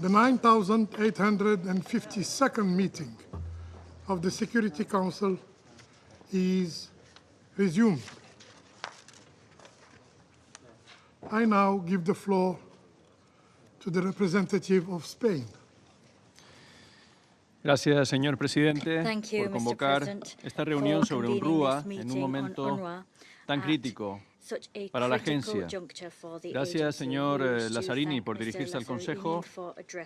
The 9,852nd meeting of the Security Council is resumed. I now give the floor to the representative of Spain. Gracias, señor presidente, you, por convocar esta reunión sobre UNRWA en un momento tan crítico para la agencia. Gracias, señor Lazzarini, por dirigirse al Consejo.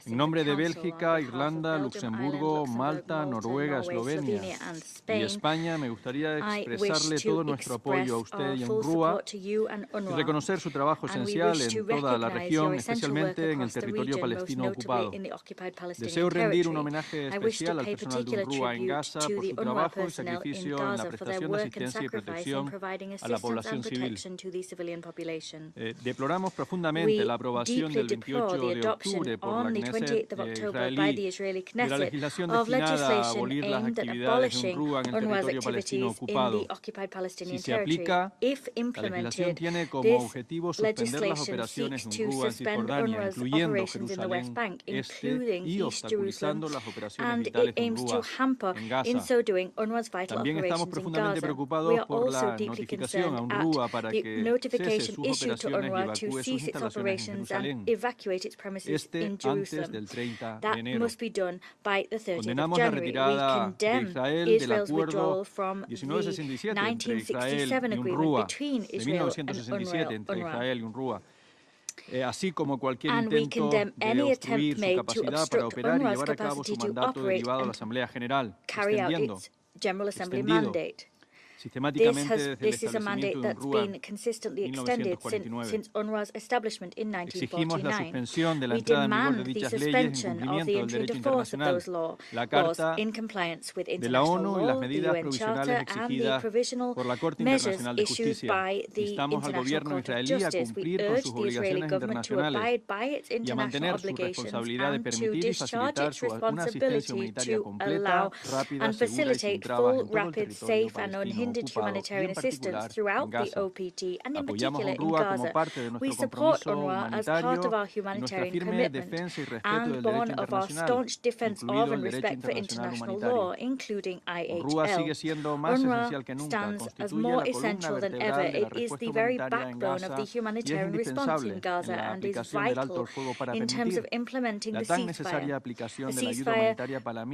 En nombre de Bélgica, Irlanda, Luxemburgo, Malta, Noruega, Eslovenia y España, me gustaría expresarle todo nuestro apoyo a usted y a UNRWA y reconocer su trabajo esencial en toda la región, especialmente en el territorio palestino ocupado. Deseo rendir un homenaje especial al personal de UNRWA en Gaza por su trabajo y sacrificio en la prestación de asistencia y protección a la población civil. Deploramos profundamente la aprobación del 28 de octubre por la Knesset israelí de la legislación destinada a abolir las actividades de UNRWA en el territorio palestino ocupado. Si se aplica, la legislación tiene como objetivo suspender las operaciones de UNRWA en Cisjordania, incluyendo Jerusalén Este, y obstaculizando las operaciones vitales de UNRWA en Gaza. También estamos profundamente preocupados por la notificación a UNRWA para que cese sus operaciones y evacúe sus instalaciones en Jerusalén antes del 30 de enero. Condenamos la retirada de Israel del acuerdo 1967 entre Israel y UNRWA, de 1967 entre Israel y UNRWA, así como cualquier intento de obstruir su capacidad para operar y llevar a cabo su mandato derivado a la Asamblea General, extendido sistemáticamente desde el establecimiento de UNRWA en 1949. Exigimos la suspensión de la entrada en vigor de dichas leyes en cumplimiento del derecho internacional, la Carta de la ONU y las medidas provisionales exigidas por la Corte Internacional de Justicia. Instamos al gobierno israelí a cumplir con sus obligaciones internacionales y a mantener su responsabilidad de permitir y facilitar una asistencia humanitaria completa, rápida, segura y sin trabas en todo el territorio palestino humanitarian assistance throughout the OPT and in particular in Gaza. We support UNRWA as part of our humanitarian commitment and born of our staunch defense of and respect for international law, including IHL. UNRWA stands as more essential than ever. It is the very backbone of the humanitarian response in Gaza and is vital in terms of implementing the ceasefire,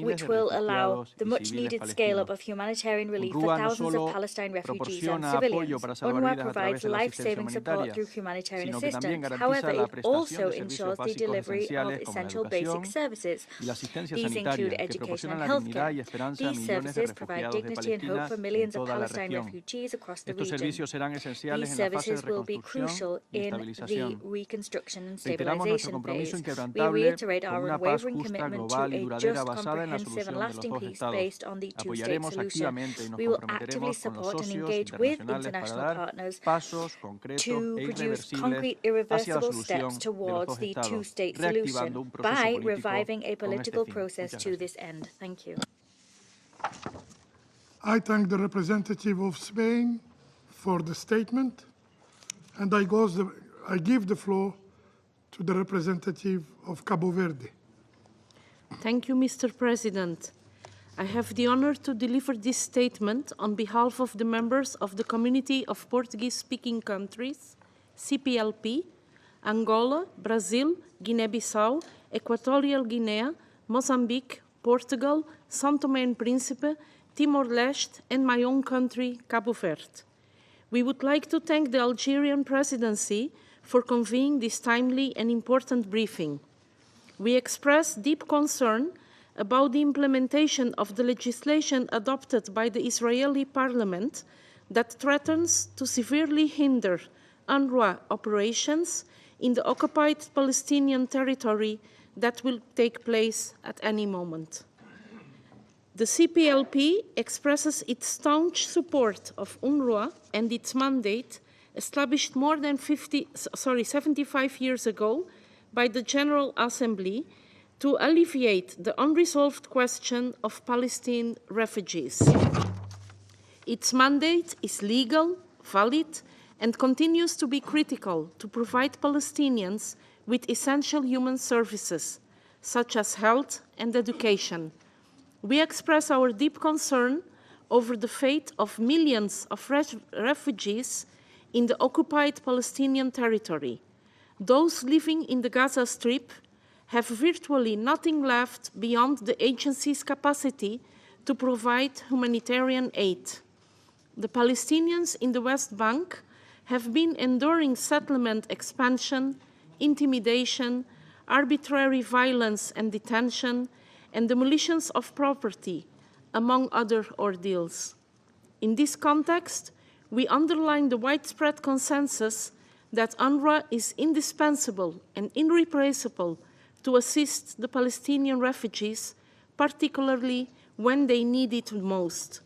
which will allow the much-needed scale-up of humanitarian relief for thousands of Palestine refugees and civilians. UNRWA provides life-saving support through humanitarian assistance. However, it also ensures the delivery of essential basic services. These include education and healthcare. These services provide dignity and hope for millions of Palestine refugees across the region. These services will be crucial in the reconstruction and stabilization phase. We reiterate our unwavering commitment to a just, comprehensive and lasting peace based on the two-state solution. We will actively support and engage with international partners to produce concrete, irreversible steps towards the two-state solution by reviving a political process to this end. Thank you. I thank the representative of Spain for the statement, and I give the floor to the representative of Cabo Verde. Thank you, Mr. President. I have the honor to deliver this statement on behalf of the members of the Community of Portuguese-Speaking Countries, CPLP, Angola, Brazil, Guinea-Bissau, Equatorial Guinea, Mozambique, Portugal, São Tomé and Príncipe, Timor-Leste, and my own country, Cabo Verde. We would like to thank the Algerian presidency for convening this timely and important briefing. We express deep concern about the implementation of the legislation adopted by the Israeli parliament that threatens to severely hinder UNRWA operations in the occupied Palestinian territory that will take place at any moment. The CPLP expresses its staunch support of UNRWA and its mandate established more than 75 years ago by the General Assembly to alleviate the unresolved question of Palestinian refugees. Its mandate is legal, valid, and continues to be critical to provide Palestinians with essential human services, such as health and education. We express our deep concern over the fate of millions of refugees in the occupied Palestinian territory. Those living in the Gaza Strip have virtually nothing left beyond the agency's capacity to provide humanitarian aid. The Palestinians in the West Bank have been enduring settlement expansion, intimidation, arbitrary violence and detention, and demolitions of property, among other ordeals. In this context, we underline the widespread consensus that UNRWA is indispensable and irreplaceable to assist the Palestinian refugees, particularly when they need it most.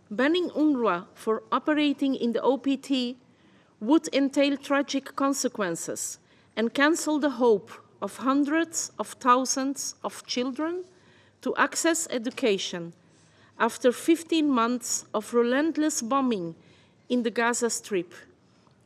Banning UNRWA for operating in the OPT would entail tragic consequences and cancel the hope of hundreds of thousands of children to access education after 15 months of relentless bombing in the Gaza Strip.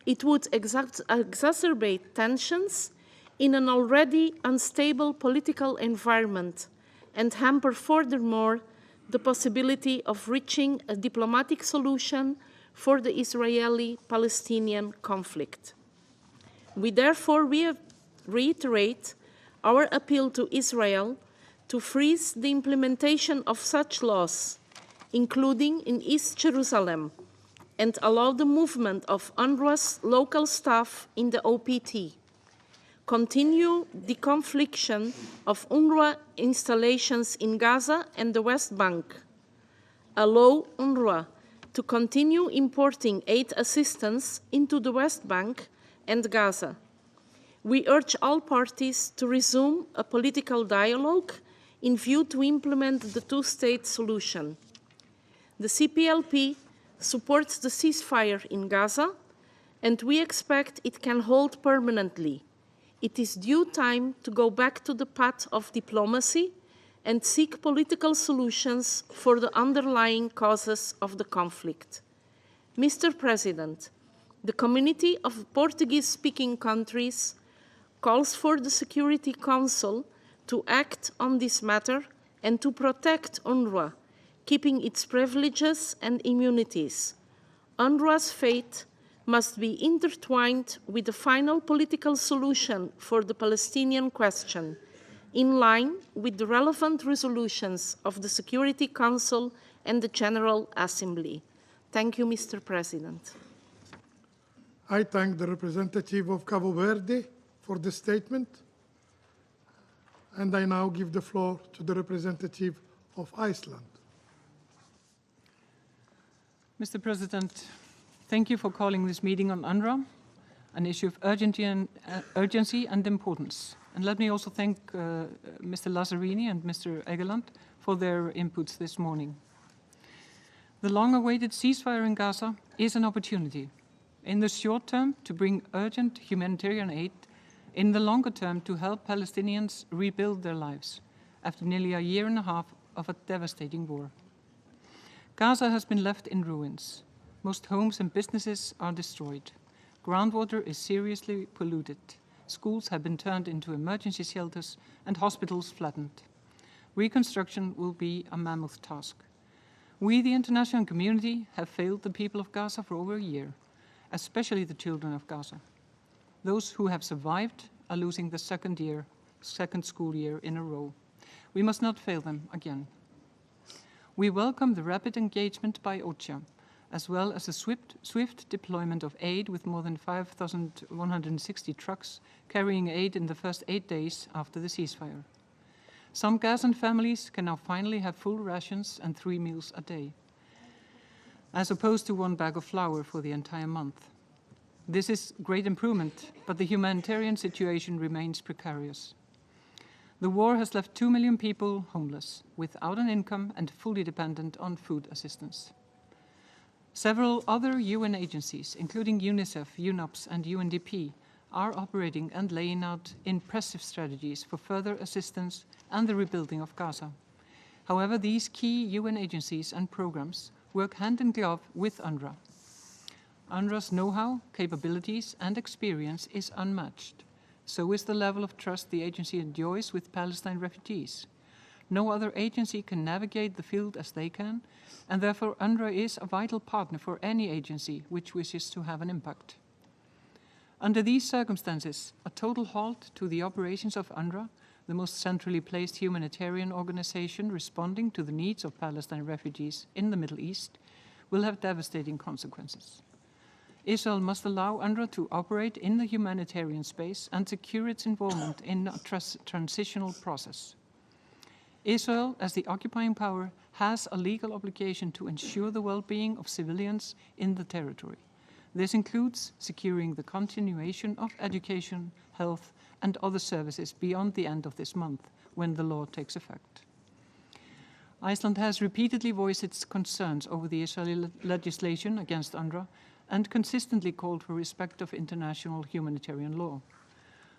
It would exacerbate tensions in an already unstable political environment and hamper furthermore the possibility of reaching a diplomatic solution for the Israeli-Palestinian conflict. We therefore reiterate our appeal to Israel to freeze the implementation of such laws, including in East Jerusalem, and allow the movement of UNRWA's local staff in the OPT. Continue deconfliction of UNRWA installations in Gaza and the West Bank. Allow UNRWA to continue importing aid assistance into the West Bank and Gaza. We urge all parties to resume a political dialogue in view to implement the two-state solution. The CPLP supports the ceasefire in Gaza, and we expect it can hold permanently. It is due time to go back to the path of diplomacy and seek political solutions for the underlying causes of the conflict. Mr. President, the community of Portuguese-speaking countries calls for the Security Council to act on this matter and to protect UNRWA, keeping its privileges and immunities. UNRWA's fate must be intertwined with the final political solution for the Palestinian question, in line with the relevant resolutions of the Security Council and the General Assembly. Thank you, Mr. President. I thank the representative of Cabo Verde for the statement, and I now give the floor to the representative of Iceland. Mr. President, thank you for calling this meeting on UNRWA, an issue of urgency and importance. And let me also thank Mr. Lazzarini and Mr. Egeland for their inputs this morning. The long-awaited ceasefire in Gaza is an opportunity, in the short term to bring urgent humanitarian aid, in the longer term to help Palestinians rebuild their lives after nearly a year and a half of a devastating war. Gaza has been left in ruins. Most homes and businesses are destroyed. Groundwater is seriously polluted. Schools have been turned into emergency shelters and hospitals flattened. Reconstruction will be a mammoth task. We, the international community, have failed the people of Gaza for over a year, especially the children of Gaza. Those who have survived are losing the second school year in a row. We must not fail them again. We welcome the rapid engagement by OCHA, as well as the swift deployment of aid with more than 5,160 trucks carrying aid in the first 8 days after the ceasefire. Some Gazan families can now finally have full rations and 3 meals a day, as opposed to 1 bag of flour for the entire month. This is great improvement, but the humanitarian situation remains precarious. The war has left 2 million people homeless, without an income and fully dependent on food assistance. Several other UN agencies, including UNICEF, UNOPS, and UNDP, are operating and laying out impressive strategies for further assistance and the rebuilding of Gaza. However, these key UN agencies and programs work hand in glove with UNRWA. UNRWA's know-how, capabilities, and experience is unmatched. So is the level of trust the agency enjoys with Palestine refugees. No other agency can navigate the field as they can, and therefore UNRWA is a vital partner for any agency which wishes to have an impact. Under these circumstances, a total halt to the operations of UNRWA, the most centrally placed humanitarian organization responding to the needs of Palestine refugees in the Middle East, will have devastating consequences. Israel must allow UNRWA to operate in the humanitarian space and secure its involvement in a transitional process. Israel, as the occupying power, has a legal obligation to ensure the well-being of civilians in the territory. This includes securing the continuation of education, health, and other services beyond the end of this month, when the law takes effect. Iceland has repeatedly voiced its concerns over the Israeli legislation against UNRWA and consistently called for respect of international humanitarian law.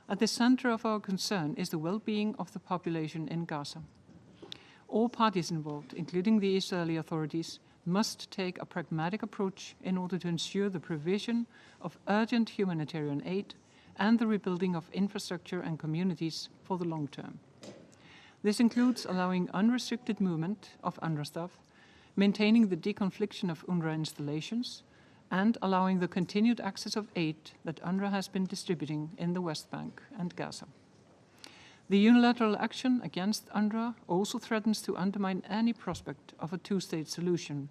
At the center of our concern is the well-being of the population in Gaza. All parties involved, including the Israeli authorities, must take a pragmatic approach in order to ensure the provision of urgent humanitarian aid and the rebuilding of infrastructure and communities for the long term. This includes allowing unrestricted movement of UNRWA staff, maintaining the deconfliction of UNRWA installations, and allowing the continued access of aid that UNRWA has been distributing in the West Bank and Gaza. The unilateral action against UNRWA also threatens to undermine any prospect of a two-state solution.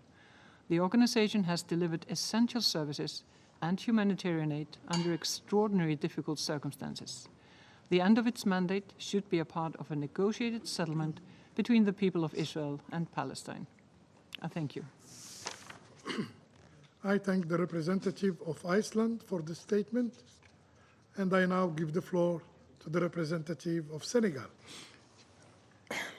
The organization has delivered essential services and humanitarian aid under extraordinarily difficult circumstances. The end of its mandate should be a part of a negotiated settlement between the people of Israel and Palestine. I thank you. I thank the representative of Iceland for the statement, and I now give the floor to the representative of Senegal.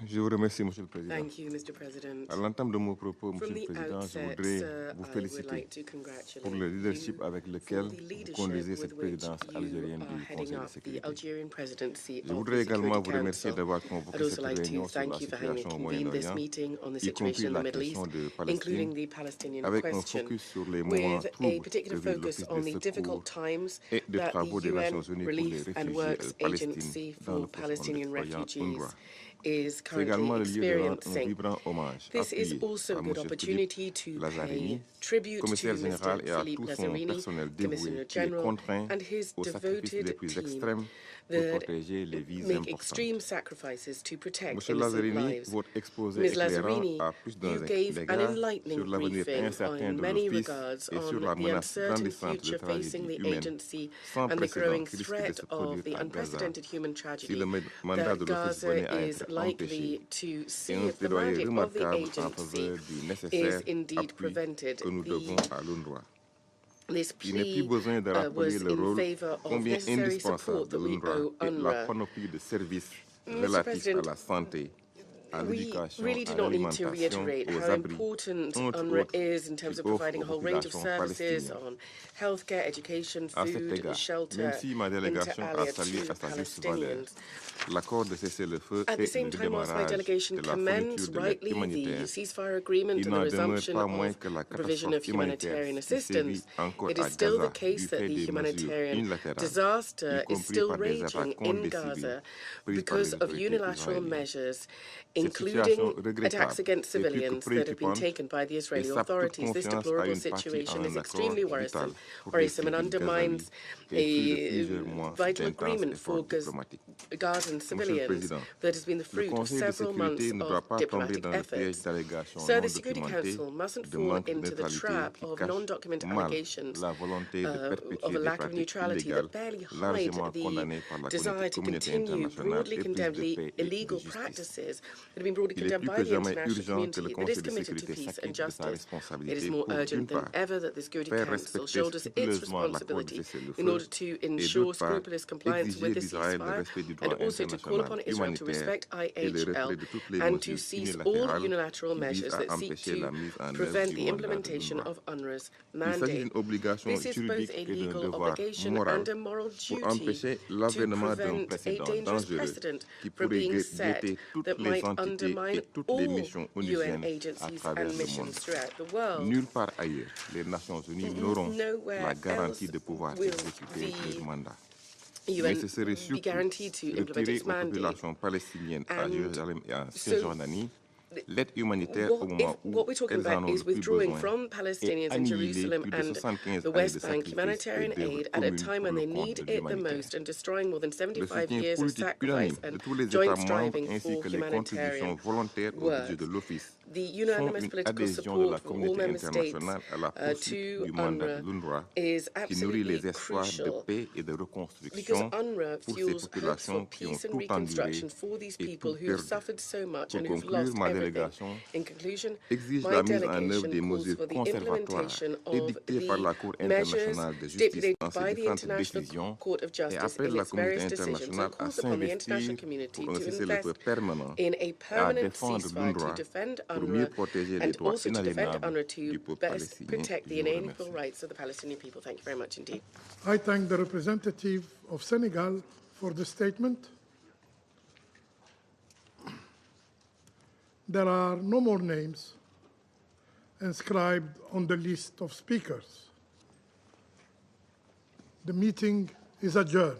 Je vous remercie, Monsieur le Président. Thank you, Mr. President. À l'entame de mon propos, Monsieur From le the Président, je outset, voudrais sir, vous I would féliciter like to pour congratulate le leadership you avec for lequel the vous leadership conduisez with cette which présidence you algérienne are du heading Conseil de up the sécurité. Algerian presidency Je of voudrais the également Security vous remercier Council. d'avoir I'd convoqué also cette like to réunion sur la thank you for having situation au convened this Moyen-Orient, meeting on the y compris situation in the la Middle East, question de including Palestine, the Palestinian avec un question, focus sur les moments with a troubles particular que vit focus l'Office on de the difficult secours times et de that travaux des the UN Nations Unies pour les Relief and réfugiés Works palestiniens Agency dans le for poste Palestinian déployant Refugees UNRWA. is C'est également currently le lieu de rendre un experiencing. vibrant hommage This is appuyé also à a good M. opportunity to pay Lazzarini, tribute to commissaire général Mr. et à Philippe tout son Lazzarini, personnel dévoué Commissioner qui est General, contraint and his aux sacrifices les devoted plus team extrêmes pour that protéger les vies make importantes. extreme sacrifices to protect Monsieur innocent Lazzarini, lives. votre exposé Ms. éclairant Lazzarini, à plus d'un you gave an égard enlightening sur l'avenir briefing incertain in de many l'Office regards et sur on la the menace uncertain grandissante de future facing tragédie the humaine agency sans and the précédent growing qui risque de threat se of produire the à Gaza unprecedented human si tragedy le mandat that de l'Office venait Gaza à is être likely empêché to et see un if the plaidoyer mandate of the remarquable en agency faveur du is nécessaire indeed appui prevented. que nous devons à l'UNRWA. This Il n'est plus plea besoin de rappeler was le in rôle favor of combien necessary indispensable support de that we l'UNRWA owe et la UNRWA. panoplie de services Mr. relatifs à President, la santé, à we l'éducation, really do à not need to l'alimentation reiterate et aux how abris, important entre UNRWA autres, is in terms qui of offre providing a aux whole range of populations services palestiniennes. on healthcare, education, À cet food, égard, même shelter, si ma délégation a inter salué alia à sa to juste valeur Palestinians. l'accord de cessez-le-feu At et the same le time, whilst my redémarrage delegation de la commends fourniture de l'aide rightly the humanitaire, ceasefire agreement il and the n'en demeure resumption pas of moins que la the provision catastrophe of humanitarian humanitaire qui sévit assistance, encore it à is still the Gaza case du that fait the des mesures humanitarian unilatérales, y disaster is compris still par des raging attaques contre in des civils Gaza prises par because les of autorités unilateral israéliennes. measures, Cette situation including regrettable attacks against est plus que civilians that have been préoccupante taken by the et Israeli sape toute authorities. This confiance à deplorable une partie situation en is un accord extremely vital pour les worrisome and civils undermines gazaouis et fruit de a plusieurs mois vital d'intenses agreement efforts for diplomatiques. Gazan Monsieur le civilians Président, that has been the le fruit of Conseil de several months sécurité ne doit of pas tomber diplomatic dans le piège efforts. d'allégations So non the Security documentées Council mustn't de fall manque into the neutralité trap qui of cache non-documented mal allegations la volonté de of a perpétuer des lack of pratiques neutrality illégales that barely hide largement the condamnées par la desire to communauté continue internationale broadly et condemn de the paix et de illegal justice. practices that have been broadly Il est condemned plus by que the jamais international urgent que le community that Conseil is de committed to sécurité peace and s'acquitte de sa justice. It is responsabilité more pour, urgent d'une than part, ever that the Security faire Council respecter shoulders its scrupuleusement l'accord de responsibility in cessez-le-feu order to et ensure d'autre part, scrupulous compliance with exiger the d'Israël le ceasefire respect du and droit also to call upon international Israel to humanitaire respect et le retrait IHL de toutes les and to mesures cease all unilatérales unilateral qui measures visent à that seek empêcher la to mise en œuvre prevent du the mandat de implementation l'UNRWA. of UNRWA's Il s'agit mandate. d'une obligation This is both juridique a et d'un legal devoir obligation moral and a moral pour duty empêcher to l'avènement d'un prevent a précédent dangerous dangereux precedent qui from pourrait being set guetter toutes that les might entités undermine et toutes les all missions UN onusiennes à agencies travers and le missions monde. throughout the world. Nulle part ailleurs, les Nations Unies n'auront Nowhere la garantie else de pouvoir will exécuter the leur mandat. UN be guaranteed to implement its mandate. What we're talking about is withdrawing from Palestinians in Jerusalem and the West Bank humanitarian aid at a time when they need it the most, and destroying more than 75 years of sacrifice and joint striving for humanitarian work. The unanimous political support from all member states to UNRWA is absolutely crucial, because UNRWA fuels hope for peace and reconstruction for these people who have suffered so much and who've lost everything. In conclusion, my delegation calls for the implementation of the measures stipulated by the International Court of Justice in its various decisions, and calls upon the international community to invest in a permanent ceasefire to defend UNRWA and also to defend UNRWA to best protect the inalienable rights of the Palestinian people. Thank you very much indeed. I thank the representative of Senegal for the statement. There are no more names inscribed on the list of speakers. The meeting is adjourned.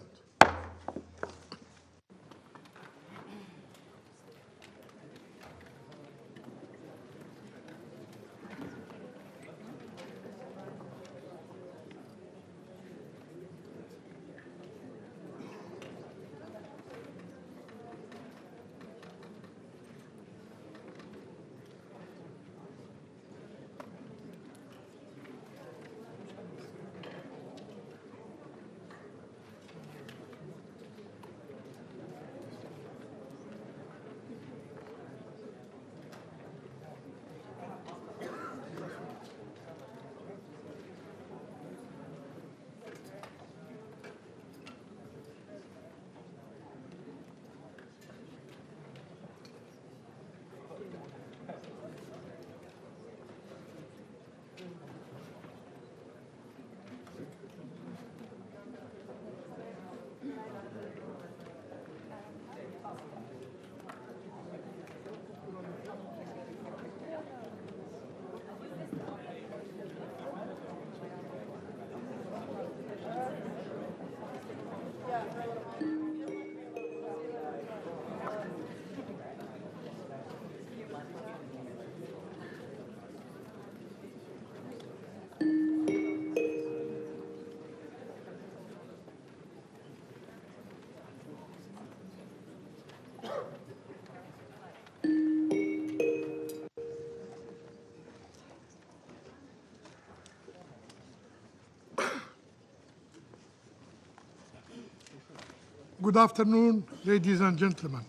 Good afternoon, ladies and gentlemen.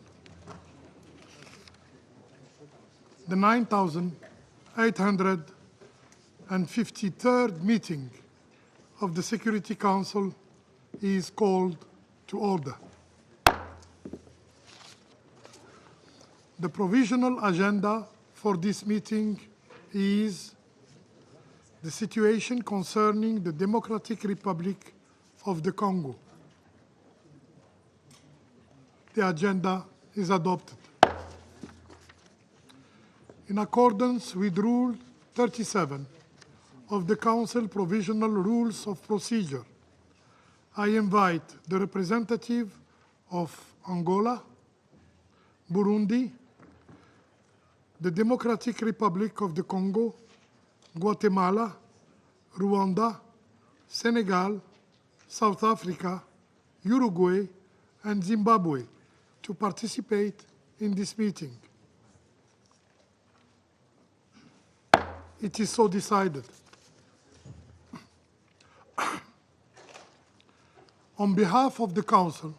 The 9,853rd meeting of the Security Council is called to order. The provisional agenda for this meeting is the situation concerning the Democratic Republic of the Congo. The agenda is adopted. In accordance with Rule 37 of the Council Provisional Rules of Procedure, I invite the representative of Angola, Burundi, the Democratic Republic of the Congo, Guatemala, Rwanda, Senegal, South Africa, Uruguay, and Zimbabwe to participate in this meeting. It is so decided. On behalf of the Council,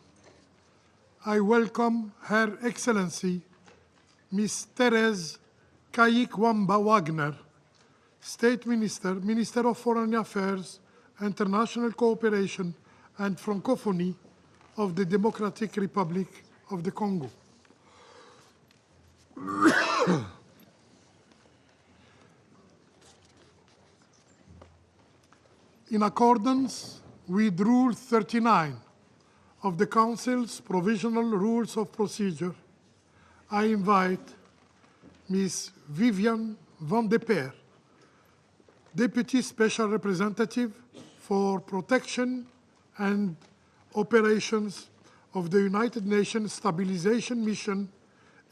I welcome Her Excellency Ms. Therese Kayikwamba Wagner, State Minister, Minister of Foreign Affairs, International Cooperation and Francophonie of the Democratic Republic of the Congo. In accordance with Rule 39 of the Council's Provisional Rules of Procedure, I invite Ms. Viviane van de Peer, Deputy Special Representative for Protection and operations of the United Nations Stabilization Mission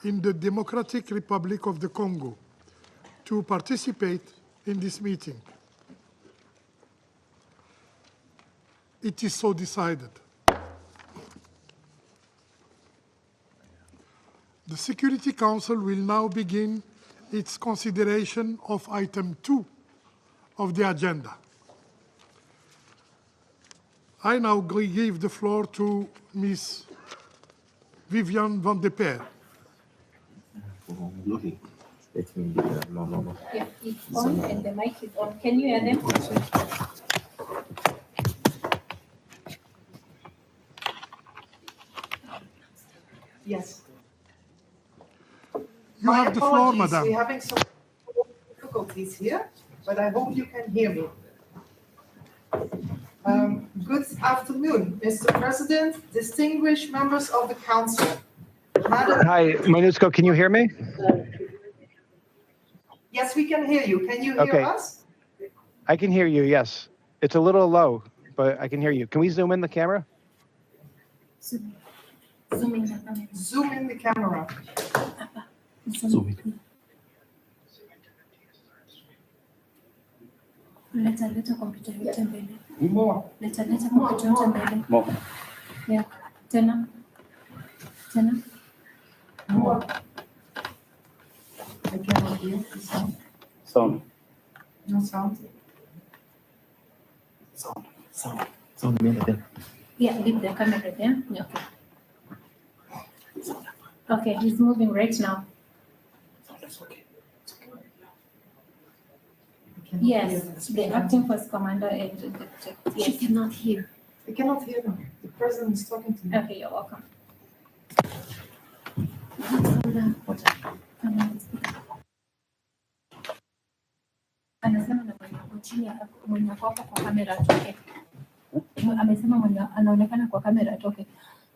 in the Democratic Republic of the Congo to participate in this meeting. It is so decided. The Security Council will now begin its consideration of item 2 of the agenda. I now give the floor to Ms. Viviane van de Peer. Yeah, it's on and the mic is on. Can you hear them? Yes. You have the floor, madam. We're having some difficulties here, but I hope you can hear me. Good afternoon, Mr. President, distinguished members of the Council. Hi, MONUSCO, can you hear me? Yes, we can hear you. Can you hear us? I can hear you, yes. It's a little low, but I can hear you. Can we zoom in the camera? Zoom in the camera. Zoom in the camera. Zoom in. Leta kompyuta yote mbele. Leta kompyuta yote mbele. Yeah. Tena. I cannot hear the sound. Sound. No sound. Sound. Yeah, leave the camera there. Yeah, okay. Okay, he's moving right now. Yes, the acting force commander and yes. She cannot hear. I cannot hear them. The president is talking to me. Okay, you're welcome. Anasema na mwenye kwa kamera atoke. Amesema mwenye anaonekana kwa kamera atoke.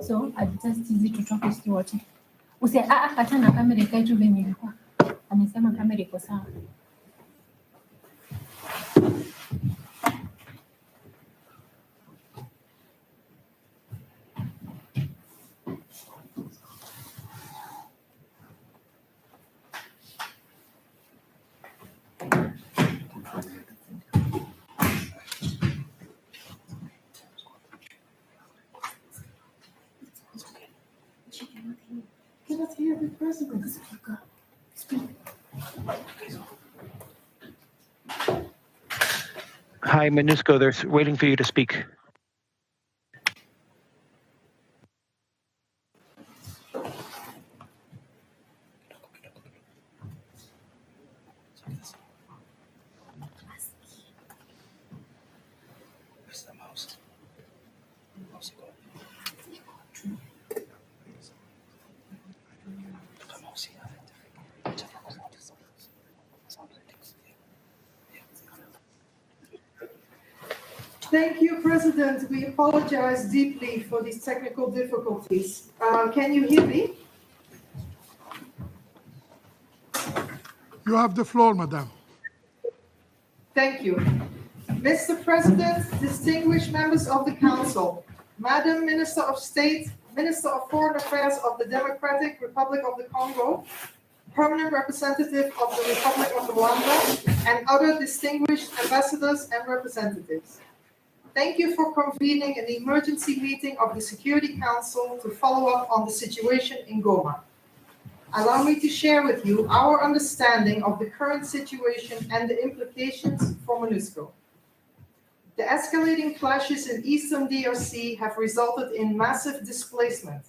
So adjust hizi tutoke sisi wote. Hata na kamera ikae tu venye ilikuwa. Amesema kamera iko sawa. Cannot hear the president. Hi, MONUSCO, they're waiting for you to speak. Thank you, President. We apologize deeply for these technical difficulties. Can you hear me? You have the floor, madam. Thank you. Mr. President, distinguished members of the Council, Madam Minister of State, Minister of Foreign Affairs of the Democratic Republic of the Congo, Permanent Representative of the Republic of Rwanda, and other distinguished ambassadors and representatives. Thank you for convening an emergency meeting of the Security Council to follow up on the situation in Goma. Allow me to share with you our understanding of the current situation and the implications for MONUSCO. The escalating clashes in eastern DRC have resulted in massive displacement.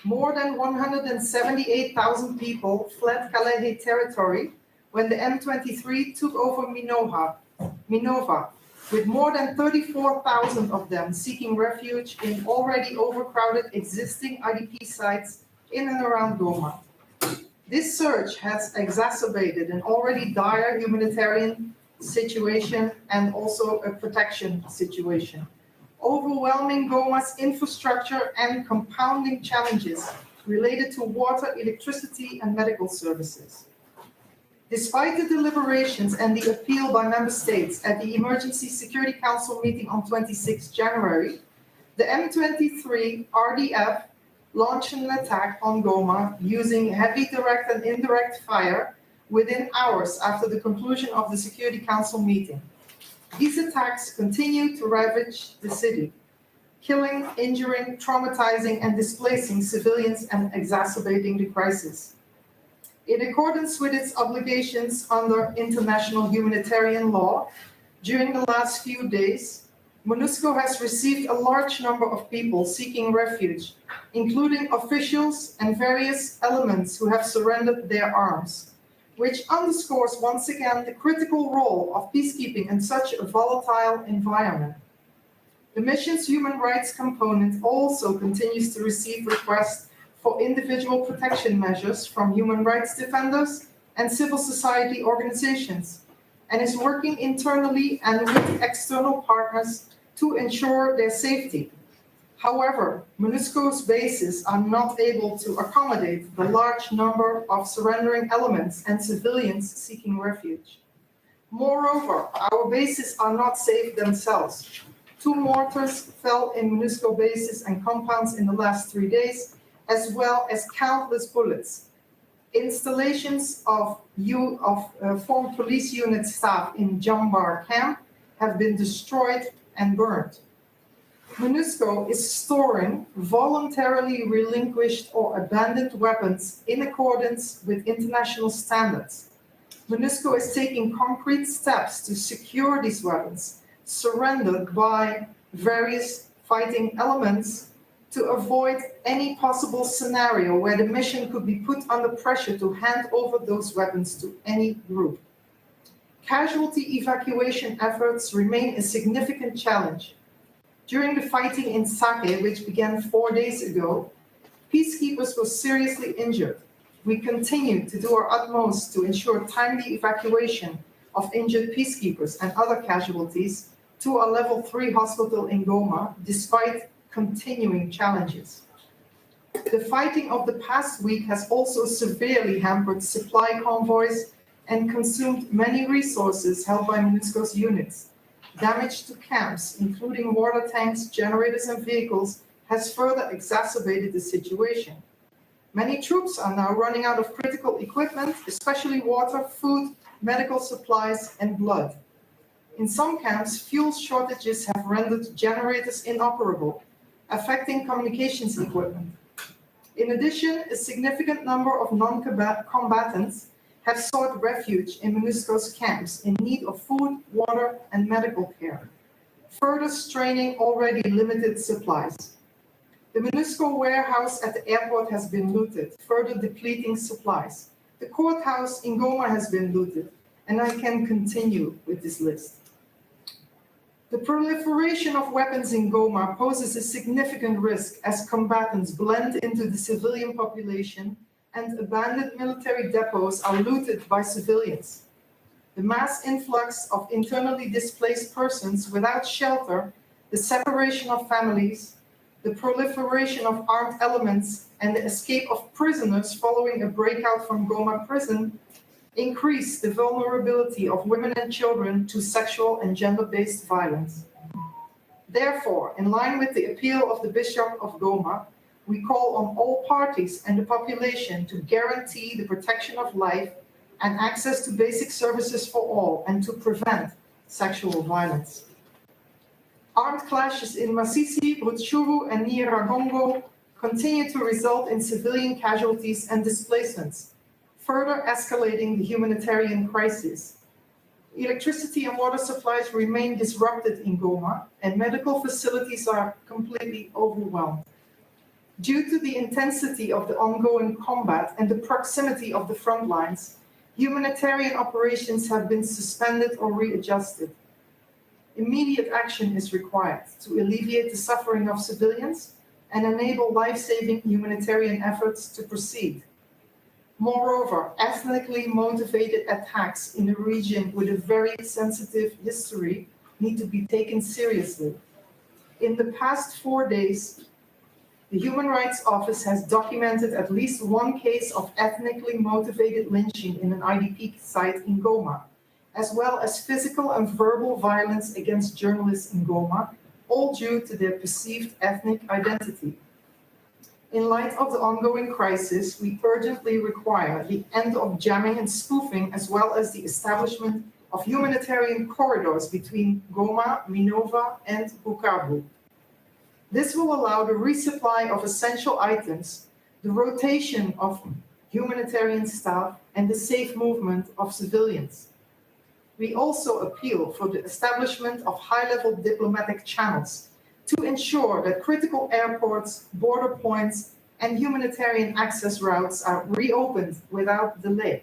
More than 178,000 people fled Kalehe territory when the M23 took over Minova, with more than 34,000 of them seeking refuge in already overcrowded existing IDP sites in and around Goma. This surge has exacerbated an already dire humanitarian situation and also a protection situation, overwhelming Goma's infrastructure and compounding challenges related to water, electricity, and medical services. Despite the deliberations and the appeal by member states at the Emergency Security Council meeting on 26 January, The M23 RDF launched an attack on Goma using heavy direct and indirect fire within hours after the conclusion of the Security Council meeting. These attacks continue to ravage the city, killing, injuring, traumatizing, and displacing civilians and exacerbating the crisis. In accordance with its obligations under international humanitarian law, during the last few days, MONUSCO has received a large number of people seeking refuge, including officials and various elements who have surrendered their arms, which underscores once again the critical role of peacekeeping in such a volatile environment. The mission's human rights component also continues to receive requests for individual protection measures from human rights defenders and civil society organizations, and is working internally and with external partners to ensure their safety. However, MONUSCO's bases are not able to accommodate the large number of surrendering elements and civilians seeking refuge. Moreover, our bases are not safe themselves. 2 mortars fell in MONUSCO bases and compounds in the last 3 days, as well as countless bullets. Installations of former police unit staff in Jambar camp have been destroyed and burned. MONUSCO is storing voluntarily relinquished or abandoned weapons in accordance with international standards. MONUSCO is taking concrete steps to secure these weapons surrendered by various fighting elements to avoid any possible scenario where the mission could be put under pressure to hand over those weapons to any group. Casualty evacuation efforts remain a significant challenge. During the fighting in Sake, which began 4 days ago, peacekeepers were seriously injured. We continue to do our utmost to ensure timely evacuation of injured peacekeepers and other casualties to a level 3 hospital in Goma, despite continuing challenges. The fighting of the past week has also severely hampered supply convoys and consumed many resources held by MONUSCO's units. Damage to camps, including water tanks, generators, and vehicles, has further exacerbated the situation. Many troops are now running out of critical equipment, especially water, food, medical supplies, and blood. In some camps, fuel shortages have rendered generators inoperable, affecting communications equipment. In addition, a significant number of non-combatants have sought refuge in MONUSCO's camps in need of food, water, and medical care, further straining already limited supplies. The MONUSCO warehouse at the airport has been looted, further depleting supplies. The courthouse in Goma has been looted, and I can continue with this list. The proliferation of weapons in Goma poses a significant risk as combatants blend into the civilian population and abandoned military depots are looted by civilians. The mass influx of internally displaced persons without shelter, the separation of families, the proliferation of armed elements, and the escape of prisoners following a breakout from Goma prison increase the vulnerability of women and children to sexual and gender-based violence. Therefore, in line with the appeal of the Bishop of Goma, we call on all parties and the population to guarantee the protection of life and access to basic services for all and to prevent sexual violence. Armed clashes in Masisi, Rutshuru, and Nyiragongo continue to result in civilian casualties and displacements, further escalating the humanitarian crisis. Electricity and water supplies remain disrupted in Goma, and medical facilities are completely overwhelmed. Due to the intensity of the ongoing combat and the proximity of the front lines, humanitarian operations have been suspended or readjusted. Immediate action is required to alleviate the suffering of civilians and enable life-saving humanitarian efforts to proceed. Moreover, ethnically motivated attacks in a region with a very sensitive history need to be taken seriously. In the past 4 days, the Human Rights Office has documented at least 1 case of ethnically motivated lynching in an IDP site in Goma, as well as physical and verbal violence against journalists in Goma, all due to their perceived ethnic identity. In light of the ongoing crisis, we urgently require the end of jamming and spoofing, as well as the establishment of humanitarian corridors between Goma, Minova, and Bukavu. This will allow the resupply of essential items, the rotation of humanitarian staff, and the safe movement of civilians. We also appeal for the establishment of high-level diplomatic channels to ensure that critical airports, border points, and humanitarian access routes are reopened without delay.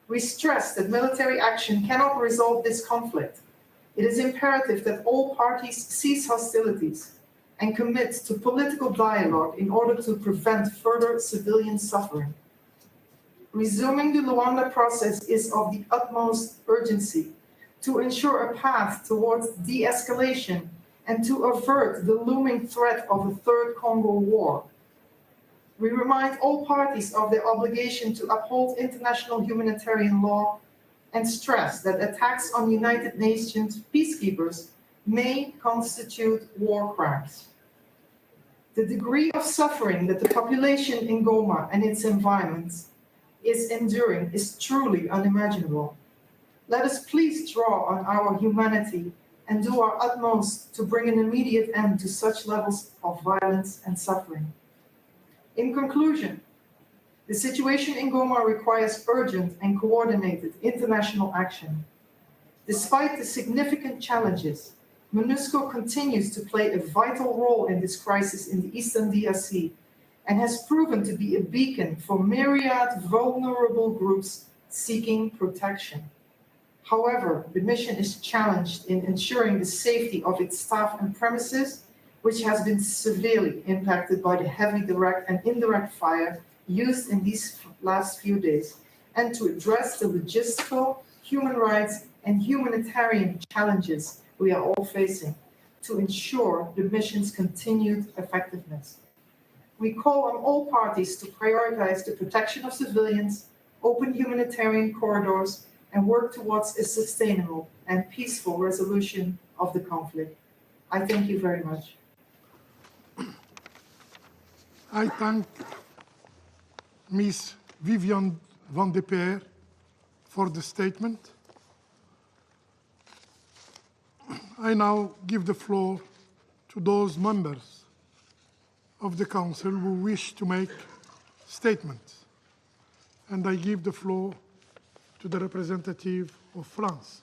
We stress that military action cannot resolve this conflict. It is imperative that all parties cease hostilities and commit to political dialogue in order to prevent further civilian suffering. Resuming the Luanda process is of the utmost urgency to ensure a path towards de-escalation and to avert the looming threat of a third Congo war. We remind all parties of their obligation to uphold international humanitarian law and stress that attacks on United Nations peacekeepers may constitute war crimes. The degree of suffering that the population in Goma and its environments is enduring is truly unimaginable. Let us please draw on our humanity and do our utmost to bring an immediate end to such levels of violence and suffering. In conclusion, the situation in Goma requires urgent and coordinated international action. Despite the significant challenges, MONUSCO continues to play a vital role in this crisis in the Eastern DRC and has proven to be a beacon for myriad vulnerable groups seeking protection. However, the mission is challenged in ensuring the safety of its staff and premises, which has been severely impacted by the heavy direct and indirect fire used in these last few days, and to address the logistical, human rights, and humanitarian challenges we are all facing to ensure the mission's continued effectiveness. We call on all parties to prioritize the protection of civilians, open humanitarian corridors, and work towards a sustainable and peaceful resolution of the conflict. I thank you very much. I thank Ms. Viviane van de Peer for the statement. I now give the floor to those members of the Council who wish to make statements. And I give the floor to the representative of France.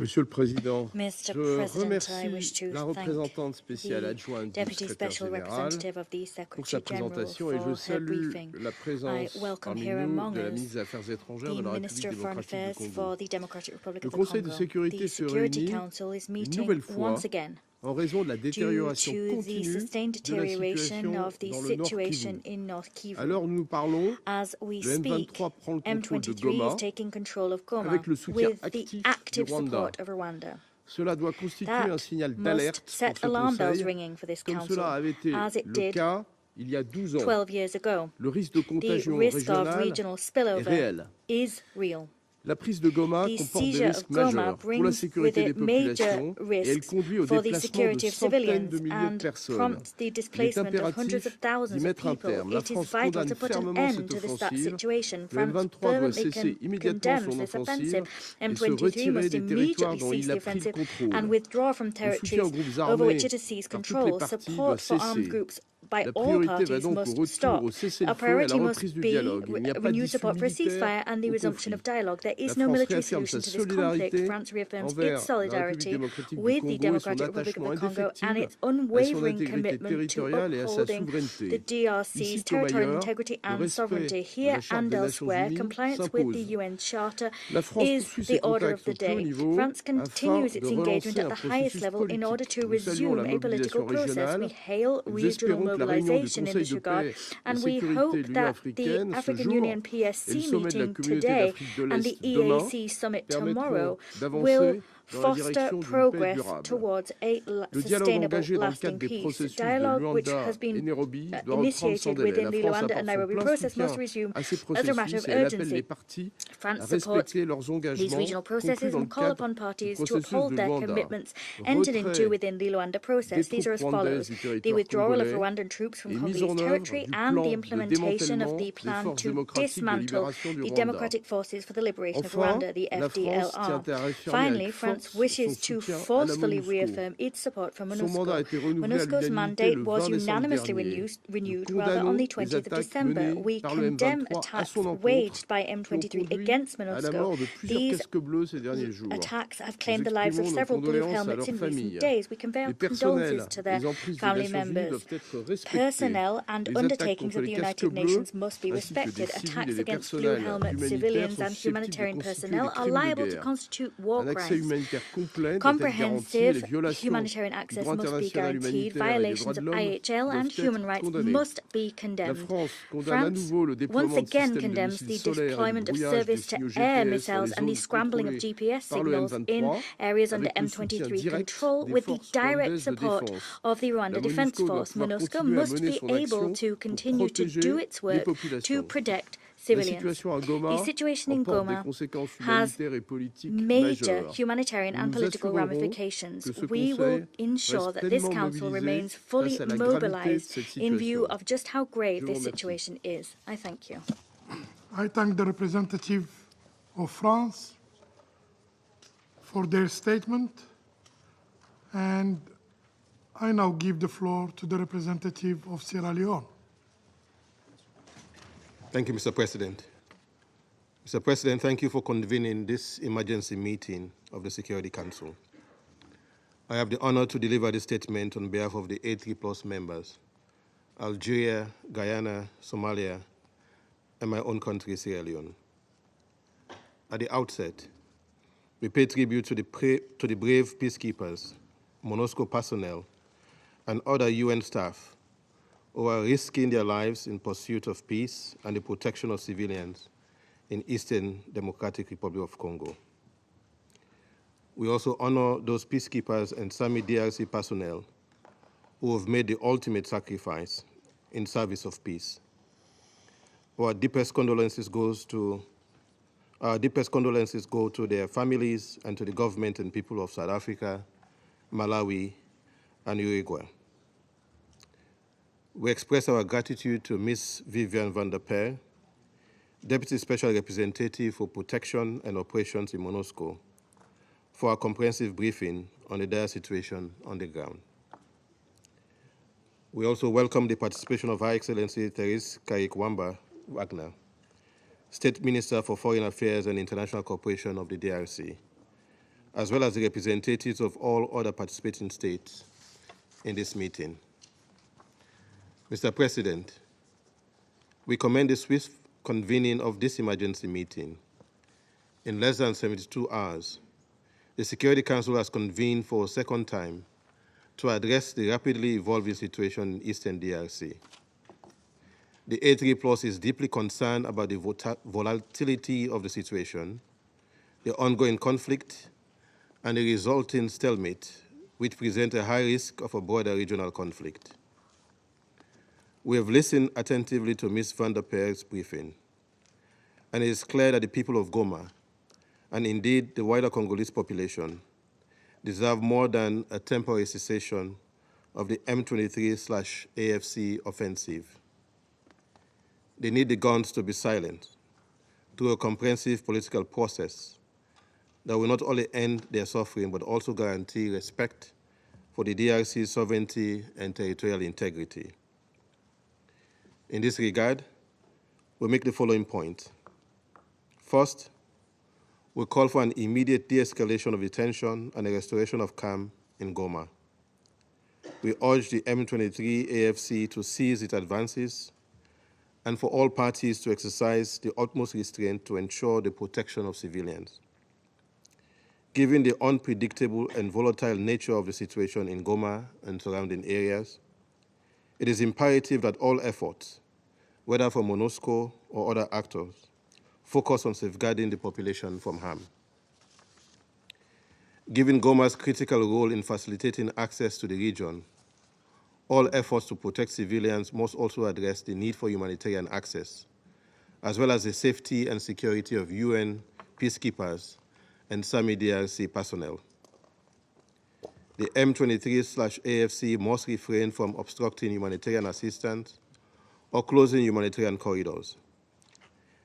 Monsieur le Président, Mr. je President, I wish remercie to la représentante spéciale adjointe du Deputy secrétaire Special général Representative of the pour sa Secretary General présentation et je for her salue briefing. la présence I welcome parmi here nous among de la us ministre des Affaires étrangères de the la Minister République of Foreign démocratique Affairs du Congo. for the Democratic Republic Le of the Conseil de Congo. sécurité The se Security réunit Council is une meeting nouvelle fois once again en raison de la due détérioration to the continue sustained de la deterioration situation of the dans le Nord situation Kivu. in North Kivu. Alors nous parlons, As we le speak, M23 prend le contrôle de M23 is Goma taking control of Goma avec le soutien with the actif du active Rwanda. support of Rwanda. Cela doit constituer That un signal must d'alerte pour set ce alarm bells Conseil, ringing for this comme council, cela avait été as it le did cas il y a 12 ans. 12 years ago. Le risque de The contagion risk of régionale regional est spillover réel. is real. La prise de Goma The comporte des seizure risques of Goma majeurs pour la brings with sécurité des it major populations et elle risks conduit au for the déplacement de security of centaines civilians de milliers de and personnes. prompts the Il est displacement of hundreds impératif of d'y thousands of mettre un people. terme. La It is France vital condamne to put an fermement end cette to that offensive. situation. Le France M23 doit firmly cesser immédiatement condemns son this offensive offensive. et se M23 retirer must des territoires immediately dont cease il the a pris le offensive contrôle. and withdraw from Le soutien territories aux groupes over armés which it has seized par toutes les control. parties Support doit for armed cesser. groups by La all priorité va parties donc au must retour stop. au Our cessez-le-feu et à priority la must reprise du be dialogue. Il n'y a pas renewed d'issue support for a ceasefire militaire and the au resumption conflit. of dialogue. There La is no France military réaffirme solution sa to this conflict. solidarité France reaffirms envers its la République solidarity démocratique du with the Congo et son Democratic Republic of attachement the Congo and indéfectible its à son unwavering intégrité commitment to territoriale et à sa upholding the souveraineté. DRC's Ici comme territorial ailleurs, integrity le and respect sovereignty. de Here la Charte and des Nations elsewhere, Unies compliance with the s'impose. UN Charter La France is poursuit the ses order of contacts the au plus haut day. niveau France afin continues de its engagement relancer at un the highest processus level in order politique. to Nous saluons resume la a political mobilisation process. We régionale. hail Nous regional espérons que la réunion du mobilization in Conseil this de regard, paix et and we sécurité hope de l'Union that the africaine ce African jour Union et le PSC sommet de la meeting communauté today d'Afrique de and the l'Est demain EAC summit permettront tomorrow will d'avancer foster progress towards a sustainable, lasting peace. Dialogue which has been initiated within the Luanda and Nairobi process must resume as a matter of urgency. France supports these regional processes and call upon parties to uphold their commitments entered into within the Luanda process. These are as follows: the withdrawal of Rwandan troops from Congolese territory and the implementation of the plan to dismantle the Democratic Forces for the Liberation of Rwanda, the FDLR. Finally, France wishes to forcefully reaffirm its support for MONUSCO. MONUSCO's mandate was unanimously renewed on the 20th of December. We condemn attacks waged by M23 against MONUSCO. These attacks have claimed the lives of several blue helmets in recent days. We convey our condolences to their family members. Personnel and undertakings of the United Nations must be respected. Attacks against blue helmet civilians and humanitarian personnel are liable to constitute war crimes. Comprehensive humanitarian access must be guaranteed. Violations of IHL and human rights must be condemned. France once again condemns the deployment of surface-to-air missiles and the scrambling of GPS signals in areas under M23 control with the direct support of the Rwanda Defense Force. MONUSCO must be able to continue to do its work to protect civilians. The situation in Goma has major humanitarian and political ramifications. We will ensure that this Council remains fully mobilized in view of just how grave this situation is. I thank you. I thank the representative of France for their statement, and I now give the floor to the representative of Sierra Leone. Thank you, Mr. President. Mr. President, thank you for convening this emergency meeting of the Security Council. I have the honor to deliver this statement on behalf of the A3+ members, Algeria, Guyana, Somalia, and my own country, Sierra Leone. At the outset, we pay tribute to the brave peacekeepers, MONUSCO personnel, and other UN staff who are risking their lives in pursuit of peace and the protection of civilians in Eastern Democratic Republic of Congo. We also honor those peacekeepers and Sami DRC personnel who have made the ultimate sacrifice in service of peace. Our deepest condolences go to their families and to the government and people of South Africa, Malawi, and Uruguay. We express our gratitude to Ms. Viviane van der Peer, Deputy Special Representative for Protection and Operations in MONUSCO, for a comprehensive briefing on the dire situation on the ground. We also welcome the participation of Her Excellency Therese Kaik-Wamba Wagner, State Minister for Foreign Affairs and International Cooperation of the DRC, as well as the representatives of all other participating states in this meeting. Mr. President, we commend the swift convening of this emergency meeting. In less than 72 hours, the Security Council has convened for a second time to address the rapidly evolving situation in Eastern DRC. The A3+ is deeply concerned about the volatility of the situation, the ongoing conflict, and the resulting stalemate, which present a high risk of a broader regional conflict. We have listened attentively to Ms. van der Peer's briefing, and it is clear that the people of Goma, and indeed the wider Congolese population, deserve more than a temporary cessation of the M23/AFC offensive. They need the guns to be silent through a comprehensive political process that will not only end their suffering, but also guarantee respect for the DRC's sovereignty and territorial integrity. In this regard, we make the following point. First, we call for an immediate de-escalation of the tension and a restoration of calm in Goma. We urge the M23-AFC to cease its advances and for all parties to exercise the utmost restraint to ensure the protection of civilians. Given the unpredictable and volatile nature of the situation in Goma and surrounding areas, it is imperative that all efforts, whether from MONUSCO or other actors, focus on safeguarding the population from harm. Given Goma's critical role in facilitating access to the region, all efforts to protect civilians must also address the need for humanitarian access, as well as the safety and security of UN peacekeepers and SAMI DRC personnel. The M23/AFC must refrain from obstructing humanitarian assistance or closing humanitarian corridors.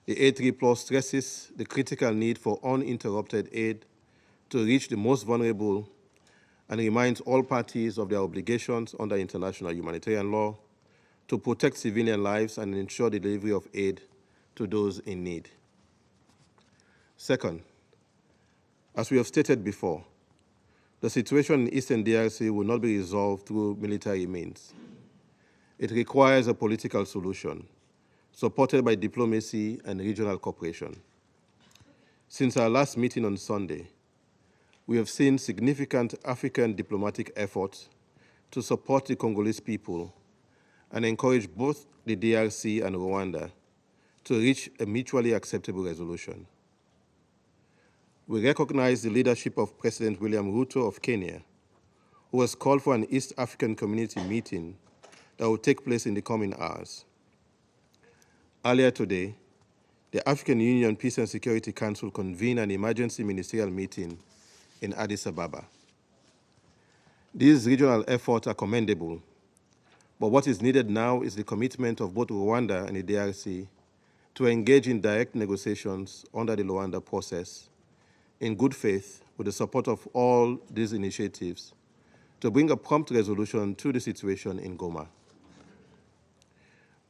The A3+ stresses the critical need for uninterrupted aid to reach the most vulnerable and reminds all parties of their obligations under international humanitarian law to protect civilian lives and ensure the delivery of aid to those in need. Second, as we have stated before, the situation in Eastern DRC will not be resolved through military means. It requires a political solution, supported by diplomacy and regional cooperation. Since our last meeting on Sunday, we have seen significant African diplomatic efforts to support the Congolese people and encourage both the DRC and Rwanda to reach a mutually acceptable resolution. We recognize the leadership of President William Ruto of Kenya, who has called for an East African Community meeting that will take place in the coming hours. Earlier today, the African Union Peace and Security Council convened an emergency ministerial meeting in Addis Ababa. These regional efforts are commendable, but what is needed now is the commitment of both Rwanda and the DRC to engage in direct negotiations under the Luanda process in good faith with the support of all these initiatives to bring a prompt resolution to the situation in Goma.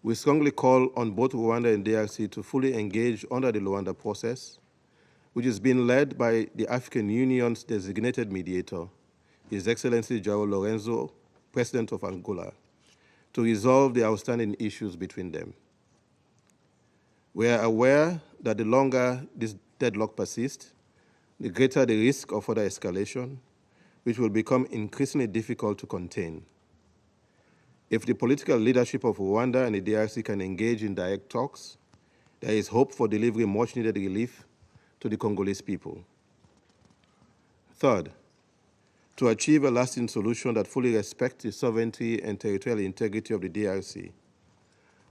We strongly call on both Rwanda and DRC to fully engage under the Luanda process, which is being led by the African Union's designated mediator, His Excellency João Lourenço, President of Angola, to resolve the outstanding issues between them. We are aware that the longer this deadlock persists, the greater the risk of further escalation, which will become increasingly difficult to contain. If the political leadership of Rwanda and the DRC can engage in direct talks, there is hope for delivering much-needed relief to the Congolese people. Third, to achieve a lasting solution that fully respects the sovereignty and territorial integrity of the DRC,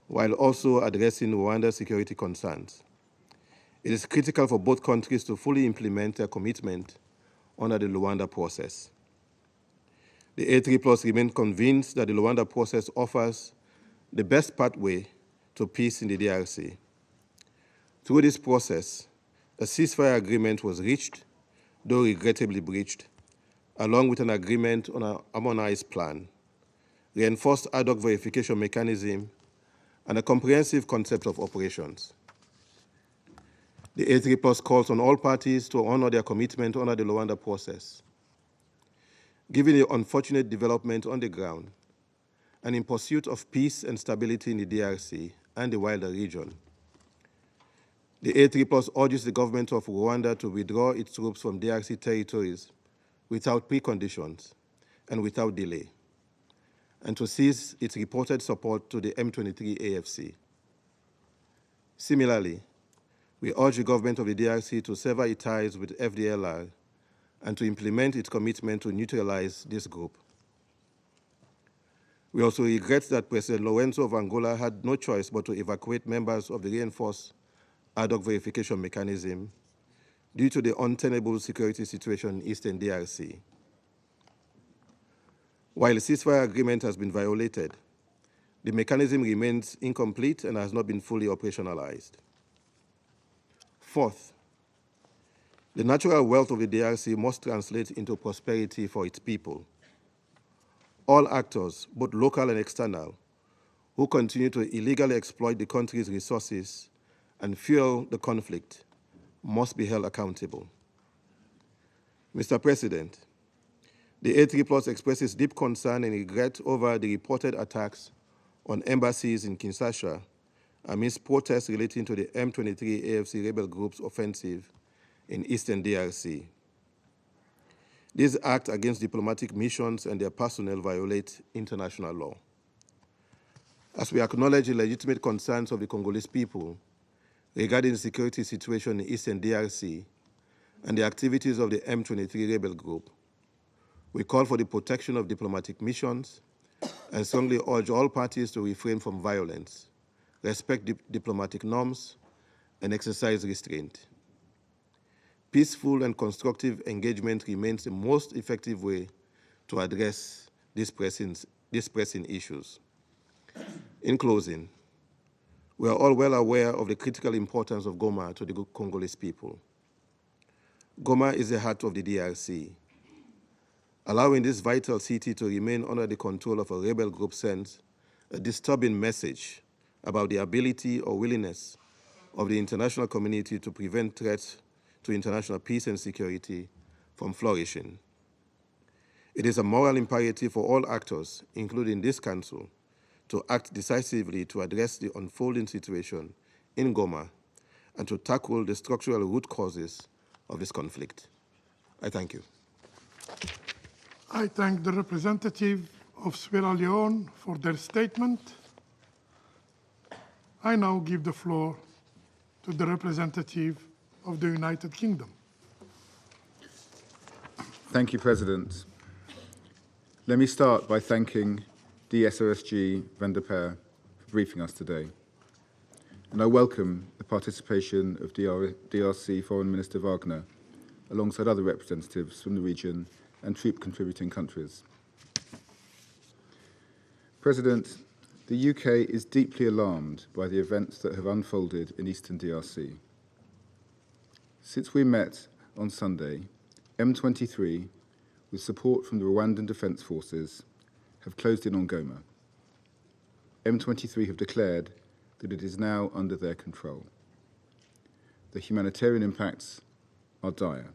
while also addressing Rwanda's security concerns, it is critical for both countries to fully implement their commitment under the Luanda process. The A3+ remain convinced that the Luanda process offers the best pathway to peace in the DRC. Through this process, a ceasefire agreement was reached, though regrettably breached, along with an agreement on a harmonized plan, reinforced ad hoc verification mechanism, and a comprehensive concept of operations. The A3+ calls on all parties to honor their commitment under the Luanda process. Given the unfortunate development on the ground, and in pursuit of peace and stability in the DRC and the wider region, the A3+ urges the government of Rwanda to withdraw its troops from DRC territories without preconditions and without delay, and to cease its reported support to the M23 AFC. Similarly, we urge the government of the DRC to sever its ties with FDLR and to implement its commitment to neutralize this group. We also regret that President Lourenço of Angola had no choice but to evacuate members of the reinforced ad hoc verification mechanism due to the untenable security situation in Eastern DRC. While the ceasefire agreement has been violated, the mechanism remains incomplete and has not been fully operationalized. Fourth, the natural wealth of the DRC must translate into prosperity for its people. All actors, both local and external, who continue to illegally exploit the country's resources and fuel the conflict must be held accountable. Mr. President, the A3+ expresses deep concern and regret over the reported attacks on embassies in Kinshasa amidst protests relating to the M23 AFC rebel group's offensive in Eastern DRC. These acts against diplomatic missions and their personnel violate international law. As we acknowledge the legitimate concerns of the Congolese people regarding the security situation in Eastern DRC and the activities of the M23 rebel group, we call for the protection of diplomatic missions and strongly urge all parties to refrain from violence, respect diplomatic norms, and exercise restraint. Peaceful and constructive engagement remains the most effective way to address these pressing issues. In closing, we are all well aware of the critical importance of Goma to the Congolese people. Goma is the heart of the DRC. Allowing this vital city to remain under the control of a rebel group sends a disturbing message about the ability or willingness of the international community to prevent threats to international peace and security from flourishing. It is a moral imperative for all actors, including this Council, to act decisively to address the unfolding situation in Goma and to tackle the structural root causes of this conflict. I thank you. I thank the representative of Sierra Leone for their statement. I now give the floor to the representative of the United Kingdom. Thank you, President. Let me start by thanking DSOSG Van der Peer for briefing us today. And I welcome the participation of DRC Foreign Minister Wagner, alongside other representatives from the region and troop-contributing countries. President, the UK is deeply alarmed by the events that have unfolded in eastern DRC. Since we met on Sunday, M23, with support from the Rwandan Defence Forces, have closed in on Goma. M23 have declared that it is now under their control. The humanitarian impacts are dire.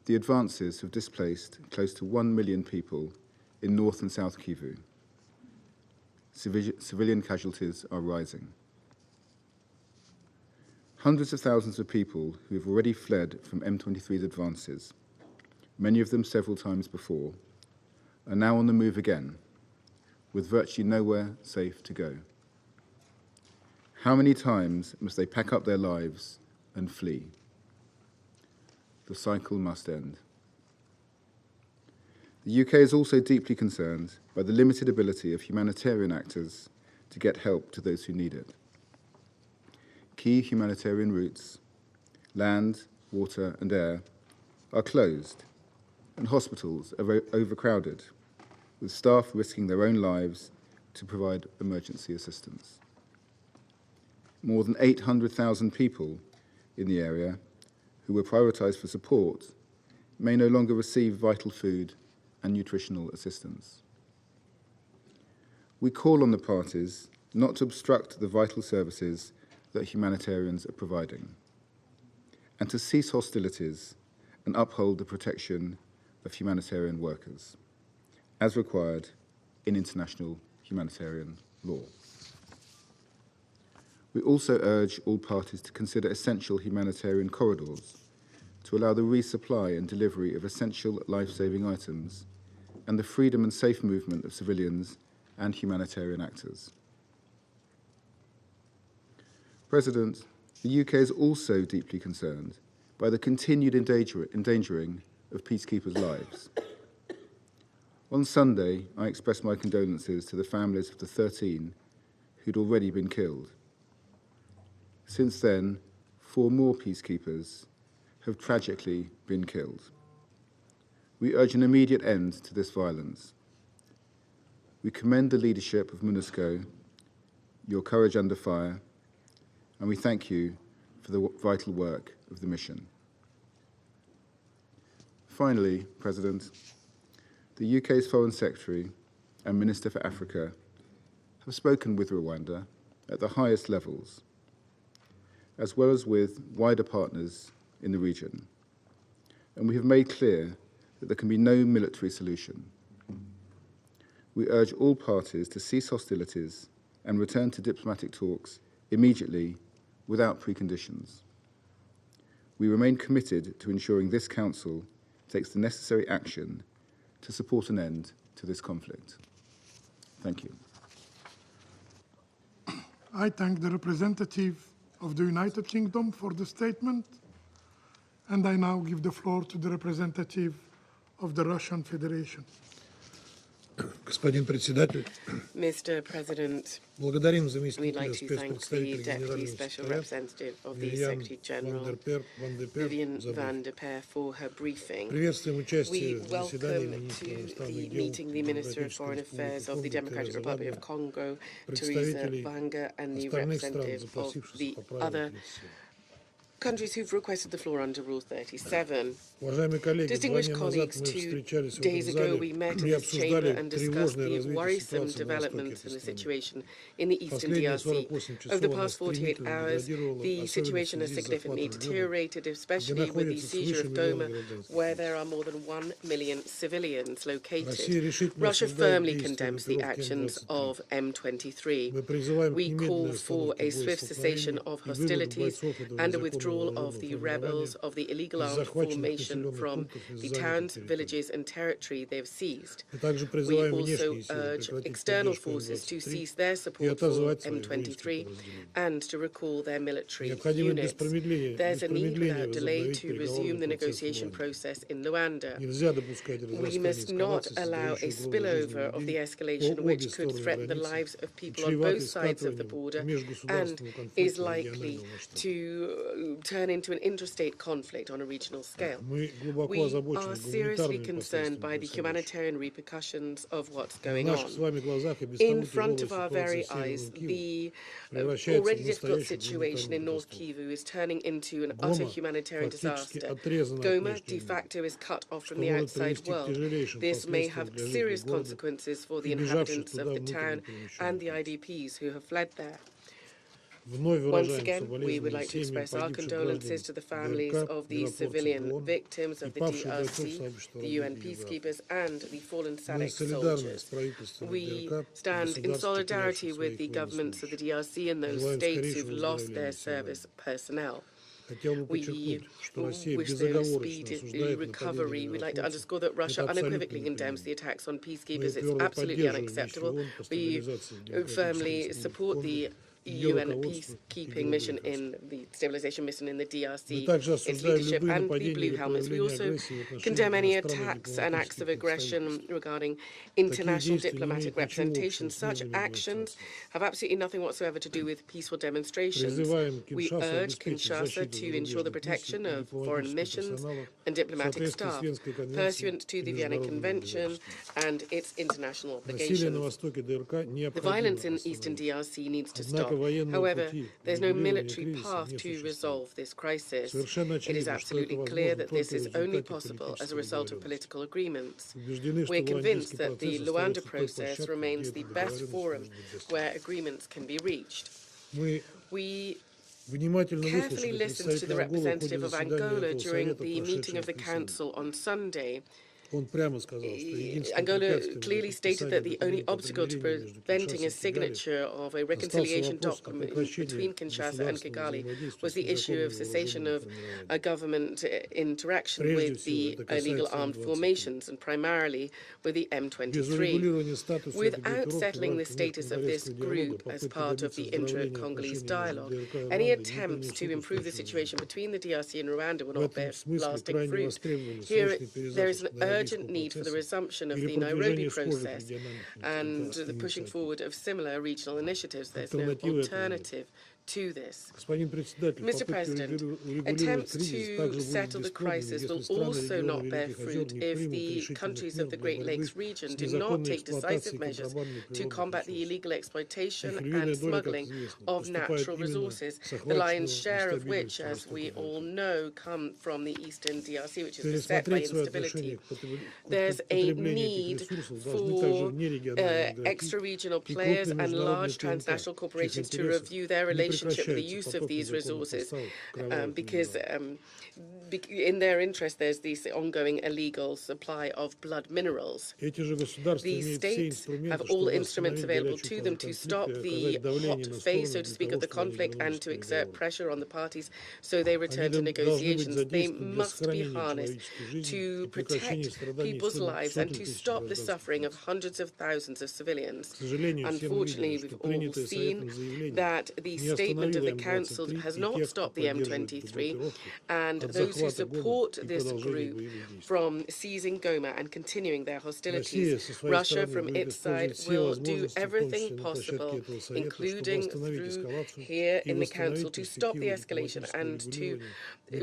The advances have displaced close to 1 million people in North and South Kivu. Civilian casualties are rising. Hundreds of thousands of people who have already fled from M23's advances, many of them several times before, are now on the move again, with virtually nowhere safe to go. How many times must they pack up their lives and flee? The cycle must end. The UK is also deeply concerned by the limited ability of humanitarian actors to get help to those who need it. Key humanitarian routes, land, water, and air, are closed, and hospitals are overcrowded, with staff risking their own lives to provide emergency assistance. More than 800,000 people in the area who were prioritised for support may no longer receive vital food and nutritional assistance. We call on the parties not to obstruct the vital services that humanitarians are providing, and to cease hostilities and uphold the protection of humanitarian workers, as required in international humanitarian law. We also urge all parties to consider essential humanitarian corridors to allow the resupply and delivery of essential life-saving items and the freedom and safe movement of civilians and humanitarian actors. President, the UK is also deeply concerned by the continued endangering of peacekeepers' lives. On Sunday, I expressed my condolences to the families of the 13 who'd already been killed. Since then, 4 more peacekeepers have tragically been killed. We urge an immediate end to this violence. We commend the leadership of MONUSCO, your courage under fire, and we thank you for the vital work of the mission. Finally, President, the UK's Foreign Secretary and Minister for Africa have spoken with Rwanda at the highest levels, as well as with wider partners in the region. And we have made clear that there can be no military solution. We urge all parties to cease hostilities and return to diplomatic talks immediately without preconditions. We remain committed to ensuring this Council takes the necessary action to support an end to this conflict. Thank you. I thank the representative of the United Kingdom for the statement. And I now give the floor to the representative of the Russian Federation. Господин председатель, Mr. President, благодарим we'd заместителя like to thank the спецпредставителя Deputy Генерального Special секретаря Representative of the Вивиан Secretary General, Ван де Пер Vivian за van der Peer, for her briefing. Приветствуем участие We в заседании welcome министра to иностранных the дел meeting the Minister of Foreign Affairs of the Democratic Republic of Congo, Teresa Wanga, and the representative of the other countries who've requested the floor under Rule 37. Distinguished colleagues, 2 days ago we met in this chamber and discussed the worrisome developments in the situation in the eastern DRC. Over the past 48 hours, the situation has significantly deteriorated, especially with the seizure of Goma, where there are more than 1 million civilians located. Russia firmly condemns the actions of M23. We call for a swift cessation of hostilities and a withdrawal of the rebels of the illegal armed formation from the towns, villages and territory they have seized. We also urge external forces to cease their support for M23 and to recall their military units. There's a need without delay to resume the negotiation process in Luanda. We must not allow a spillover of the escalation which could threaten the lives of people on both sides of the border and is likely to turn into an interstate conflict on a regional scale. We are seriously concerned by the humanitarian repercussions of what's going on. In front of our very eyes, the already difficult situation in North Kivu is turning into an utter humanitarian disaster. Goma de facto is cut off from the outside world. This may have serious consequences for the inhabitants of the town and the IDPs who have fled there. Once again, we would like to express our condolences to the families of the civilian victims of the DRC, the UN peacekeepers, and the fallen SADC soldiers. We stand in solidarity with the governments of the DRC and those states who've lost their service personnel. We wish their speedy recovery. We'd like to underscore that Russia unequivocally condemns the attacks on peacekeepers. It's absolutely unacceptable. We firmly support the UN peacekeeping mission in the stabilization mission in the DRC, its leadership and the Blue Helmets. We also condemn any attacks and acts of aggression regarding international diplomatic representation. Such actions have absolutely nothing whatsoever to do with peaceful demonstrations. We urge Kinshasa to ensure the protection of foreign missions and diplomatic staff, pursuant to the Vienna Convention and its international obligations. The violence in eastern DRC needs to stop. However, there's no military path to resolve this crisis. It is absolutely clear that this is only possible as a result of political agreements. We're convinced that the Luanda process remains the best forum where agreements can be reached. We carefully listened to the representative of Angola during the meeting of the Council on Sunday. Angola clearly stated that the only obstacle to preventing a signature of a reconciliation document between Kinshasa and Kigali was the issue of cessation of government interaction with the illegal armed formations, and primarily with the M23. Without settling the status of this group as part of the intra-Congolese dialogue, any attempts to improve the situation between the DRC and Rwanda will not bear lasting fruit. Here, there is an urgent need for the resumption of the Nairobi process and the pushing forward of similar regional initiatives. There's no alternative to this. Mr. President, attempts to settle the crisis will also not bear fruit if the countries of the Great Lakes region do not take decisive measures to combat the illegal exploitation and smuggling of natural resources, the lion's share of which, as we all know, come from the eastern DRC, which is beset by instability. There's a need for extra-regional players and large transnational corporations to review their relationship with the use of these resources, because in their interest there's this ongoing illegal supply of blood minerals. These states have all instruments available to them to stop the hot phase, so to speak, of the conflict and to exert pressure on the parties so they return to negotiations. They must be harnessed to protect people's lives and to stop the suffering of hundreds of thousands of civilians. Unfortunately, we've all seen that the state statement of the Council has not stopped the M23 and those who support this group from seizing Goma and continuing their hostilities. Russia, from its side, will do everything possible, including through here in the Council, to stop the escalation and to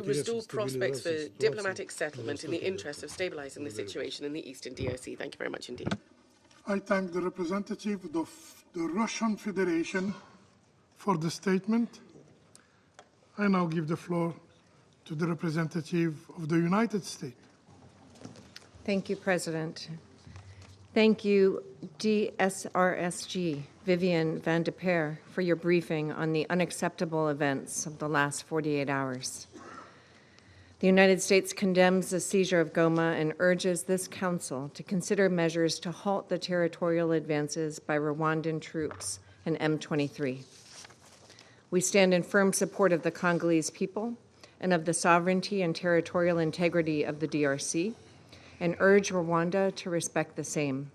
restore prospects for diplomatic settlement in the interest of stabilizing the situation in the eastern DRC. Thank you very much indeed. I thank the representative of the Russian Federation for the statement. I now give the floor to the representative of the United States. Thank you, President. Thank you, DSRSG, Vivian van de Peer, for your briefing on the unacceptable events of the last 48 hours. The United States condemns the seizure of Goma and urges this Council to consider measures to halt the territorial advances by Rwandan troops and M23. We stand in firm support of the Congolese people and of the sovereignty and territorial integrity of the DRC, and urge Rwanda to respect the same.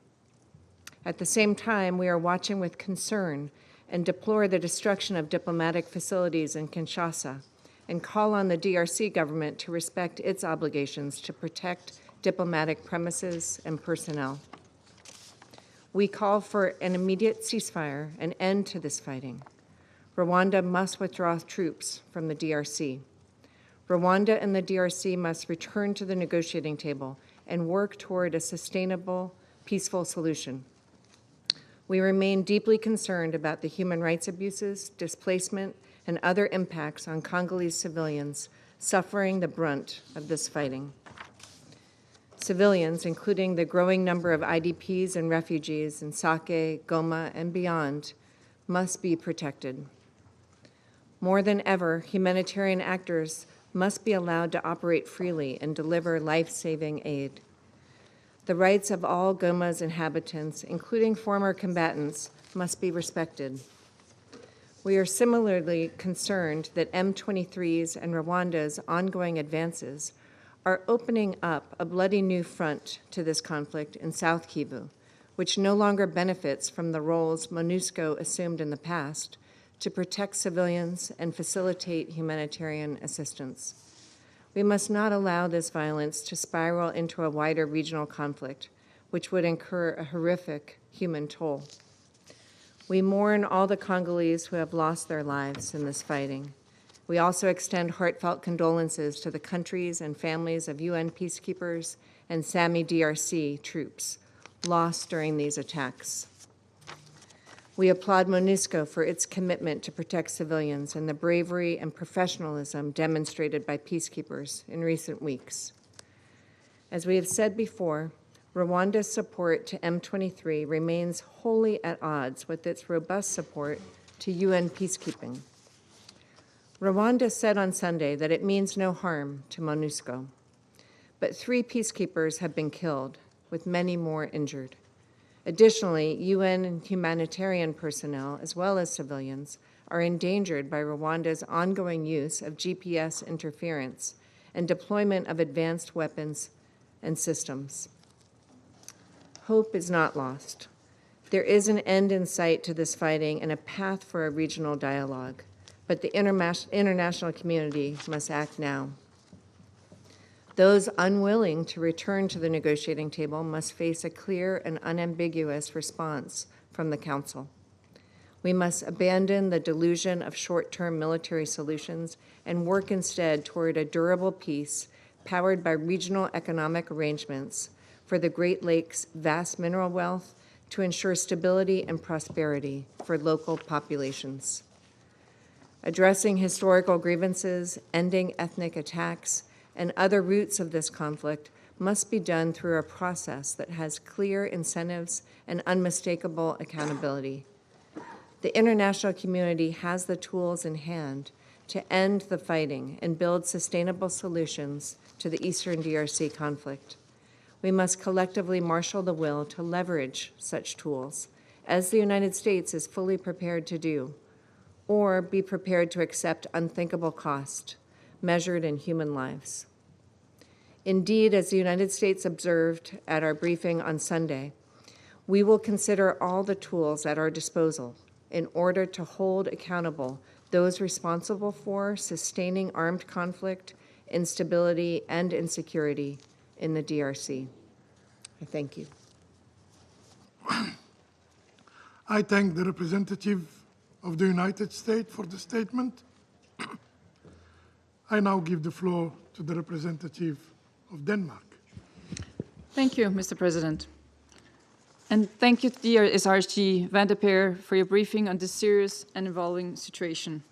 At the same time, we are watching with concern and deplore the destruction of diplomatic facilities in Kinshasa, and call on the DRC government to respect its obligations to protect diplomatic premises and personnel. We call for an immediate ceasefire and end to this fighting. Rwanda must withdraw troops from the DRC. Rwanda and the DRC must return to the negotiating table and work toward a sustainable, peaceful solution. We remain deeply concerned about the human rights abuses, displacement, and other impacts on Congolese civilians suffering the brunt of this fighting. Civilians, including the growing number of IDPs and refugees in Sake, Goma, and beyond, must be protected. More than ever, humanitarian actors must be allowed to operate freely and deliver life-saving aid. The rights of all Goma's inhabitants, including former combatants, must be respected. We are similarly concerned that M23's and Rwanda's ongoing advances are opening up a bloody new front to this conflict in South Kivu, which no longer benefits from the roles MONUSCO assumed in the past to protect civilians and facilitate humanitarian assistance. We must not allow this violence to spiral into a wider regional conflict, which would incur a horrific human toll. We mourn all the Congolese who have lost their lives in this fighting. We also extend heartfelt condolences to the countries and families of UN peacekeepers and SAMI DRC troops lost during these attacks. We applaud MONUSCO for its commitment to protect civilians and the bravery and professionalism demonstrated by peacekeepers in recent weeks. As we have said before, Rwanda's support to M23 remains wholly at odds with its robust support to UN peacekeeping. Rwanda said on Sunday that it means no harm to MONUSCO, but 3 peacekeepers have been killed, with many more injured. Additionally, UN and humanitarian personnel, as well as civilians, are endangered by Rwanda's ongoing use of GPS interference and deployment of advanced weapons and systems. Hope is not lost. There is an end in sight to this fighting and a path for a regional dialogue, but the international community must act now. Those unwilling to return to the negotiating table must face a clear and unambiguous response from the Council. We must abandon the delusion of short-term military solutions and work instead toward a durable peace powered by regional economic arrangements for the Great Lakes' vast mineral wealth to ensure stability and prosperity for local populations. Addressing historical grievances, ending ethnic attacks, and other roots of this conflict must be done through a process that has clear incentives and unmistakable accountability. The international community has the tools in hand to end the fighting and build sustainable solutions to the Eastern DRC conflict. We must collectively marshal the will to leverage such tools, as the United States is fully prepared to do, or be prepared to accept unthinkable cost, measured in human lives. Indeed, as the United States observed at our briefing on Sunday, we will consider all the tools at our disposal in order to hold accountable those responsible for sustaining armed conflict, instability, and insecurity in the DRC. I thank you. I thank the representative of the United States for the statement. I now give the floor to the representative of Denmark. Thank you, Mr. President. And thank you, dear SRG Van der Peer, for your briefing on this serious and evolving situation.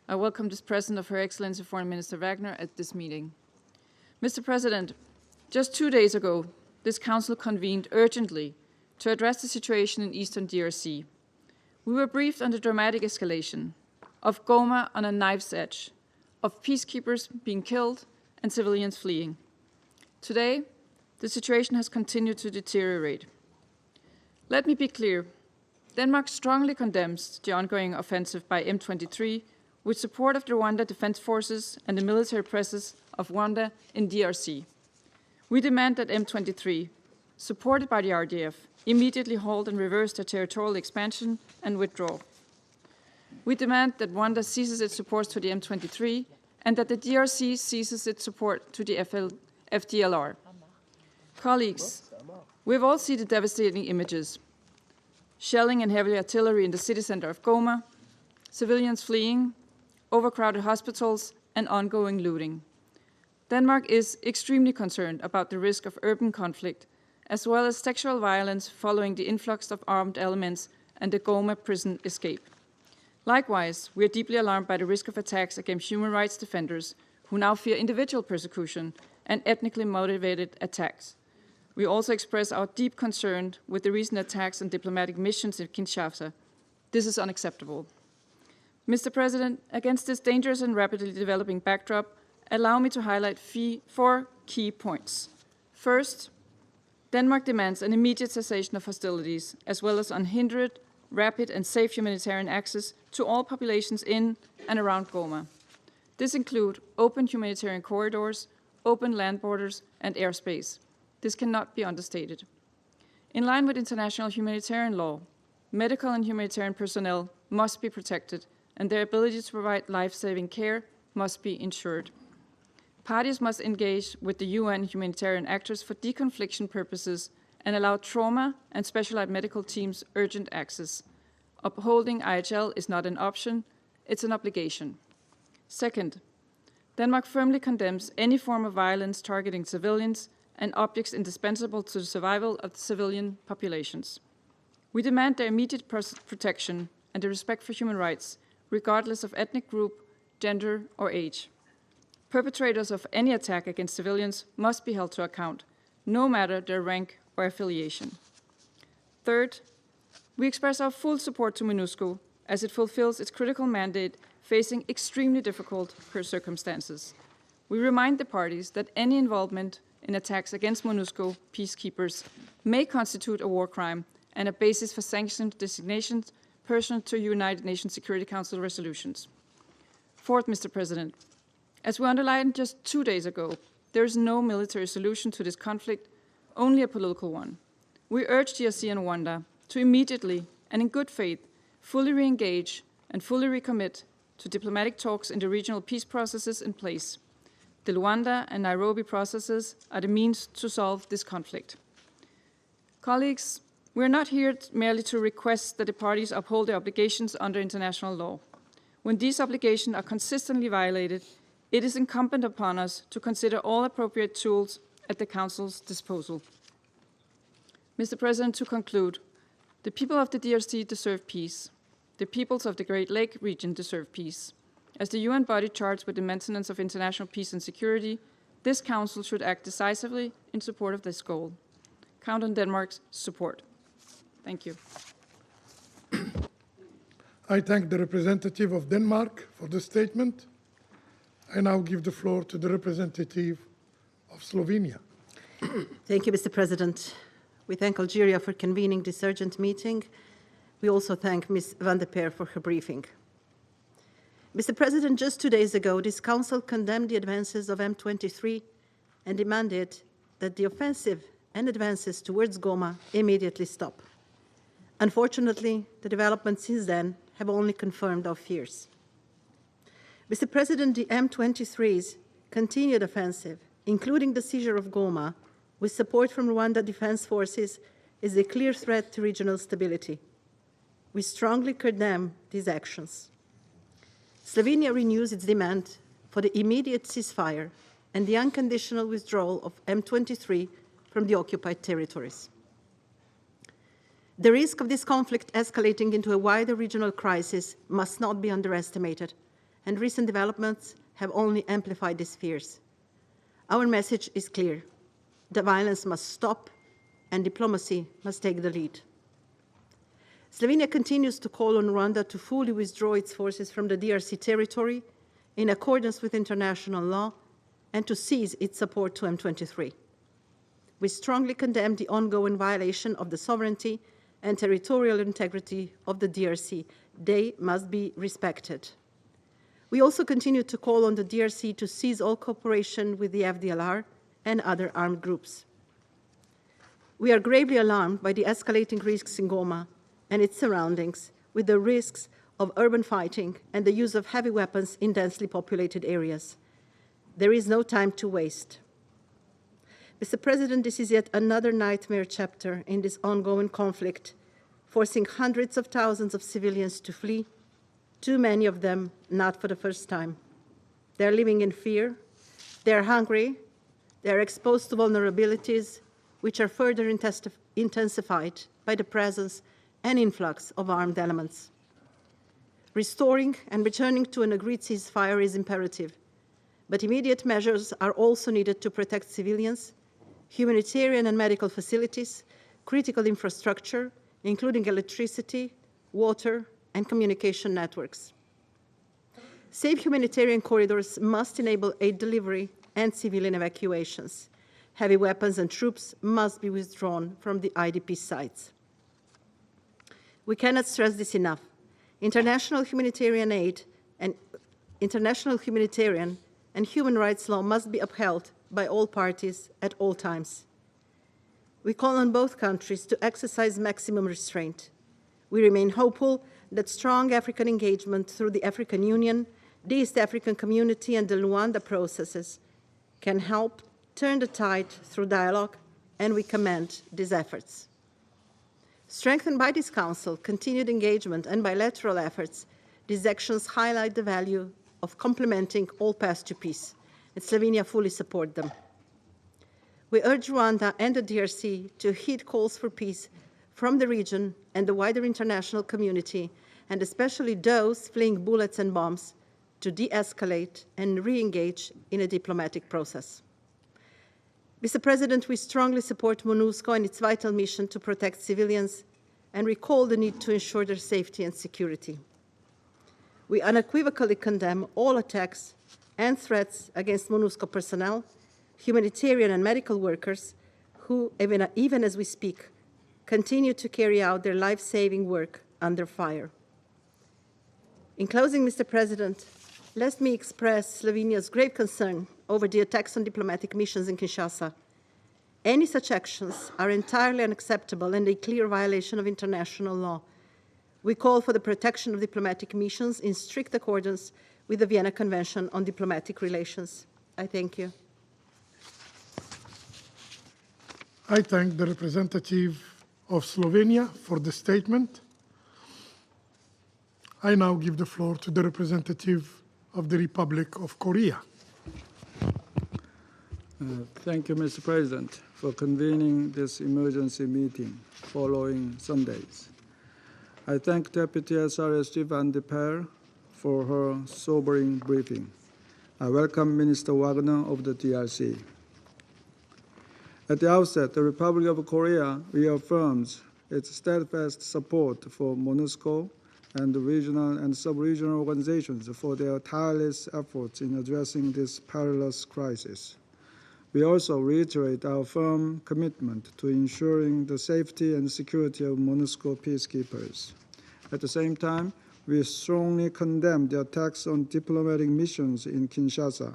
I welcome this presence of Her Excellency Foreign Minister Wagner at this meeting. Mr. President, just 2 days ago, this Council convened urgently to address the situation in eastern DRC. We were briefed on the dramatic escalation of Goma on a knife's edge, of peacekeepers being killed and civilians fleeing. Today, the situation has continued to deteriorate. Let me be clear. Denmark strongly condemns the ongoing offensive by M23 with support of the Rwanda Defense Forces and the military presence of Rwanda in DRC. We demand that M23, supported by the RDF, immediately halt and reverse their territorial expansion and withdraw. We demand that Rwanda ceases its support to the M23 and that the DRC ceases its support to the FDLR. Colleagues, we've all seen the devastating images. Shelling and heavy artillery in the city center of Goma, civilians fleeing, overcrowded hospitals, and ongoing looting. Denmark is extremely concerned about the risk of urban conflict, as well as sexual violence following the influx of armed elements and the Goma prison escape. Likewise, we are deeply alarmed by the risk of attacks against human rights defenders who now fear individual persecution and ethnically motivated attacks. We also express our deep concern with the recent attacks on diplomatic missions in Kinshasa. This is unacceptable. Mr. President, against this dangerous and rapidly developing backdrop, allow me to highlight 4 key points. First, Denmark demands an immediate cessation of hostilities, as well as unhindered, rapid and safe humanitarian access to all populations in and around Goma. This includes open humanitarian corridors, open land borders, and airspace. This cannot be understated. In line with international humanitarian law, medical and humanitarian personnel must be protected, and their ability to provide life-saving care must be ensured. Parties must engage with the UN humanitarian actors for deconfliction purposes and allow trauma and specialized medical teams urgent access. Upholding IHL is not an option, it's an obligation. Second, Denmark firmly condemns any form of violence targeting civilians and objects indispensable to the survival of the civilian populations. We demand their immediate protection and the respect for human rights, regardless of ethnic group, gender, or age. Perpetrators of any attack against civilians must be held to account, no matter their rank or affiliation. Third, we express our full support to MONUSCO as it fulfills its critical mandate facing extremely difficult circumstances. We remind the parties that any involvement in attacks against MONUSCO peacekeepers may constitute a war crime and a basis for sanctioned designations pursuant to United Nations Security Council resolutions. Fourth, Mr. President, as we underlined just 2 days ago, there is no military solution to this conflict, only a political one. We urge DRC and Rwanda to immediately and in good faith fully re-engage and fully recommit to diplomatic talks in the regional peace processes in place. The Luanda and Nairobi processes are the means to solve this conflict. Colleagues, we are not here merely to request that the parties uphold their obligations under international law. When these obligations are consistently violated, it is incumbent upon us to consider all appropriate tools at the Council's disposal. Mr. President, to conclude, the people of the DRC deserve peace. The peoples of the Great Lake region deserve peace. As the UN body charged with the maintenance of international peace and security, this Council should act decisively in support of this goal. Count on Denmark's support. Thank you. I thank the representative of Denmark for the statement. I now give the floor to the representative of Slovenia. Thank you, Mr. President. We thank Algeria for convening this urgent meeting. We also thank Ms. Van der Peer for her briefing. Mr. President, just 2 days ago, this Council condemned the advances of M23 and demanded that the offensive and advances towards Goma immediately stop. Unfortunately, the developments since then have only confirmed our fears. Mr. President, the M23's continued offensive, including the seizure of Goma, with support from Rwanda Defense Forces, is a clear threat to regional stability. We strongly condemn these actions. Slovenia renews its demand for the immediate ceasefire and the unconditional withdrawal of M23 from the occupied territories. The risk of this conflict escalating into a wider regional crisis must not be underestimated, and recent developments have only amplified these fears. Our message is clear. The violence must stop, and diplomacy must take the lead. Slovenia continues to call on Rwanda to fully withdraw its forces from the DRC territory in accordance with international law and to cease its support to M23. We strongly condemn the ongoing violation of the sovereignty and territorial integrity of the DRC. They must be respected. We also continue to call on the DRC to cease all cooperation with the FDLR and other armed groups. We are gravely alarmed by the escalating risks in Goma and its surroundings, with the risks of urban fighting and the use of heavy weapons in densely populated areas. There is no time to waste. Mr. President, this is yet another nightmare chapter in this ongoing conflict, forcing hundreds of thousands of civilians to flee, too many of them not for the first time. They're living in fear, they're hungry, they're exposed to vulnerabilities, which are further intensified by the presence and influx of armed elements. Restoring and returning to an agreed ceasefire is imperative, but immediate measures are also needed to protect civilians, humanitarian and medical facilities, critical infrastructure, including electricity, water, and communication networks. Safe humanitarian corridors must enable aid delivery and civilian evacuations. Heavy weapons and troops must be withdrawn from the IDP sites. We cannot stress this enough. International humanitarian aid and human rights law must be upheld by all parties at all times. We call on both countries to exercise maximum restraint. We remain hopeful that strong African engagement through the African Union, the East African Community, and the Luanda processes can help turn the tide through dialogue, and we commend these efforts. Strengthened by this Council, continued engagement, and bilateral efforts, these actions highlight the value of complementing all paths to peace, and Slovenia fully supports them. We urge Rwanda and the DRC to heed calls for peace from the region and the wider international community, and especially those fleeing bullets and bombs, to de-escalate and re-engage in a diplomatic process. Mr. President, we strongly support MONUSCO and its vital mission to protect civilians and recall the need to ensure their safety and security. We unequivocally condemn all attacks and threats against MONUSCO personnel, humanitarian and medical workers who, even as we speak, continue to carry out their life-saving work under fire. In closing, Mr. President, let me express Slovenia's grave concern over the attacks on diplomatic missions in Kinshasa. Any such actions are entirely unacceptable and a clear violation of international law. We call for the protection of diplomatic missions in strict accordance with the Vienna Convention on Diplomatic Relations. I thank you. I thank the representative of Slovenia for the statement. I now give the floor to the representative of the Republic of Korea. Thank you, Mr. President, for convening this emergency meeting following Sundays. I thank Deputy SRSG Van de Per for her sobering briefing. I welcome Minister Wagner of the DRC. At the outset, the Republic of Korea reaffirms its steadfast support for MONUSCO and the regional and sub-regional organizations for their tireless efforts in addressing this perilous crisis. We also reiterate our firm commitment to ensuring the safety and security of MONUSCO peacekeepers. At the same time, we strongly condemn the attacks on diplomatic missions in Kinshasa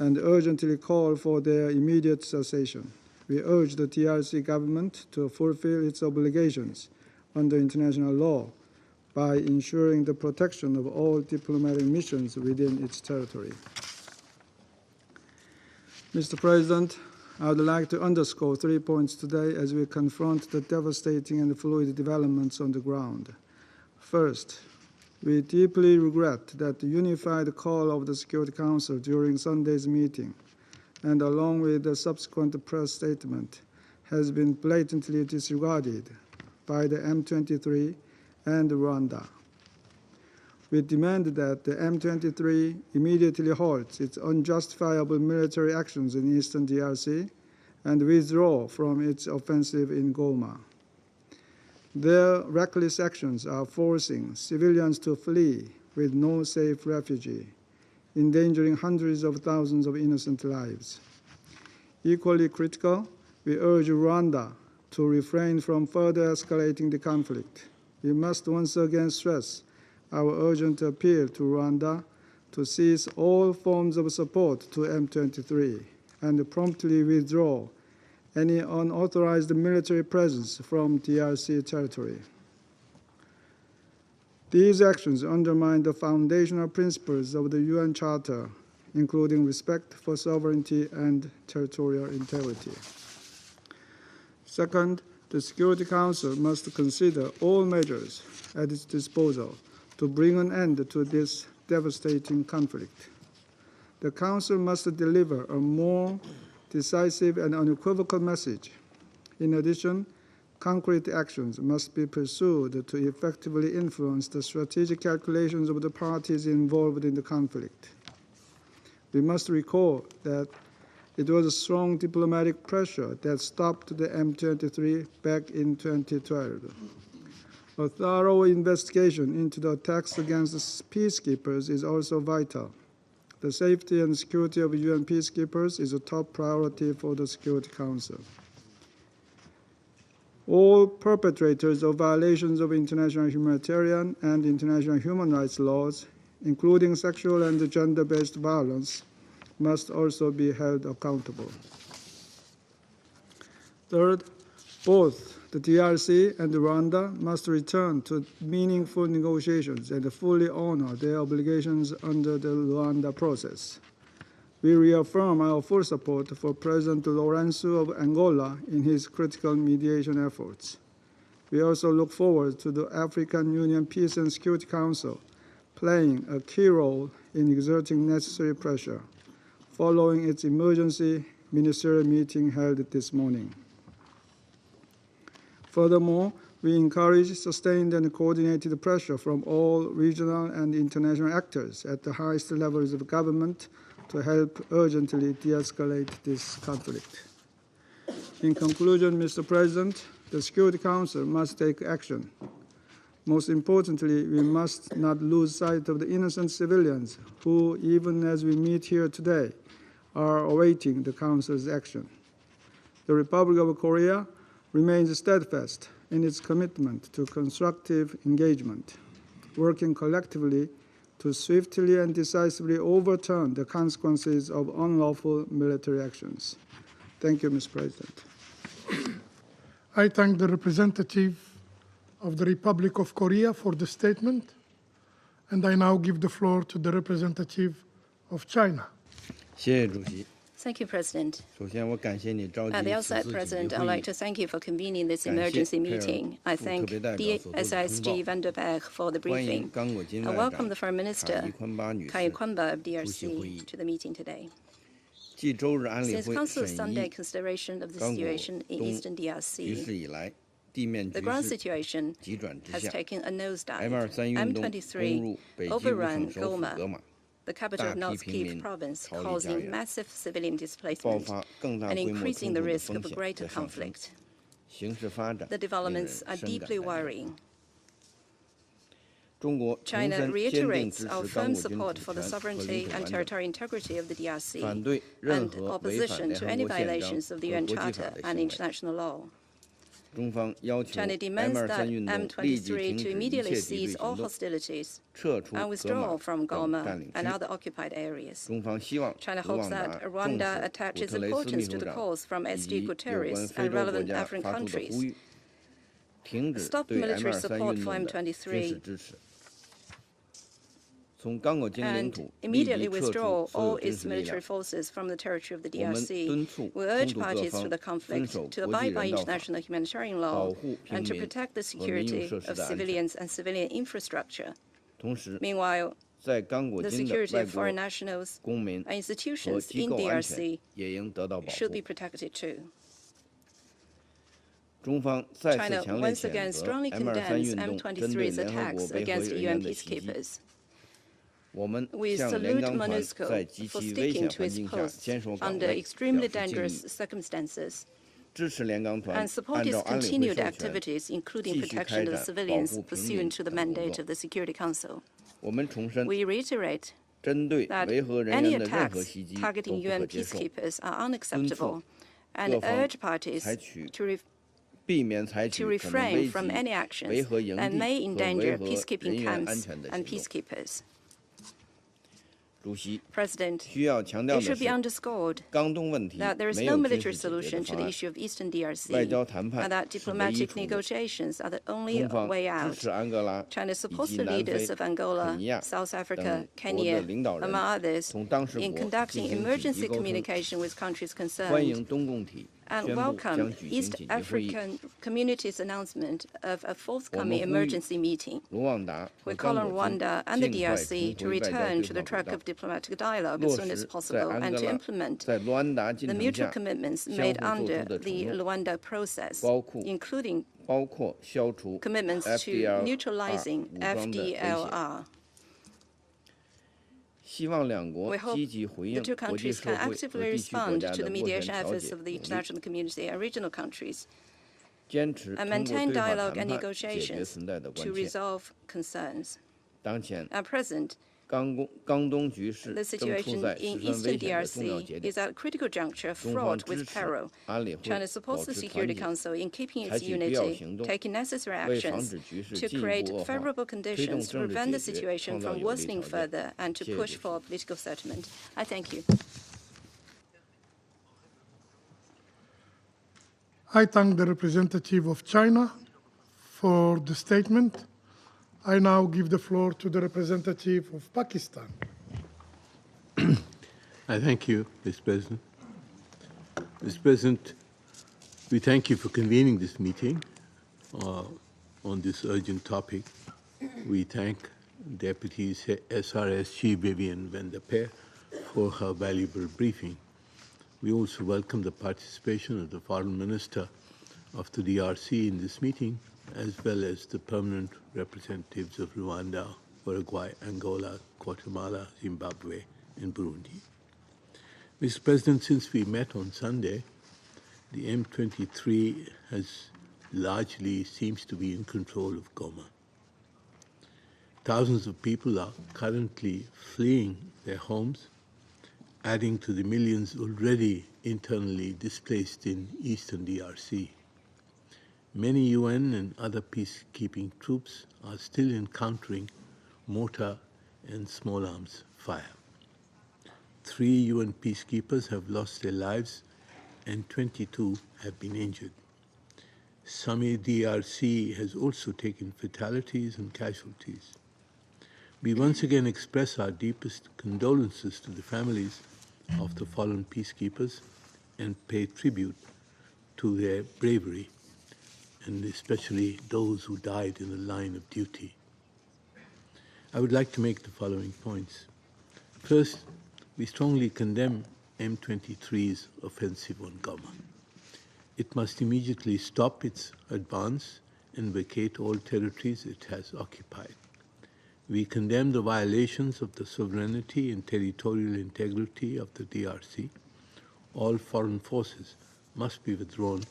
and urgently call for their immediate cessation. We urge the DRC government to fulfill its obligations under international law by ensuring the protection of all diplomatic missions within its territory. Mr. President, I would like to underscore 3 points today as we confront the devastating and fluid developments on the ground. First, we deeply regret that the unified call of the Security Council during Sunday's meeting, and along with the subsequent press statement, has been blatantly disregarded by the M23 and Rwanda. We demand that the M23 immediately halts its unjustifiable military actions in eastern DRC and withdraw from its offensive in Goma. Their reckless actions are forcing civilians to flee with no safe refuge, endangering hundreds of thousands of innocent lives. Equally critical, we urge Rwanda to refrain from further escalating the conflict. We must once again stress our urgent appeal to Rwanda to cease all forms of support to M23 and promptly withdraw any unauthorized military presence from DRC territory. These actions undermine the foundational principles of the UN Charter, including respect for sovereignty and territorial integrity. Second, the Security Council must consider all measures at its disposal to bring an end to this devastating conflict. The Council must deliver a more decisive and unequivocal message. In addition, concrete actions must be pursued to effectively influence the strategic calculations of the parties involved in the conflict. We must recall that it was a strong diplomatic pressure that stopped the M23 back in 2012. A thorough investigation into the attacks against the peacekeepers is also vital. The safety and security of UN peacekeepers is a top priority for the Security Council. All perpetrators of violations of international humanitarian and international human rights laws, including sexual and gender-based violence, must also be held accountable. Third, both the DRC and Rwanda must return to meaningful negotiations and fully honor their obligations under the Rwanda process. We reaffirm our full support for President Lourenço of Angola in his critical mediation efforts. We also look forward to the African Union Peace and Security Council playing a key role in exerting necessary pressure, following its emergency ministerial meeting held this morning. Furthermore, we encourage sustained and coordinated pressure from all regional and international actors at the highest levels of government to help urgently de-escalate this conflict. In conclusion, Mr. President, the Security Council must take action. Most importantly, we must not lose sight of the innocent civilians who, even as we meet here today, are awaiting the Council's action. The Republic of Korea remains steadfast in its commitment to constructive engagement, working collectively to swiftly and decisively overturn the consequences of unlawful military actions. Thank you, Mr. President. I thank the representative of the Republic of Korea for the statement, and I now give the floor to the representative of China. Thank you, President. At the outset, President, I'd like to thank you for convening this emergency meeting. I thank DSISG Van der Berg for the briefing. I welcome the Foreign Minister, Kayi Kwamba of DRC, to the meeting today. Since Council's Sunday consideration of the situation in eastern DRC, the ground situation has taken a nosedive. M23 overrun Goma, the capital of North Kivu province, causing massive civilian displacement and increasing the risk of a greater conflict. The developments are deeply worrying. China reiterates our firm support for the sovereignty and territorial integrity of the DRC and opposition to any violations of the UN Charter and international law. China demands that M23 to immediately cease all hostilities and withdraw from Goma and other occupied areas. China hopes that Rwanda attaches importance to the calls from SG Guterres and relevant African countries stop military support for M23 and immediately withdraw all its military forces from the territory of the DRC. We urge parties to the conflict to abide by international humanitarian law and to protect the security of civilians and civilian infrastructure. Meanwhile, the security of foreign nationals and institutions in DRC should be protected too. China once again strongly condemns M23's attacks against UN peacekeepers. We salute MONUSCO for sticking to its post under extremely dangerous circumstances and support its continued activities, including protection of the civilians pursuant to the mandate of the Security Council. We reiterate that any attacks targeting UN peacekeepers are unacceptable and urge parties to refrain from any actions that may endanger peacekeeping camps and peacekeepers. President, it should be underscored that there is no military solution to the issue of Eastern DRC and that diplomatic negotiations are the only way out. China supports the leaders of Angola, South Africa, Kenya, among others, in conducting emergency communication with countries concerned, and welcome East African Community's announcement of a forthcoming emergency meeting. We call on Rwanda and the DRC to return to the track of diplomatic dialogue as soon as possible and to implement the mutual commitments made under the Luanda process, including commitments to neutralizing FDLR. We hope the two countries can actively respond to the mediation efforts of the international community and regional countries and maintain dialogue and negotiations to resolve concerns. At present, the situation in Eastern DRC is at a critical juncture fraught with peril. China supports the Security Council in keeping its unity, taking necessary actions to create favorable conditions to prevent the situation from worsening further and to push for political settlement. I thank you. I thank the representative of China for the statement. I now give the floor to the representative of Pakistan. I thank you, Mr. President. Mr. President, we thank you for convening this meeting on this urgent topic. We thank Deputy SRSG Vivian van der Peer for her valuable briefing. We also welcome the participation of the Foreign Minister of the DRC in this meeting, as well as the permanent representatives of Rwanda, Uruguay, Angola, Guatemala, Zimbabwe, and Burundi. Mr. President, since we met on Sunday, the M23 has largely seems to be in control of Goma. Thousands of people are currently fleeing their homes, adding to the millions already internally displaced in Eastern DRC. Many UN and other peacekeeping troops are still encountering mortar and small arms fire. 3 UN peacekeepers have lost their lives and 22 have been injured. Sami DRC has also taken fatalities and casualties. We once again express our deepest condolences to the families of the fallen peacekeepers and pay tribute to their bravery, and especially those who died in the line of duty. I would like to make the following points. First, we strongly condemn M23's offensive on Goma. It must immediately stop its advance and vacate all territories it has occupied. We condemn the violations of the sovereignty and territorial integrity of the DRC. All foreign forces must be withdrawn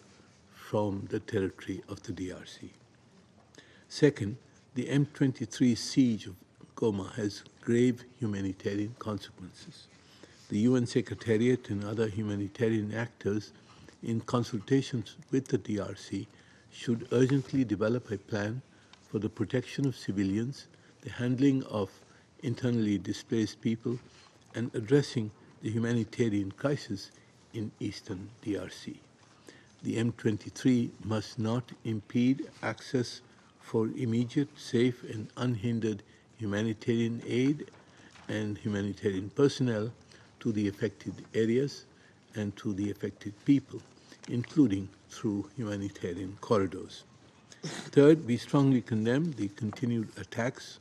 from the territory of the DRC. Second, the M23 siege of Goma has grave humanitarian consequences. The UN Secretariat and other humanitarian actors, in consultations with the DRC, should urgently develop a plan for the protection of civilians, the handling of internally displaced people, and addressing the humanitarian crisis in Eastern DRC. The M23 must not impede access for immediate, safe, and unhindered humanitarian aid and humanitarian personnel to the affected areas and to the affected people, including through humanitarian corridors. Third, we strongly condemn the continued attacks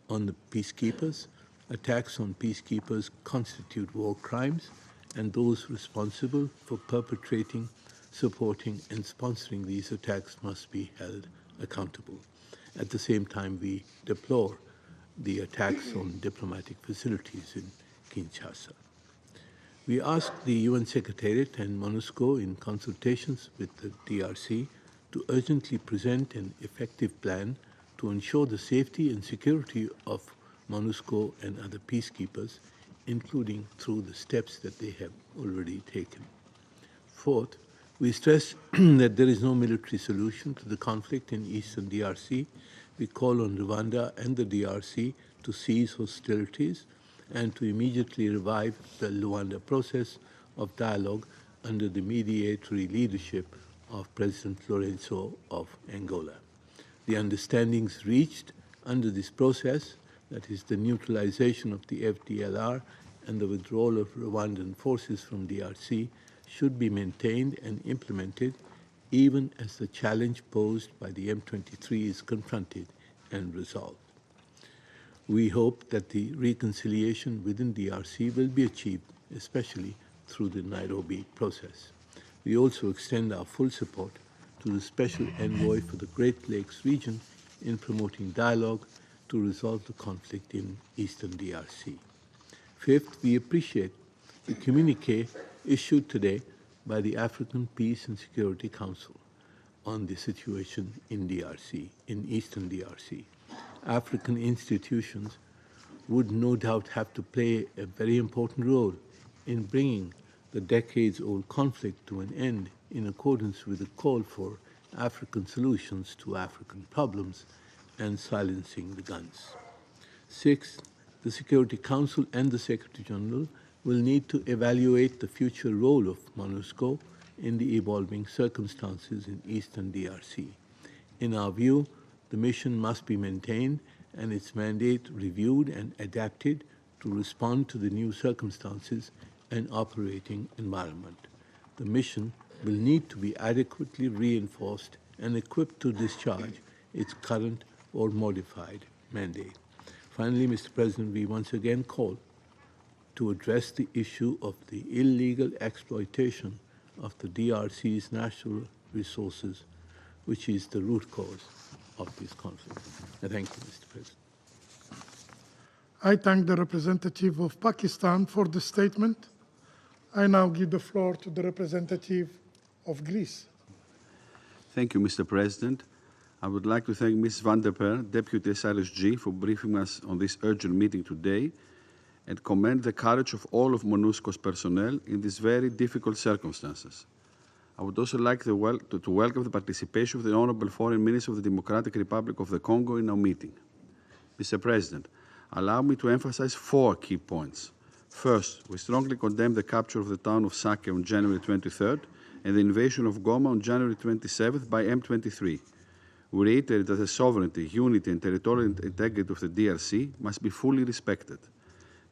on the peacekeepers. Attacks on peacekeepers constitute war crimes, and those responsible for perpetrating, supporting, and sponsoring these attacks must be held accountable. At the same time, we deplore the attacks on diplomatic facilities in Kinshasa. We ask the UN Secretariat and MONUSCO, in consultations with the DRC, to urgently present an effective plan to ensure the safety and security of MONUSCO and other peacekeepers, including through the steps that they have already taken. Fourth, we stress that there is no military solution to the conflict in eastern DRC. We call on Rwanda and the DRC to cease hostilities and to immediately revive the Luanda process of dialogue under the mediatory leadership of President Lorenzo of Angola. The understandings reached under this process, that is the neutralization of the FDLR and the withdrawal of Rwandan forces from DRC, should be maintained and implemented even as the challenge posed by the M23 is confronted and resolved. We hope that the reconciliation within DRC will be achieved, especially through the Nairobi process. We also extend our full support to the Special Envoy for the Great Lakes region in promoting dialogue to resolve the conflict in eastern DRC. Fifth, we appreciate the communiqué issued today by the African Peace and Security Council on the situation in DRC, in eastern DRC. African institutions would no doubt have to play a very important role in bringing the decades-old conflict to an end in accordance with the call for African solutions to African problems and silencing the guns. Sixth, the Security Council and the Secretary General will need to evaluate the future role of MONUSCO in the evolving circumstances in eastern DRC. In our view, the mission must be maintained and its mandate reviewed and adapted to respond to the new circumstances and operating environment. The mission will need to be adequately reinforced and equipped to discharge its current or modified mandate. Finally, Mr. President, we once again call to address the issue of the illegal exploitation of the DRC's natural resources, which is the root cause of this conflict. I thank you, Mr. President. I thank the representative of Pakistan for the statement. I now give the floor to the representative of Greece. Thank you, Mr. President. I would like to thank Ms. van der Per, Deputy SRSG, for briefing us on this urgent meeting today and commend the courage of all of MONUSCO's personnel in these very difficult circumstances. I would also like to welcome the participation of the Honorable Foreign Minister of the Democratic Republic of the Congo in our meeting. Mr. President, allow me to emphasize 4 key points. First, we strongly condemn the capture of the town of Sake on January 23rd and the invasion of Goma on January 27th by M23. We reiterate that the sovereignty, unity, and territorial integrity of the DRC must be fully respected.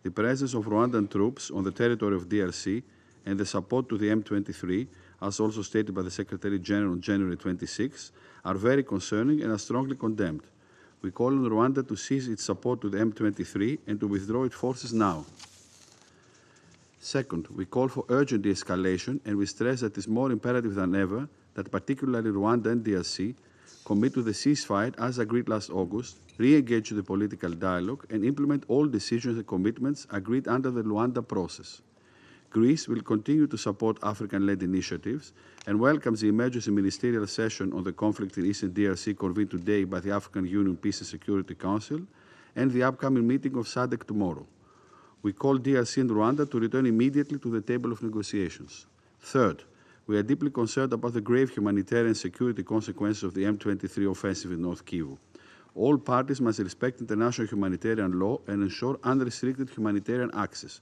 The presence of Rwandan troops on the territory of DRC and the support to the M23, as also stated by the Secretary General on January 26, are very concerning and are strongly condemned. We call on Rwanda to cease its support to the M23 and to withdraw its forces now. Second, we call for urgent de-escalation, and we stress that it is more imperative than ever that particularly Rwanda and DRC commit to the ceasefire as agreed last August, re-engage the political dialogue, and implement all decisions and commitments agreed under the Luanda process. Greece will continue to support African-led initiatives and welcomes the emergency ministerial session on the conflict in Eastern DRC convened today by the African Union Peace and Security Council and the upcoming meeting of SADC tomorrow. We call DRC and Rwanda to return immediately to the table of negotiations. Third, we are deeply concerned about the grave humanitarian security consequences of the M23 offensive in North Kivu. All parties must respect international humanitarian law and ensure unrestricted humanitarian access.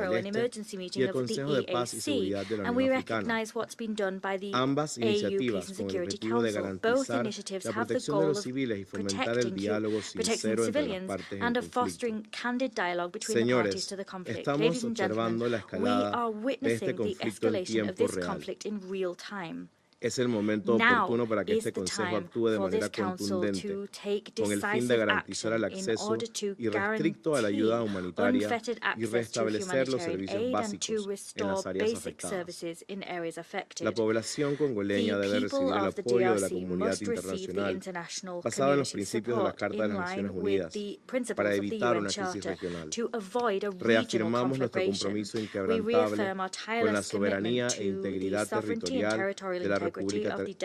thorough and del Este emergency y meeting el of the Consejo de Paz y EAC, Seguridad de la and we Unión Africana. recognise what's been done by the Ambas AU Peace iniciativas and con el Security objetivo de Council. Both garantizar initiatives la have the protección de goal los of civiles y fomentar el diálogo protecting sincero entre las civilians partes en and of conflicto. fostering candid dialogue between the parties Señores, to the conflict. estamos Ladies and observando gentlemen, la we escalada are de este witnessing the conflicto en escalation of tiempo this real. conflict in real time. Es el momento oportuno para que este Consejo actúe de manera contundente con el fin de garantizar el acceso irrestricto a la ayuda humanitaria y restablecer los servicios básicos en las áreas afectadas. La población congoleña debe recibir el apoyo de la comunidad internacional basado en los principios de la Carta de las Naciones Unidas para evitar una crisis regional. Reafirmamos nuestro compromiso inquebrantable con la soberanía e integridad territorial de la República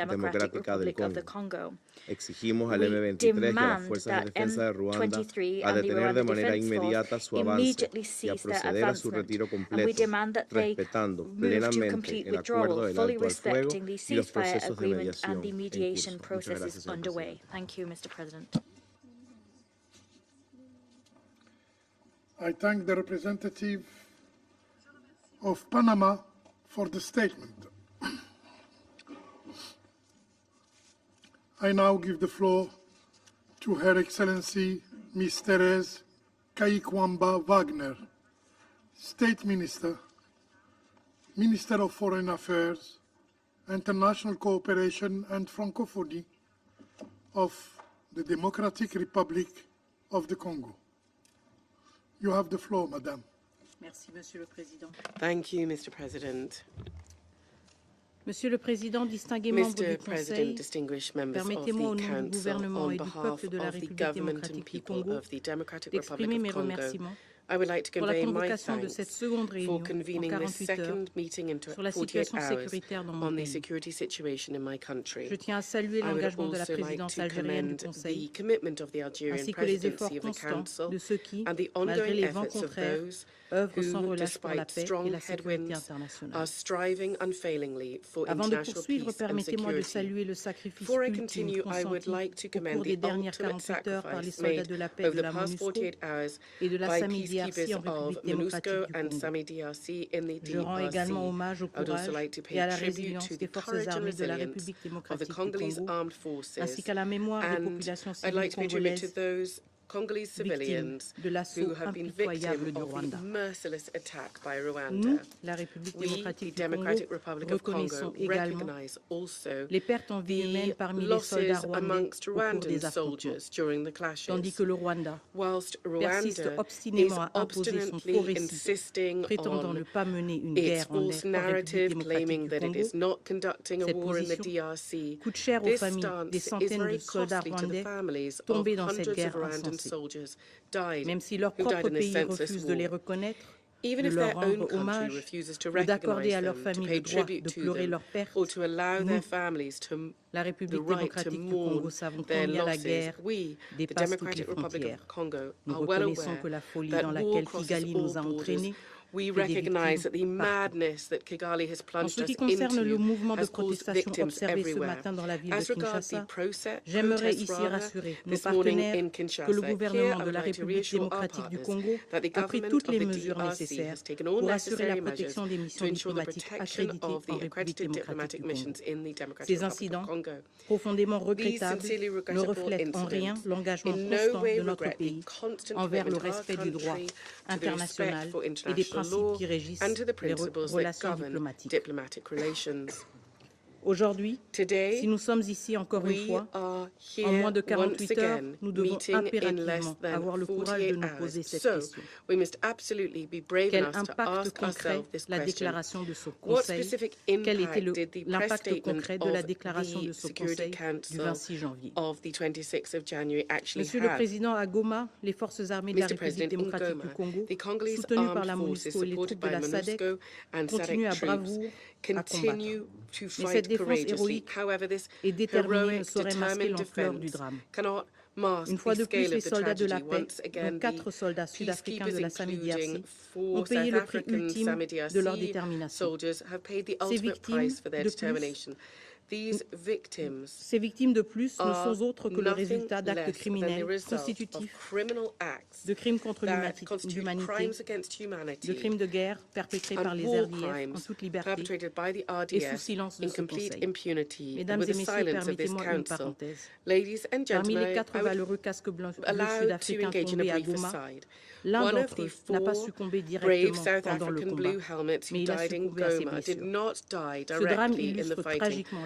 Democrática del Congo. Exigimos al M23 y a las fuerzas de defensa de Ruanda a detener de manera inmediata su avance y a proceder a su retiro completo, respetando plenamente el acuerdo del alto al fuego y los procesos de mediación en curso. Muchas gracias, señor presidente. Thank you, Mr. President. I thank the representative of Panama for the statement. I now give the floor to Her Excellency Ms. Therese Kayikwamba Wagner, State Minister, Minister of Foreign Affairs, International Cooperation and Francophonie of the Democratic Republic of the Congo. You have the floor, Madame. Merci, Monsieur le Président. Thank you, Mr. President. Monsieur le Président, distingués membres du Conseil, permettez-moi au nom du gouvernement et du peuple de la République démocratique du Congo d'exprimer mes remerciements I would like to pour la convey my convocation de cette thanks seconde réunion for convening en this 48 heures second meeting in sur la 48 situation hours sécuritaire dans mon on the pays. security situation in my country. Je tiens à saluer I would l'engagement de la also like présidence to algérienne du commend Conseil, the commitment of the Algerian ainsi que les efforts presidency of the constants Council de ceux qui, and the malgré ongoing les vents efforts of contraires, those œuvrent sans who, relâche pour la despite paix et strong la sécurité headwinds, internationale. are striving unfailingly for Avant de international poursuivre, peace and permettez-moi de security. saluer le sacrifice Before I ultime continue, I would consenti like to au commend cours des the dernières ultimate 48 heures par les sacrifice soldats made de la paix over de the la past MONUSCO 48 hours et de la by SAMI DRC peacekeepers en of République démocratique MONUSCO du and Congo. SAMI DRC in the Je rends également DRC. hommage au I would also courage like to et pay à la tribute résilience to des the forces courage and armées de la resilience République of the démocratique du Congolese Congo, armed forces, ainsi qu'à la mémoire des and populations I'd civiles like to pay tribute to congolaises those Congolese victimes civilians de l'assaut who have been impitoyable victims du of the Rwanda. merciless attack by Rwanda. Nous, la République We, the démocratique du Congo, Democratic Republic of reconnaissons Congo, également recognize also les pertes en vie humaine the parmi les soldats losses rwandais amongst au cours Rwandan des affrontements, soldiers during the clashes, tandis que le Rwanda whilst persiste Rwanda is obstinément à imposer son faux obstinately récit, insisting prétendant on ne pas mener une its guerre en false République narrative, démocratique claiming du that it Congo. is not conducting a Cette war in the position DRC. coûte cher aux This familles des stance is centaines very de soldats costly to the rwandais families of tombés dans cette hundreds of guerre Rwandan insensée. soldiers died, Même si leur who died propre in this pays senseless refuse de les war. reconnaître, Even de if leur their rendre own country hommage refuses to ou d'accorder recognize à leurs them, to familles pay le droit tribute de to pleurer them, leurs pertes, or to allow nous, their families to la the République right to démocratique du Congo, mourn savons their combien la losses, guerre we, the dépasse toutes les Democratic Republic frontières. of Congo, Nous are well reconnaissons aware que la folie that dans war laquelle crosses Kigali all nous a borders. entraînés We fait des recognize that the victimes partout. madness that Kigali has En plunged ce qui us concerne le into mouvement de has caused protestation victims observé ce everywhere. matin dans la ville de As regards the Kinshasa, j'aimerais ici rassurer nos partenaires que le gouvernement de la République démocratique du Congo a pris toutes les mesures nécessaires pour assurer la protection des missions diplomatiques accréditées en République démocratique du Congo. Ces incidents, profondément regrettables, ne reflètent en rien l'engagement constant de notre pays envers le respect du droit international et des principes qui régissent les relations diplomatiques. Aujourd'hui, si nous sommes ici encore une fois, en moins de 48 heures, nous devons impérativement avoir le courage de nous poser cette question. Quel impact concret la déclaration de ce Conseil, quel était l'impact concret de la déclaration de ce Conseil du 26 janvier? Monsieur le Président, à Goma, les forces armées de la République démocratique du Congo, soutenues par la MONUSCO et les troupes de la SADC, continuent à bravoure à combattre. Mais cette défense héroïque et déterminée ne saurait masquer l'ampleur du drame. Une fois de plus, les soldats de la paix, dont 4 soldats sud-africains de la SAMI DRC, ont payé le prix ultime de leur détermination. Ces victimes de plus ne sont autres que le résultat d'actes criminels constitutifs de crimes contre l'humanité, de crimes de guerre perpétrés par les RDF en toute liberté et sous silence de ce Conseil. Mesdames et messieurs, permettez-moi une parenthèse. Parmi les 4 valeureux casques bleus sud-africains tombés à Goma, l'un d'entre eux n'a pas succombé directement pendant le combat, mais il a succombé à ses blessures. Ce drame illustre tragiquement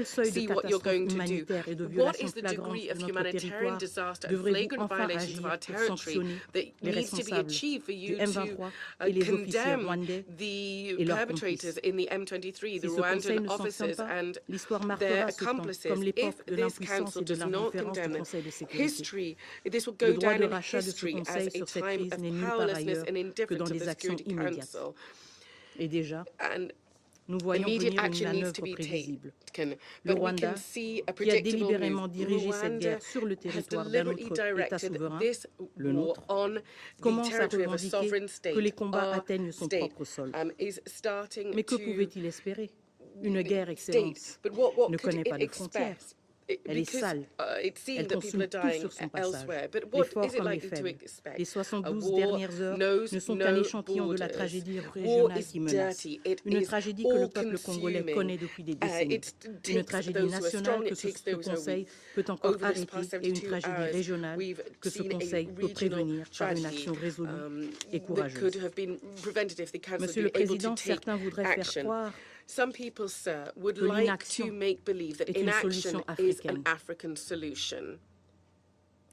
see what you're going to do. What is the degree of humanitarian disaster and flagrant violations of our territory that needs to be achieved for you to condemn the perpetrators in the M23, the Rwandan officers and their accomplices? If this council does not condemn them, history, this will go down in history as a time of powerlessness and indifference of the Security Council. And immediate action needs to be taken, but we can see a predictable move. Rwanda has deliberately directed this war on the territory of a sovereign state. Our state is starting Mais que to pouvait-il espérer? Une guerre, Excellence, but what ne could connaît pas it de frontières. it's seen that people are dying elsewhere. But what is it likely to expect? A war knows no borders. War is dirty. It is all-consuming. It takes those who are strong, it takes those who are weak. Over this past 72 hours, we've seen a regional tragedy that could have been prevented if the Council had been able to take action. Some people, sir, would like to make believe that inaction is an African solution.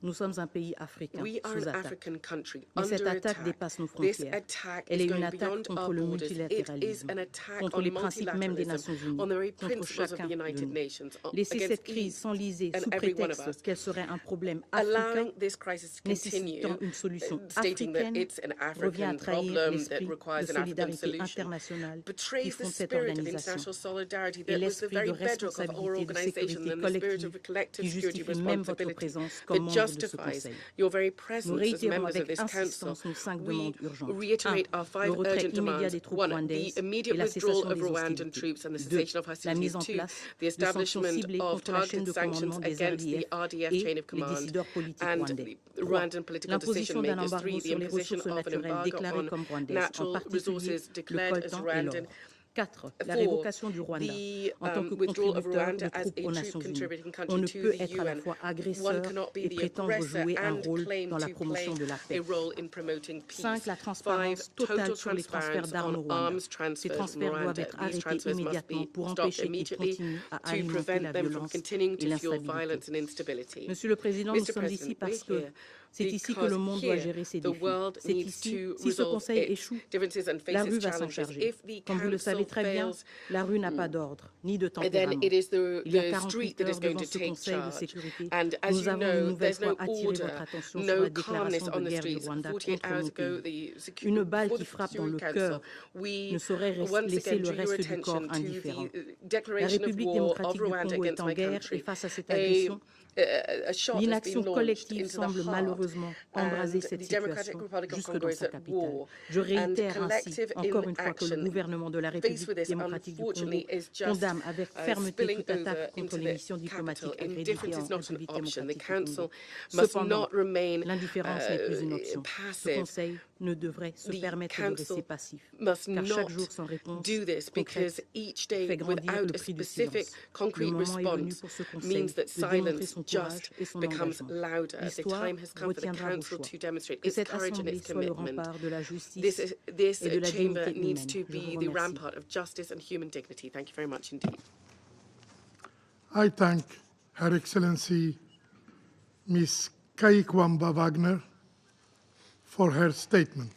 Nous sommes un pays africain We are sous an attaque. African country Mais cette under attaque attack. dépasse nos This frontières. attack Elle is est une going attaque beyond our contre le borders. It is multilatéralisme, an attack contre on les principes même des multilateralism, Nations Unies, on the very contre principles of chacun the de United nous. Nations, Laisser against cette crise each s'enliser and sous every one of prétexte us. qu'elle serait un problème africain, Allowing this crisis to continue, nécessitant une solution stating that africaine, it's an revient à African trahir problem that l'esprit de requires an African solidarité solution, internationale qui betrays the fonde cette spirit of organisation international solidarity et that was the l'esprit very de bedrock of our responsabilité de organization sécurité and the spirit of collective collective qui security justifie même votre responsibility présence comme that membre de ce justifies Conseil. your very Nous presence as réitérons members of avec this council. insistance nos 5 We demandes urgentes. reiterate 1. our Le 5 retrait urgent immédiat demands. des troupes 1. The rwandaises immediate et la withdrawal cessation of des Rwandan hostilités. troops and the 2. cessation of La hostilities. mise en 2. place The de sanctions establishment ciblées of contre la chaîne targeted de sanctions commandement des against the RDF RDF et chain of les command décideurs politiques and rwandais. 3. Rwandan political L'imposition decision d'un makers. 3. embargo The sur les imposition ressources of an naturelles embargo déclarées on comme rwandaises, en natural particulier resources le declared as coltan et Rwandan. l'or. 4. La 4. révocation du Rwanda The en tant que withdrawal of contributeur Rwanda de as troupes a aux troop Nations Unies. contributing On country ne to peut the être à la UN. fois One agresseur cannot be et the prétendre aggressor jouer un and rôle claim dans la to promotion play de la a paix. role in promoting 5. peace. La 5. transparence Total totale sur les transferts transparence d'armes au on Rwanda. arms Ces transfers from transferts doivent Rwanda. être These arrêtés transfers must immédiatement be pour stopped empêcher qu'ils immediately continuent à to alimenter prevent la them from violence continuing et to fuel l'instabilité. violence and instability. Monsieur le Président, nous Mr. sommes ici President, parce we're que here c'est ici que because le monde doit here gérer ses the défis. world C'est needs ici, to si ce resolve Conseil its échoue, differences and la face rue its va s'en challenges. charger. If the Comme vous le savez council très bien, fails, la rue n'a pas d'ordre, ni de then tempérament. it is the Il y a street 48 that is heures going devant to ce take Conseil de charge. sécurité, And as nous you avons une know, nouvelle there's no fois attiré order, votre attention sur no la calmness déclaration on de the guerre du streets. Rwanda 48 contre hours nos ago, pays. the Une balle for qui the frappe dans Security le Council, cœur we ne saurait once laisser again le drew your reste du corps attention to indifférent. the La declaration of République war démocratique of du Rwanda Congo est against en my guerre et country. face à cette agression, A shot has been l'inaction launched collective into the semble heart, malheureusement embraser and cette the Democratic situation Republic of jusque Congo dans is sa at capitale. war. Je And réitère ainsi collective encore une fois que le inaction gouvernement de la faced République with this, démocratique du Congo unfortunately, is just condamne avec fermeté spilling toute over attaque contre into les the missions diplomatiques capital. accréditées Indifference en is not an République option. The démocratique du Congo. Council must Cependant, not remain l'indifférence n'est plus une option. Ce passive. Conseil ne devrait se The permettre de rester council passif, must car chaque not jour sans réponse do this, because concrète each day fait grandir without le a prix du specific silence. Le concrete moment est venu response pour ce Conseil means that de démontrer silence son courage just et son becomes engagement. louder. The L'histoire time has come for the retiendra vos council choix. to demonstrate Que its cette courage and assemblée its soit le commitment. rempart de la justice This et de la chamber dignité needs humaine. to Je be vous the remercie. rampart of justice and human dignity. Thank you very much indeed. I thank Her Excellency Ms. Kaikwamba Wagner for her statement.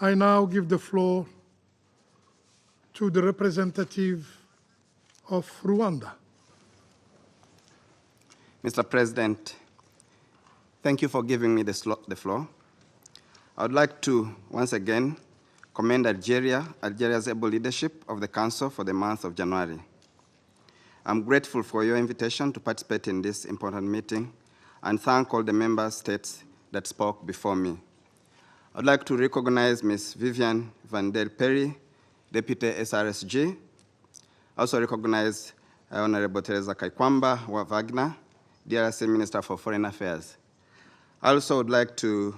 I now give the floor to the representative of Rwanda. Mr. President, thank you for giving me the floor. I would like to once again commend Algeria's able leadership of the Council for the month of January. I'm grateful for your invitation to participate in this important meeting and thank all the member states that spoke before me. I'd like to recognize Ms. Viviane van der Perry, Deputy SRSG. I also recognize Honorable Teresa Kaikwamba Wagner, DRC Minister for Foreign Affairs. I also would like to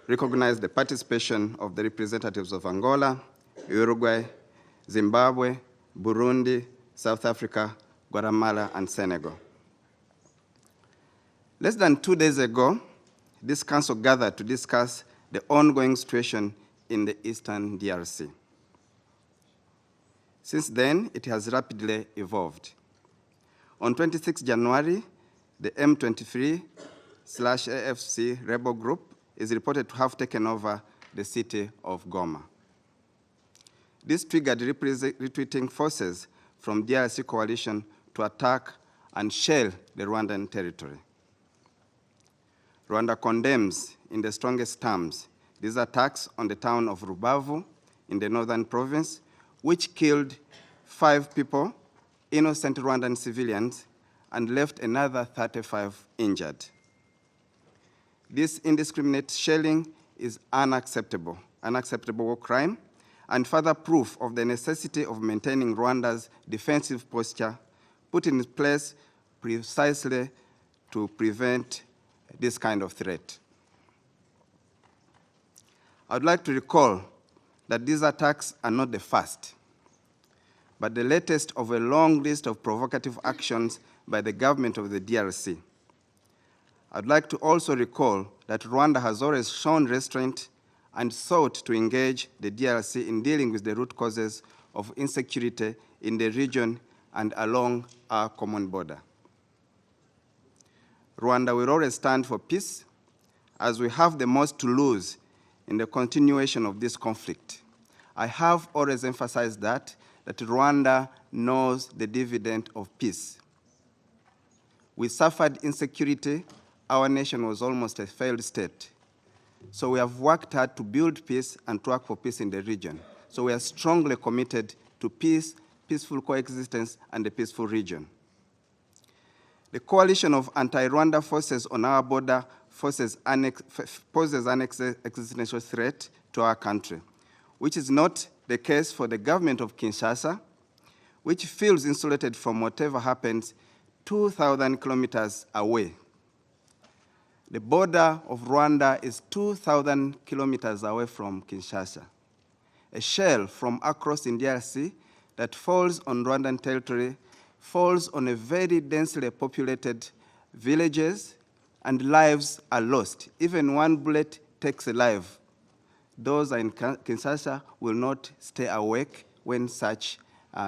recognize the participation of the representatives of Angola, Uruguay, Zimbabwe, Burundi, South Africa, Guatemala, and Senegal. Less than 2 days ago, this council gathered to discuss the ongoing situation in the eastern DRC. Since then, it has rapidly evolved. On 26 January, the M23/AFC rebel group is reported to have taken over the city of Goma. This triggered retreating forces from DRC coalition to attack and shell the Rwandan territory. Rwanda condemns in the strongest terms these attacks on the town of Rubavu in the northern province, which killed 5 people, innocent Rwandan civilians, and left another 35 injured. This indiscriminate shelling is unacceptable war crime, and further proof of the necessity of maintaining Rwanda's defensive posture put in place precisely to prevent this kind of threat. I would like to recall that these attacks are not the first, but the latest of a long list of provocative actions by the government of the DRC. I'd like to also recall that Rwanda has always shown restraint and sought to engage the DRC in dealing with the root causes of insecurity in the region and along our common border. Rwanda will always stand for peace, as we have the most to lose in the continuation of this conflict. I have always emphasized that Rwanda knows the dividend of peace. We suffered insecurity. Our nation was almost a failed state. So we have worked hard to build peace and to work for peace in the region. So we are strongly committed to peace, peaceful coexistence, and a peaceful region. The coalition of anti-Rwanda forces on our border poses an existential threat to our country, which is not the case for the government of Kinshasa, which feels insulated from whatever happens 2,000 kilometers away. The border of Rwanda is 2,000 kilometers away from Kinshasa. A shell from across in DRC that falls on Rwandan territory falls on a very densely populated villages, and lives are lost. Even one bullet takes a life. Those in Kinshasa will not stay awake when such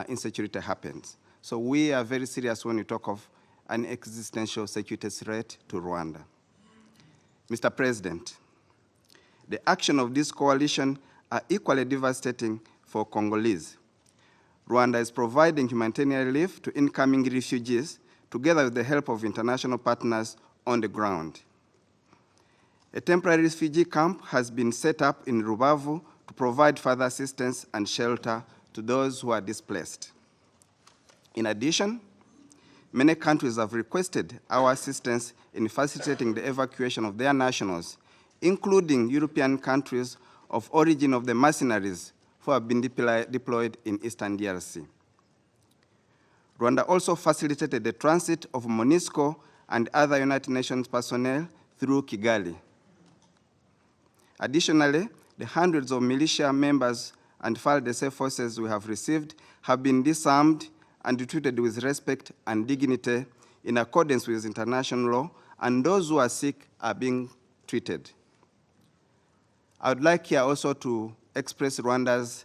insecurity happens. So we are very serious when we talk of an existential security threat to Rwanda. Mr. President, the action of this coalition are equally devastating for Congolese. Rwanda is providing humanitarian relief to incoming refugees together with the help of international partners on the ground. A temporary refugee camp has been set up in Rubavu to provide further assistance and shelter to those who are displaced. In addition, many countries have requested our assistance in facilitating the evacuation of their nationals, including European countries of origin of the mercenaries who have been deployed in eastern DRC. Rwanda also facilitated the transit of MONUSCO and other United Nations personnel through Kigali. Additionally, the hundreds of militia members and FARDC forces we have received have been disarmed and treated with respect and dignity in accordance with international law, and those who are sick are being treated. I would like here also to express Rwanda's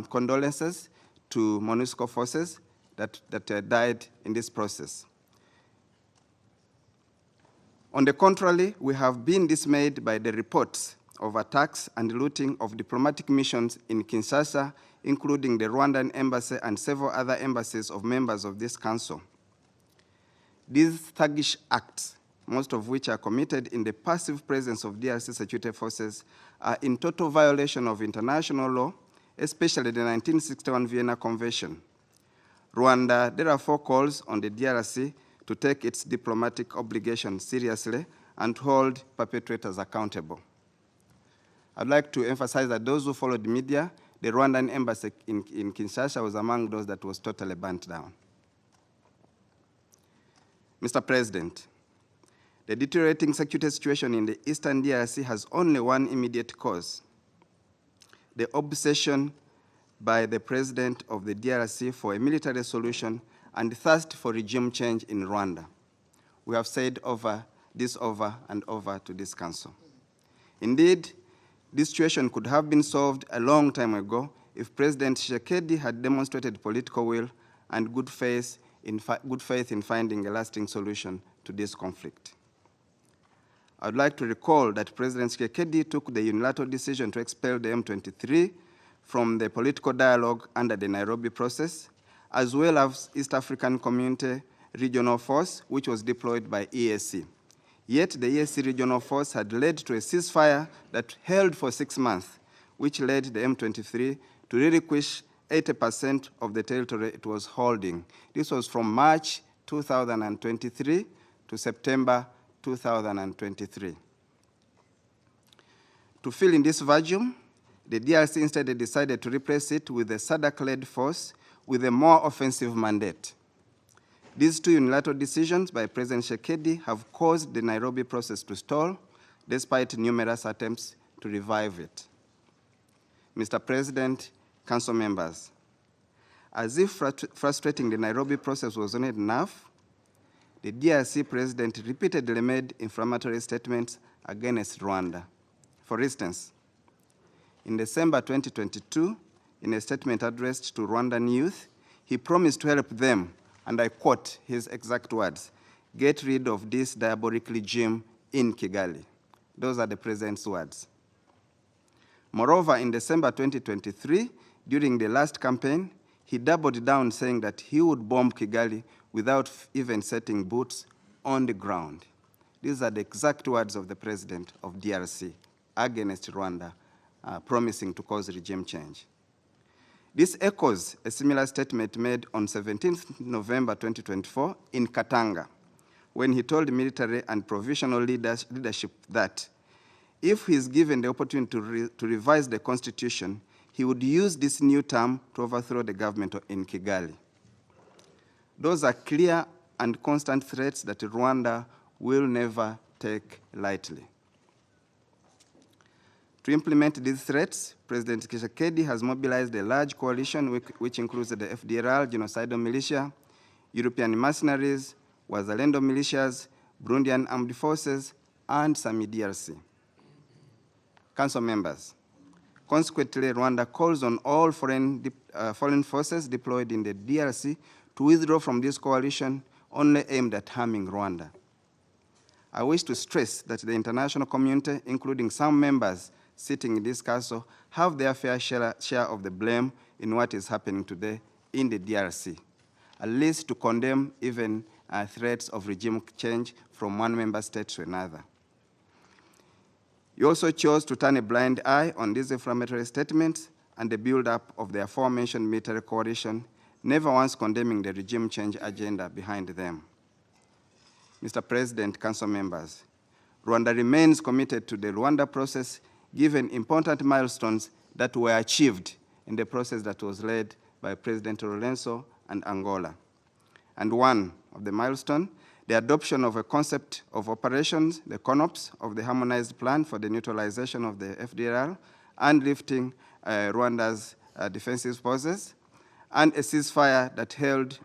condolences to MONUSCO forces that died in this process. On the contrary, we have been dismayed by the reports of attacks and looting of diplomatic missions in Kinshasa, including the Rwandan embassy and several other embassies of members of this council. These thuggish acts, most of which are committed in the passive presence of DRC security forces, are in total violation of international law, especially the 1961 Vienna Convention. Rwanda therefore calls on the DRC to take its diplomatic obligations seriously and hold perpetrators accountable. I'd like to emphasize that those who followed the media, the Rwandan embassy in Kinshasa was among those that was totally burnt down. Mr. President, the deteriorating security situation in the eastern DRC has only one immediate cause: the obsession by the president of the DRC for a military solution and thirst for regime change in Rwanda. We have said this over and over to this council. Indeed, this situation could have been solved a long time ago if President Tshisekedi had demonstrated political will and good faith in finding a lasting solution to this conflict. I would like to recall that President Tshisekedi took the unilateral decision to expel the M23 from the political dialogue under the Nairobi process, as well as East African Community Regional Force, which was deployed by EAC. Yet the EAC Regional Force had led to a ceasefire that held for 6 months, which led the M23 to relinquish 80% of the territory it was holding. This was from March 2023 to September 2023. To fill in this vacuum, the DRC instead decided to replace it with a SADC-led force with a more offensive mandate. These two unilateral decisions by President Tshisekedi have caused the Nairobi process to stall, despite numerous attempts to revive it. Mr. President, Council members, as if frustrating the Nairobi process was not enough, the DRC president repeatedly made inflammatory statements against Rwanda. For instance, in December 2022, in a statement addressed to Rwandan youth, he promised to help them, and I quote his exact words, "Get rid of this diabolic regime in Kigali." Those are the president's words. Moreover, in December 2023, during the last campaign, he doubled down saying that he would bomb Kigali without even setting boots on the ground. These are the exact words of the president of DRC against Rwanda, promising to cause regime change. This echoes a similar statement made on 17th November 2024 in Katanga, when he told military and provisional leadership that if he is given the opportunity to revise the constitution, he would use this new term to overthrow the government in Kigali. Those are clear and constant threats that Rwanda will never take lightly. To implement these threats, President Tshisekedi has mobilized a large coalition which includes the FDLR, genocidal militia, European mercenaries, Wazalendo militias, Burundian armed forces, and some DRC. Council members, consequently, Rwanda calls on all foreign forces deployed in the DRC to withdraw from this coalition only aimed at harming Rwanda. I wish to stress that the international community, including some members sitting in this council, have their fair share of the blame in what is happening today in the DRC, at least to condemn even threats of regime change from one member state to another. You also chose to turn a blind eye on these inflammatory statements and the build-up of the aforementioned military coalition, never once condemning the regime change agenda behind them. Mr. President, Council members, Rwanda remains committed to the Rwanda process, given important milestones that were achieved in the process that was led by President Lorenzo and Angola. And one of the milestones, the adoption of a concept of operations, the CONOPS, of the harmonized plan for the neutralization of the FDLR and lifting Rwanda's defensive forces, and a ceasefire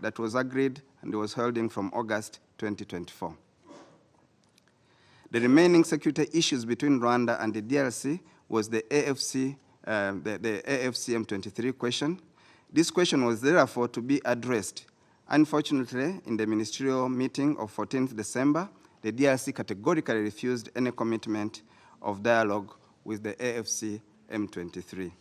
that was agreed and was holding from August 2024. The remaining security issues between Rwanda and the DRC was the AFC M23 question. This question was therefore to be addressed. Unfortunately, in the ministerial meeting of 14th December, the DRC categorically refused any commitment of dialogue with the AFC M23.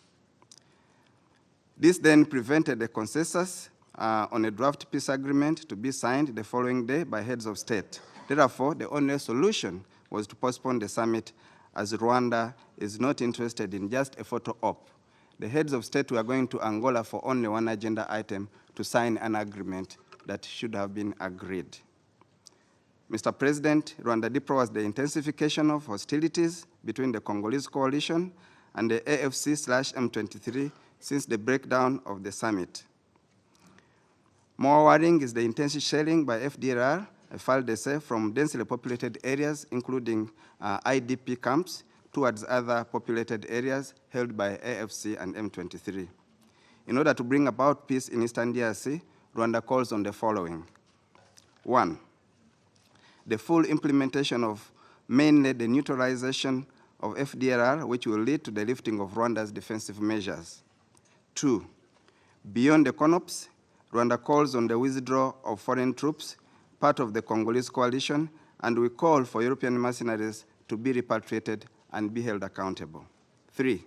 This then prevented a consensus on a draft peace agreement to be signed the following day by heads of state. Therefore, the only solution was to postpone the summit, as Rwanda is not interested in just a photo op. The heads of state were going to Angola for only one agenda item, to sign an agreement that should have been agreed. Mr. President, Rwanda deploys the intensification of hostilities between the Congolese coalition and the AFC/M23 since the breakdown of the summit. More worrying is the intensive shelling by FDLR, FARDC, from densely populated areas, including IDP camps, towards other populated areas held by AFC and M23. In order to bring about peace in Eastern DRC, Rwanda calls on the following. 1, the full implementation of mainly the neutralization of FDLR, which will lead to the lifting of Rwanda's defensive measures. 2, beyond the CONOPS, Rwanda calls on the withdrawal of foreign troops, part of the Congolese coalition, and we call for European mercenaries to be repatriated and be held accountable. 3,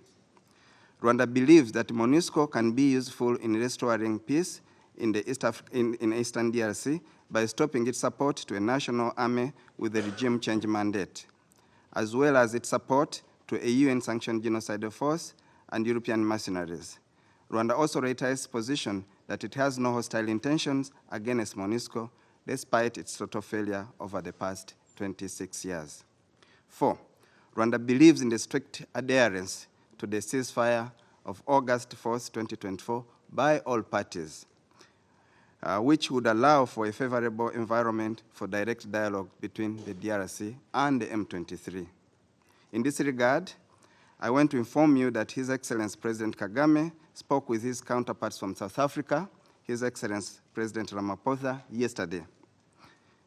Rwanda believes that MONUSCO can be useful in restoring peace in Eastern DRC by stopping its support to a national army with a regime change mandate, as well as its support to a UN-sanctioned genocidal force and European mercenaries. Rwanda also reiterates its position that it has no hostile intentions against MONUSCO, despite its total failure over the past 26 years. 4, Rwanda believes in the strict adherence to the ceasefire of August 4th, 2024 by all parties. which would allow for a favorable environment for direct dialogue between the DRC and the M23. In this regard, I want to inform you that His Excellency President Kagame spoke with his counterparts from South Africa, His Excellency President Ramaphosa, yesterday.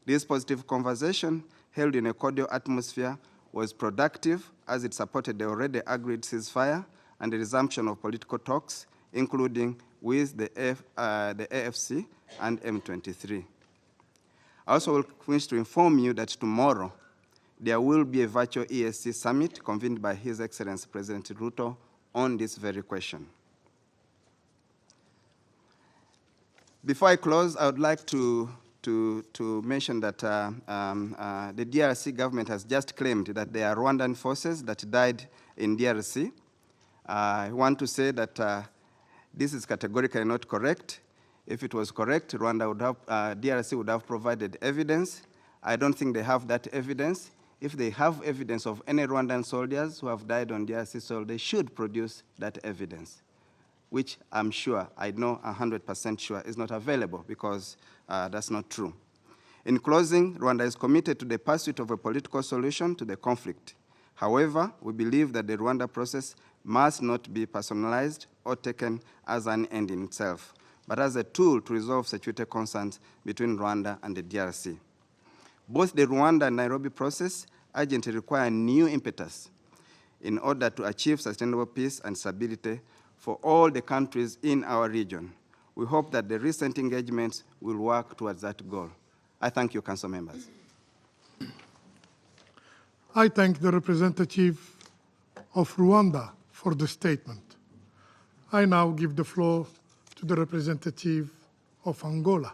This positive conversation, held in a cordial atmosphere, was productive as it supported the already agreed ceasefire and the resumption of political talks, including with the AFC and M23. I also wish to inform you that tomorrow there will be a virtual ESC summit convened by His Excellency President Ruto on this very question. Before I close, I would like to mention that the DRC government has just claimed that there are Rwandan forces that died in DRC. I want to say that this is categorically not correct. If it was correct, DRC would have provided evidence. I don't think they have that evidence. If they have evidence of any Rwandan soldiers who have died on DRC soil, they should produce that evidence, which I'm sure, I know 100% sure, is not available because that's not true. In closing, Rwanda is committed to the pursuit of a political solution to the conflict. However, we believe that the Rwanda process must not be personalized or taken as an end in itself, but as a tool to resolve security concerns between Rwanda and the DRC. Both the Rwanda and Nairobi process urgently require new impetus in order to achieve sustainable peace and stability for all the countries in our region. We hope that the recent engagements will work towards that goal. I thank you, Council members. I thank the representative of Rwanda for the statement. I now give the floor to the representative of Angola.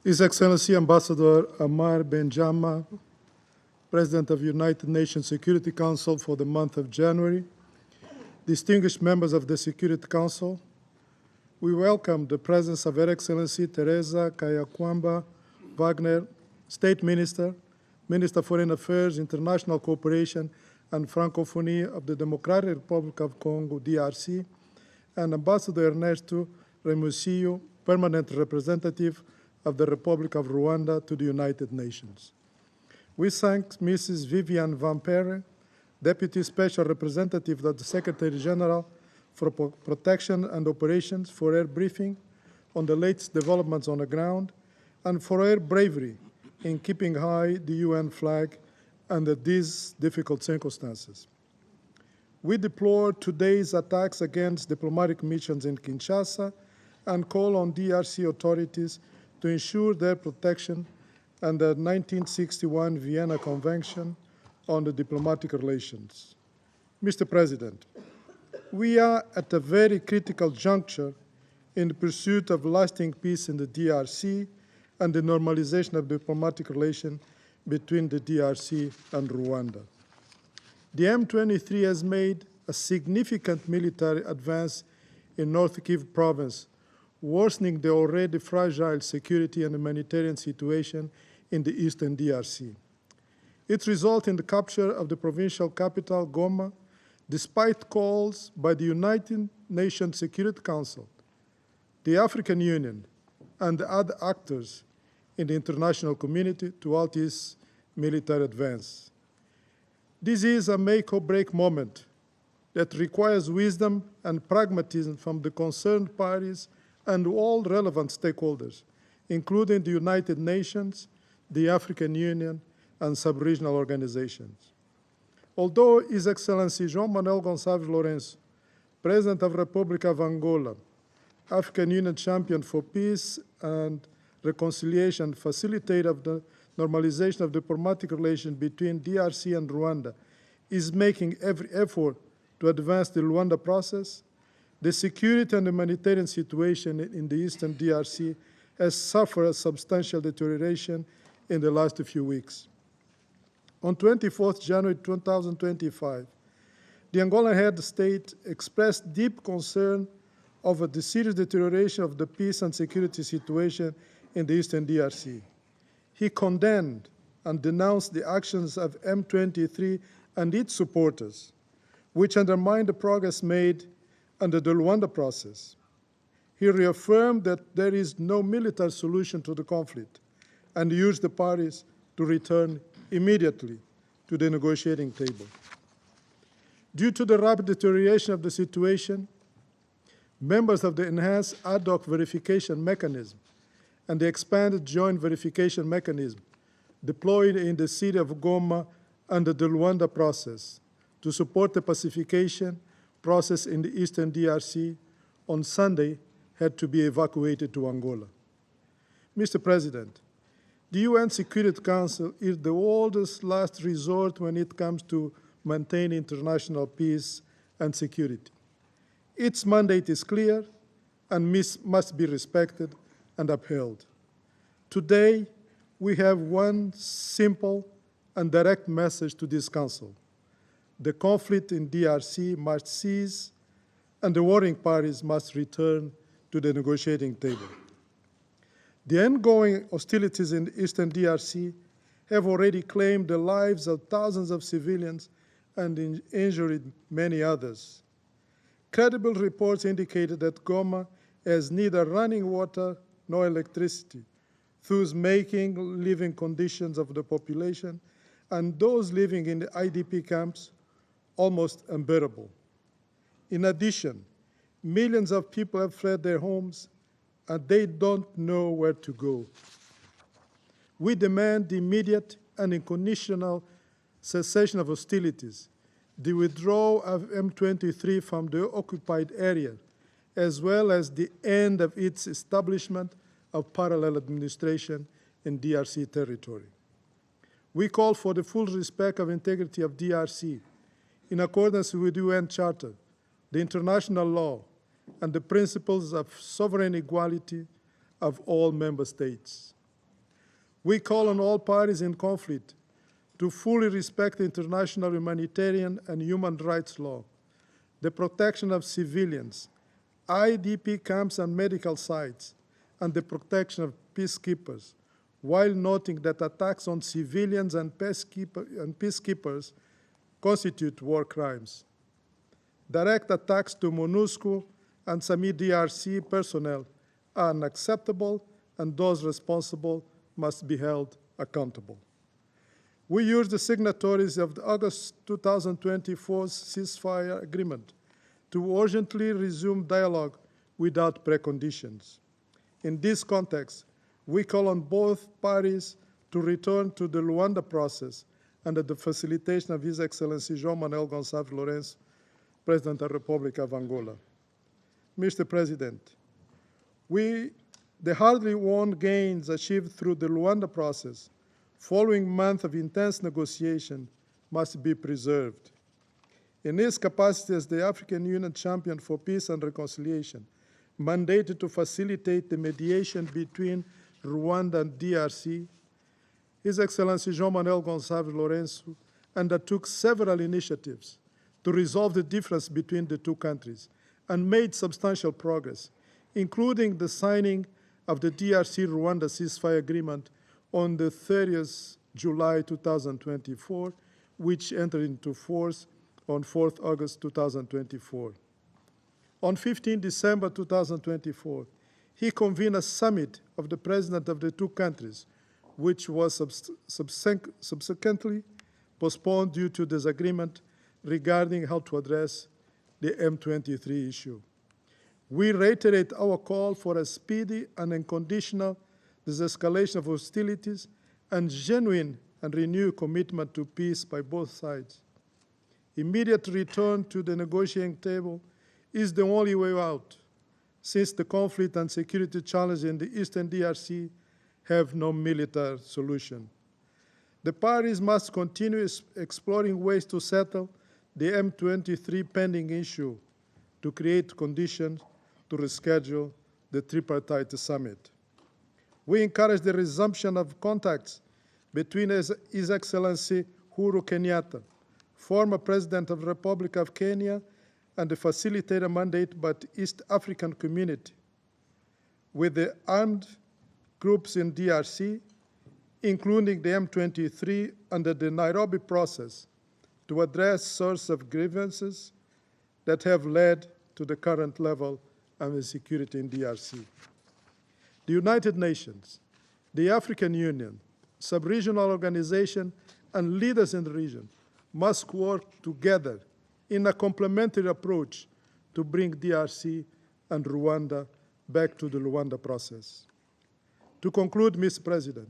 His Excellency Ambassador Amar Benjama, President of United Nations Security Council for the month of January, distinguished members of the Security Council, we welcome the presence of Her Excellency Teresa Kayakwamba Wagner, State Minister, Minister of Foreign Affairs, International Cooperation and Francophonie of the Democratic Republic of Congo, DRC, and Ambassador Ernesto Remusillo, Permanent Representative of the Republic of Rwanda to the United Nations. We thank Mrs. Viviane Van Perre, Deputy Special Representative of the Secretary General for Protection and Operations, for her briefing on the latest developments on the ground and for her bravery in keeping high the UN flag under these difficult circumstances. We deplore today's attacks against diplomatic missions in Kinshasa and call on DRC authorities to ensure their protection under the 1961 Vienna Convention on the Diplomatic Relations. Mr. President, we are at a very critical juncture in the pursuit of lasting peace in the DRC and the normalization of diplomatic relations between the DRC and Rwanda. The M23 has made a significant military advance in North Kivu province, worsening the already fragile security and humanitarian situation in the eastern DRC. It resulted in the capture of the provincial capital, Goma, despite calls by the United Nations Security Council, the African Union, and the other actors in the international community to halt this military advance. This is a make-or-break moment that requires wisdom and pragmatism from the concerned parties and all relevant stakeholders, including the United Nations, the African Union, and sub-regional organizations. Although His Excellency João Manuel Gonçalves Lourenço, President of the Republic of Angola, African Union champion for peace and reconciliation, facilitator of the normalization of diplomatic relations between DRC and Rwanda, is making every effort to advance the Rwanda process, the security and humanitarian situation in the eastern DRC has suffered a substantial deterioration in the last few weeks. On 24th January 2025, the Angolan head of state expressed deep concern over the serious deterioration of the peace and security situation in the eastern DRC. He condemned and denounced the actions of M23 and its supporters, which undermine the progress made under the Luanda process. He reaffirmed that there is no military solution to the conflict and urged the parties to return immediately to the negotiating table. Due to the rapid deterioration of the situation, members of the enhanced ad hoc verification mechanism and the expanded joint verification mechanism deployed in the city of Goma under the Luanda process to support the pacification process in the eastern DRC on Sunday had to be evacuated to Angola. Mr. President, the UN Security Council is the oldest last resort when it comes to maintaining international peace and security. Its mandate is clear and must be respected and upheld. Today, we have one simple and direct message to this Council. The conflict in DRC must cease and the warring parties must return to the negotiating table. The ongoing hostilities in the eastern DRC have already claimed the lives of thousands of civilians and injured many others. Credible reports indicated that Goma has neither running water nor electricity, thus making living conditions of the population and those living in the IDP camps almost unbearable. In addition, millions of people have fled their homes and they don't know where to go. We demand the immediate and unconditional cessation of hostilities, the withdrawal of M23 from the occupied area, as well as the end of its establishment of parallel administration in DRC territory. We call for the full respect of integrity of DRC in accordance with the UN Charter, the international law, and the principles of sovereign equality of all member states. We call on all parties in conflict to fully respect international humanitarian and human rights law, the protection of civilians, IDP camps and medical sites, and the protection of peacekeepers, while noting that attacks on civilians and peacekeepers constitute war crimes. Direct attacks to MONUSCO and some DRC personnel are unacceptable, and those responsible must be held accountable. We urge the signatories of the August 2024 ceasefire agreement to urgently resume dialogue without preconditions. In this context, we call on both parties to return to the Luanda process under the facilitation of His Excellency João Manuel Gonçalves Lourenço, President of the Republic of Angola. Mr. President, the hardly won gains achieved through the Luanda process following months of intense negotiation must be preserved. In his capacity as the African Union Champion for Peace and Reconciliation, mandated to facilitate the mediation between Rwanda and DRC, His Excellency João Manuel Gonçalves Lourenço undertook several initiatives to resolve the difference between the two countries and made substantial progress, including the signing of the DRC-Rwanda ceasefire agreement on the 30th July 2024, which entered into force on 4th August 2024. On 15 December 2024, he convened a summit of the presidents of the two countries, which was subsequently postponed due to disagreement regarding how to address the M23 issue. We reiterate our call for a speedy and unconditional de-escalation of hostilities and genuine and renewed commitment to peace by both sides. Immediate return to the negotiating table is the only way out, since the conflict and security challenges in the eastern DRC have no military solution. The parties must continue exploring ways to settle the M23 pending issue to create conditions to reschedule the tripartite summit. We encourage the resumption of contacts between His Excellency Uhuru Kenyatta, former President of the Republic of Kenya, and the facilitator mandate by the East African Community, with the armed groups in DRC, including the M23 under the Nairobi process, to address sources of grievances that have led to the current level and the security in DRC. The United Nations, the African Union, sub-regional organizations, and leaders in the region must work together in a complementary approach to bring DRC and Rwanda back to the Luanda process. To conclude, Mr. President,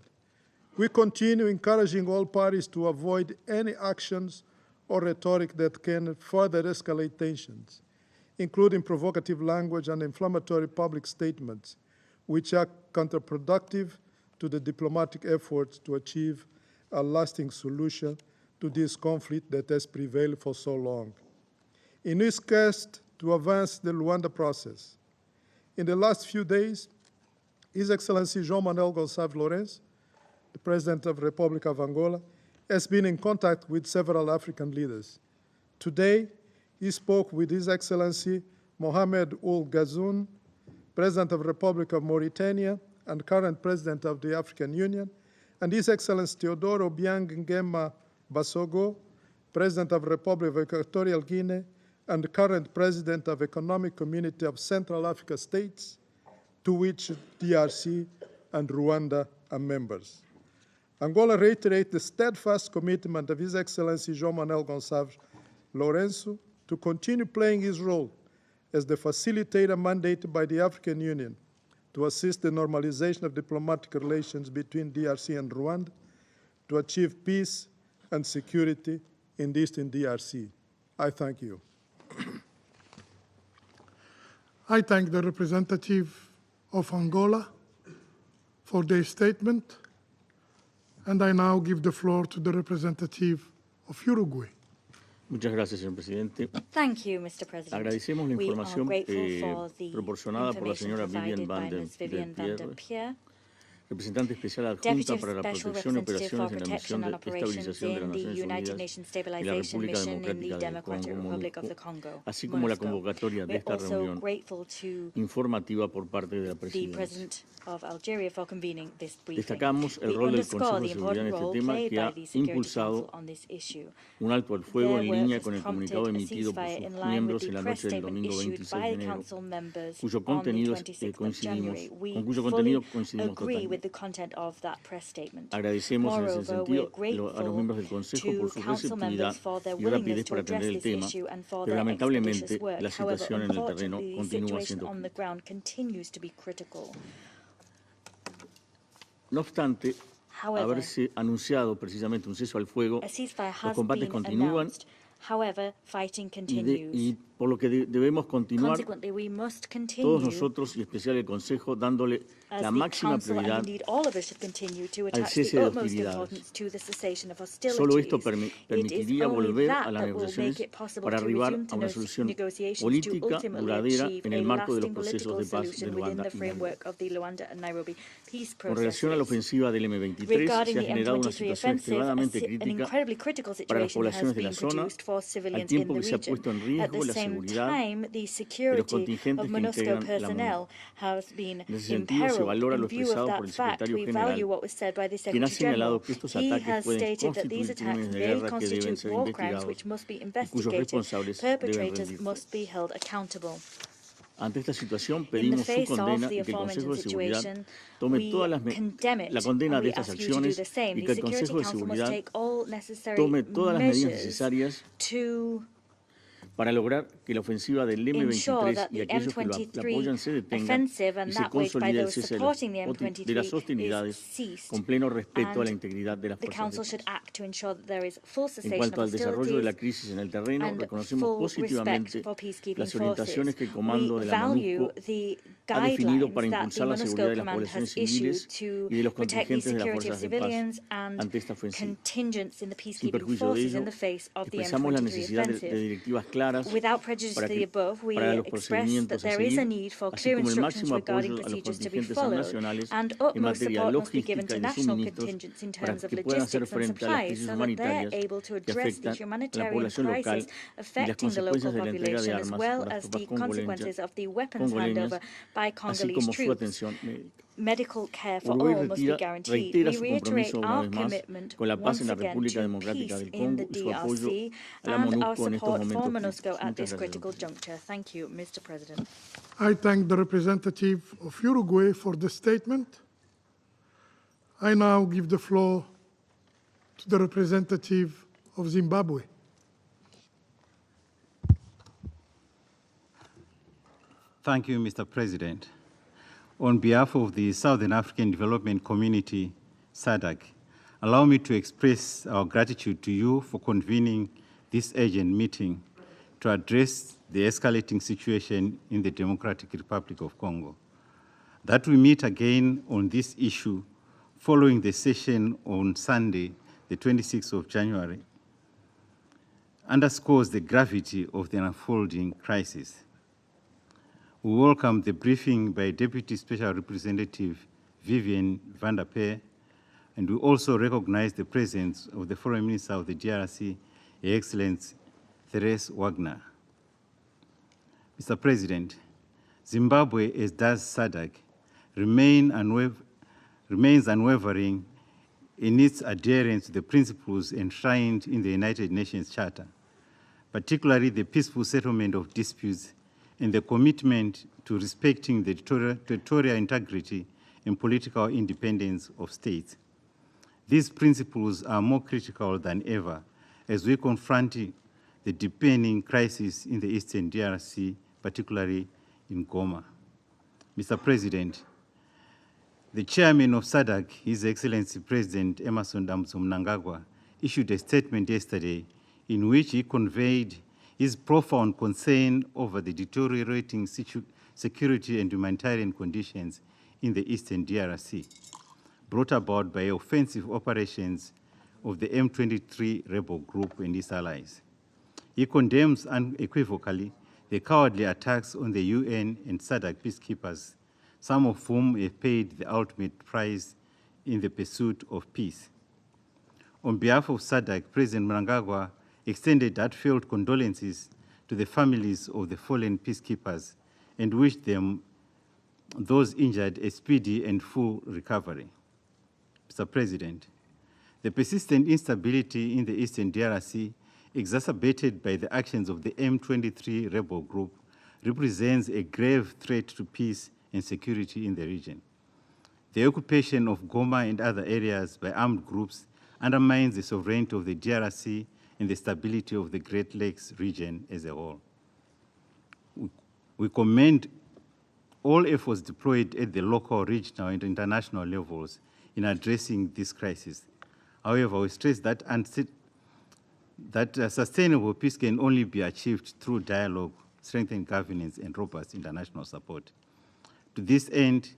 we continue encouraging all parties to avoid any actions or rhetoric that can further escalate tensions, including provocative language and inflammatory public statements, which are counterproductive to the diplomatic efforts to achieve a lasting solution to this conflict that has prevailed for so long. In his quest to advance the Luanda process, in the last few days, His Excellency João Manuel Gonçalves Lourenço, the President of the Republic of Angola, has been in contact with several African leaders. Today, he spoke with His Excellency Mohamed Ould Ghazouani, President of the Republic of Mauritania and current President of the African Union, and His Excellency Teodoro Obiang Nguema Basogo, President of the Republic of Equatorial Guinea and current President of the Economic Community of Central Africa States, to which DRC and Rwanda are members. Angola reiterates the steadfast commitment of His Excellency João Manuel Gonçalves Lourenço to continue playing his role as the facilitator mandated by the African Union to assist the normalization of diplomatic relations between DRC and Rwanda to achieve peace and security in the Eastern DRC. I thank you. I thank the representative of Angola for their statement, and I now give the floor to the representative of Uruguay. Muchas gracias, señor presidente. Thank you, Mr. President. Agradecemos la información proporcionada por la señora Vivian van der Peer, representante especial adjunta para la protección y operaciones en la misión de estabilización de las Naciones Unidas y la República Democrática del Congo, así como la convocatoria de esta reunión informativa por parte de la presidencia. Destacamos el rol del Consejo de Seguridad en este tema, que ha impulsado un alto al fuego en línea con el comunicado emitido por sus miembros en la noche del domingo 26 de enero, con cuyo contenido coincidimos totalmente. Agradecemos en ese sentido a los miembros del Consejo por su receptividad y rapidez para atender el tema, pero lamentablemente la situación en el terreno continúa siendo crítica. No obstante haberse anunciado precisamente un cese al fuego, los combates continúan y por lo que debemos continuar todos nosotros y en especial el Consejo dándole la máxima prioridad al cese de hostilidades. Solo esto permitiría volver a las negociaciones para arribar a una solución política duradera en el marco de los procesos de paz de Luanda y Nairobi. Con relación a la ofensiva del M23, se ha generado una situación extremadamente crítica para las poblaciones de la zona, al tiempo que se ha puesto en riesgo la seguridad de los contingentes que integran la MONUSCO. En ese sentido, se valora lo expresado por el secretario general, quien ha señalado que estos ataques pueden constituir crímenes de guerra que deben ser investigados y cuyos responsables deben rendirse. Ante esta situación, pedimos su condena y que el Consejo de Seguridad tome la condena de estas acciones y que el Consejo de Seguridad tome todas las medidas necesarias para lograr que la ofensiva del M23 y aquellos que la apoyan se detengan y se consolide el cese de las hostilidades con pleno respeto a la integridad de las fuerzas de paz. En cuanto al desarrollo de la crisis en el terreno, reconocemos positivamente las orientaciones que el Comando de la MONUSCO ha definido para impulsar la seguridad de las poblaciones civiles y de los contingentes de las fuerzas de paz ante esta ofensiva. Sin perjuicio de ello, expresamos la necesidad de directivas claras para los procedimientos a seguir, así como el máximo apoyo a los contingentes nacionales en materia logística y de suministros para que puedan hacer frente a las crisis humanitarias que afectan a la población local y las consecuencias de la entrega de armas por las tropas congoleñas, así como su atención médica. Uruguay reitera su compromiso una vez más con la paz en la República Democrática del Congo y su apoyo a la MONUSCO en estos momentos MONUSCO at this critical juncture. Thank you, Mr. President. I thank the representative of Uruguay for the statement. I now give the floor to the representative of Zimbabwe. Thank you, Mr. President. On behalf of the Southern African Development Community, SADC, allow me to express our gratitude to you for convening this urgent meeting to address the escalating situation in the Democratic Republic of Congo. That we meet again on this issue following the session on Sunday, the 26th of January, underscores the gravity of the unfolding crisis. We welcome the briefing by Deputy Special Representative Vivian van der Peer, and we also recognize the presence of the Foreign Minister of the DRC, Her Excellency Therese Wagner. Mr. President, Zimbabwe, as does SADC, remains unwavering in its adherence to the principles enshrined in the United Nations Charter, particularly the peaceful settlement of disputes and the commitment to respecting the territorial integrity and political independence of states. These principles are more critical than ever as we confront the deepening crisis in the Eastern DRC, particularly in Goma. Mr. President, the chairman of SADC, His Excellency President Emmerson Mnangagwa, issued a statement yesterday in which he conveyed his profound concern over the deteriorating security and humanitarian conditions in the Eastern DRC, brought about by offensive operations of the M23 rebel group and its allies. He condemns unequivocally the cowardly attacks on the UN and SADC peacekeepers, some of whom have paid the ultimate price in the pursuit of peace. On behalf of SADC, President Mnangagwa extended heartfelt condolences to the families of the fallen peacekeepers and wished them, those injured, a speedy and full recovery. Mr. President, the persistent instability in the Eastern DRC, exacerbated by the actions of the M23 rebel group, represents a grave threat to peace and security in the region. The occupation of Goma and other areas by armed groups undermines the sovereignty of the DRC and the stability of the Great Lakes region as a whole. We commend all efforts deployed at the local, regional, and international levels in addressing this crisis. However, we stress that sustainable peace can only be achieved through dialogue, strengthened governance, and robust international support. To this end,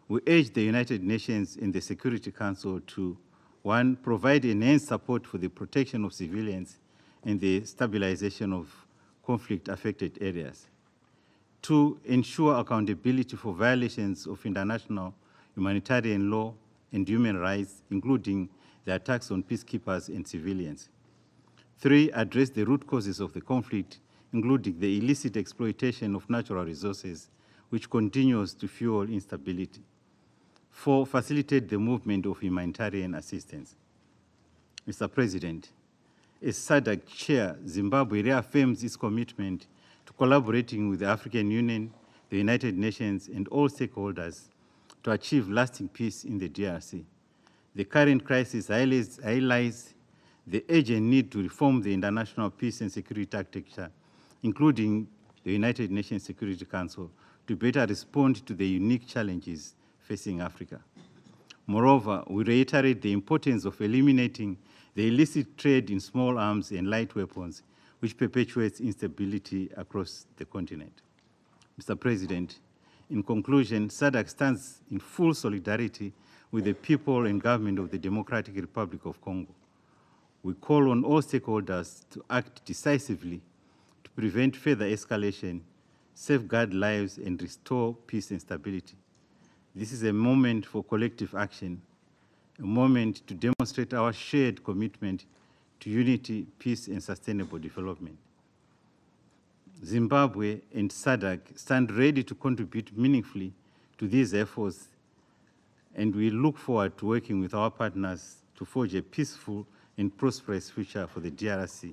we urge the United Nations and the Security Council to, 1, provide enhanced support for the protection of civilians and the stabilization of conflict-affected areas. 2, ensure accountability for violations of international humanitarian law and human rights, including the attacks on peacekeepers and civilians. 3, address the root causes of the conflict, including the illicit exploitation of natural resources, which continues to fuel instability. 4, facilitate the movement of humanitarian assistance. Mr. President, as SADC chair, Zimbabwe reaffirms its commitment to collaborating with the African Union, the United Nations, and all stakeholders to achieve lasting peace in the DRC. The current crisis highlights the urgent need to reform the international peace and security architecture, including the United Nations Security Council, to better respond to the unique challenges facing Africa. Moreover, we reiterate the importance of eliminating the illicit trade in small arms and light weapons, which perpetuates instability across the continent. Mr. President, in conclusion, SADC stands in full solidarity with the people and government of the Democratic Republic of Congo. We call on all stakeholders to act decisively to prevent further escalation, safeguard lives, and restore peace and stability. This is a moment for collective action, a moment to demonstrate our shared commitment to unity, peace, and sustainable development. Zimbabwe and SADC stand ready to contribute meaningfully to these efforts, and we look forward to working with our partners to forge a peaceful and prosperous future for the DRC.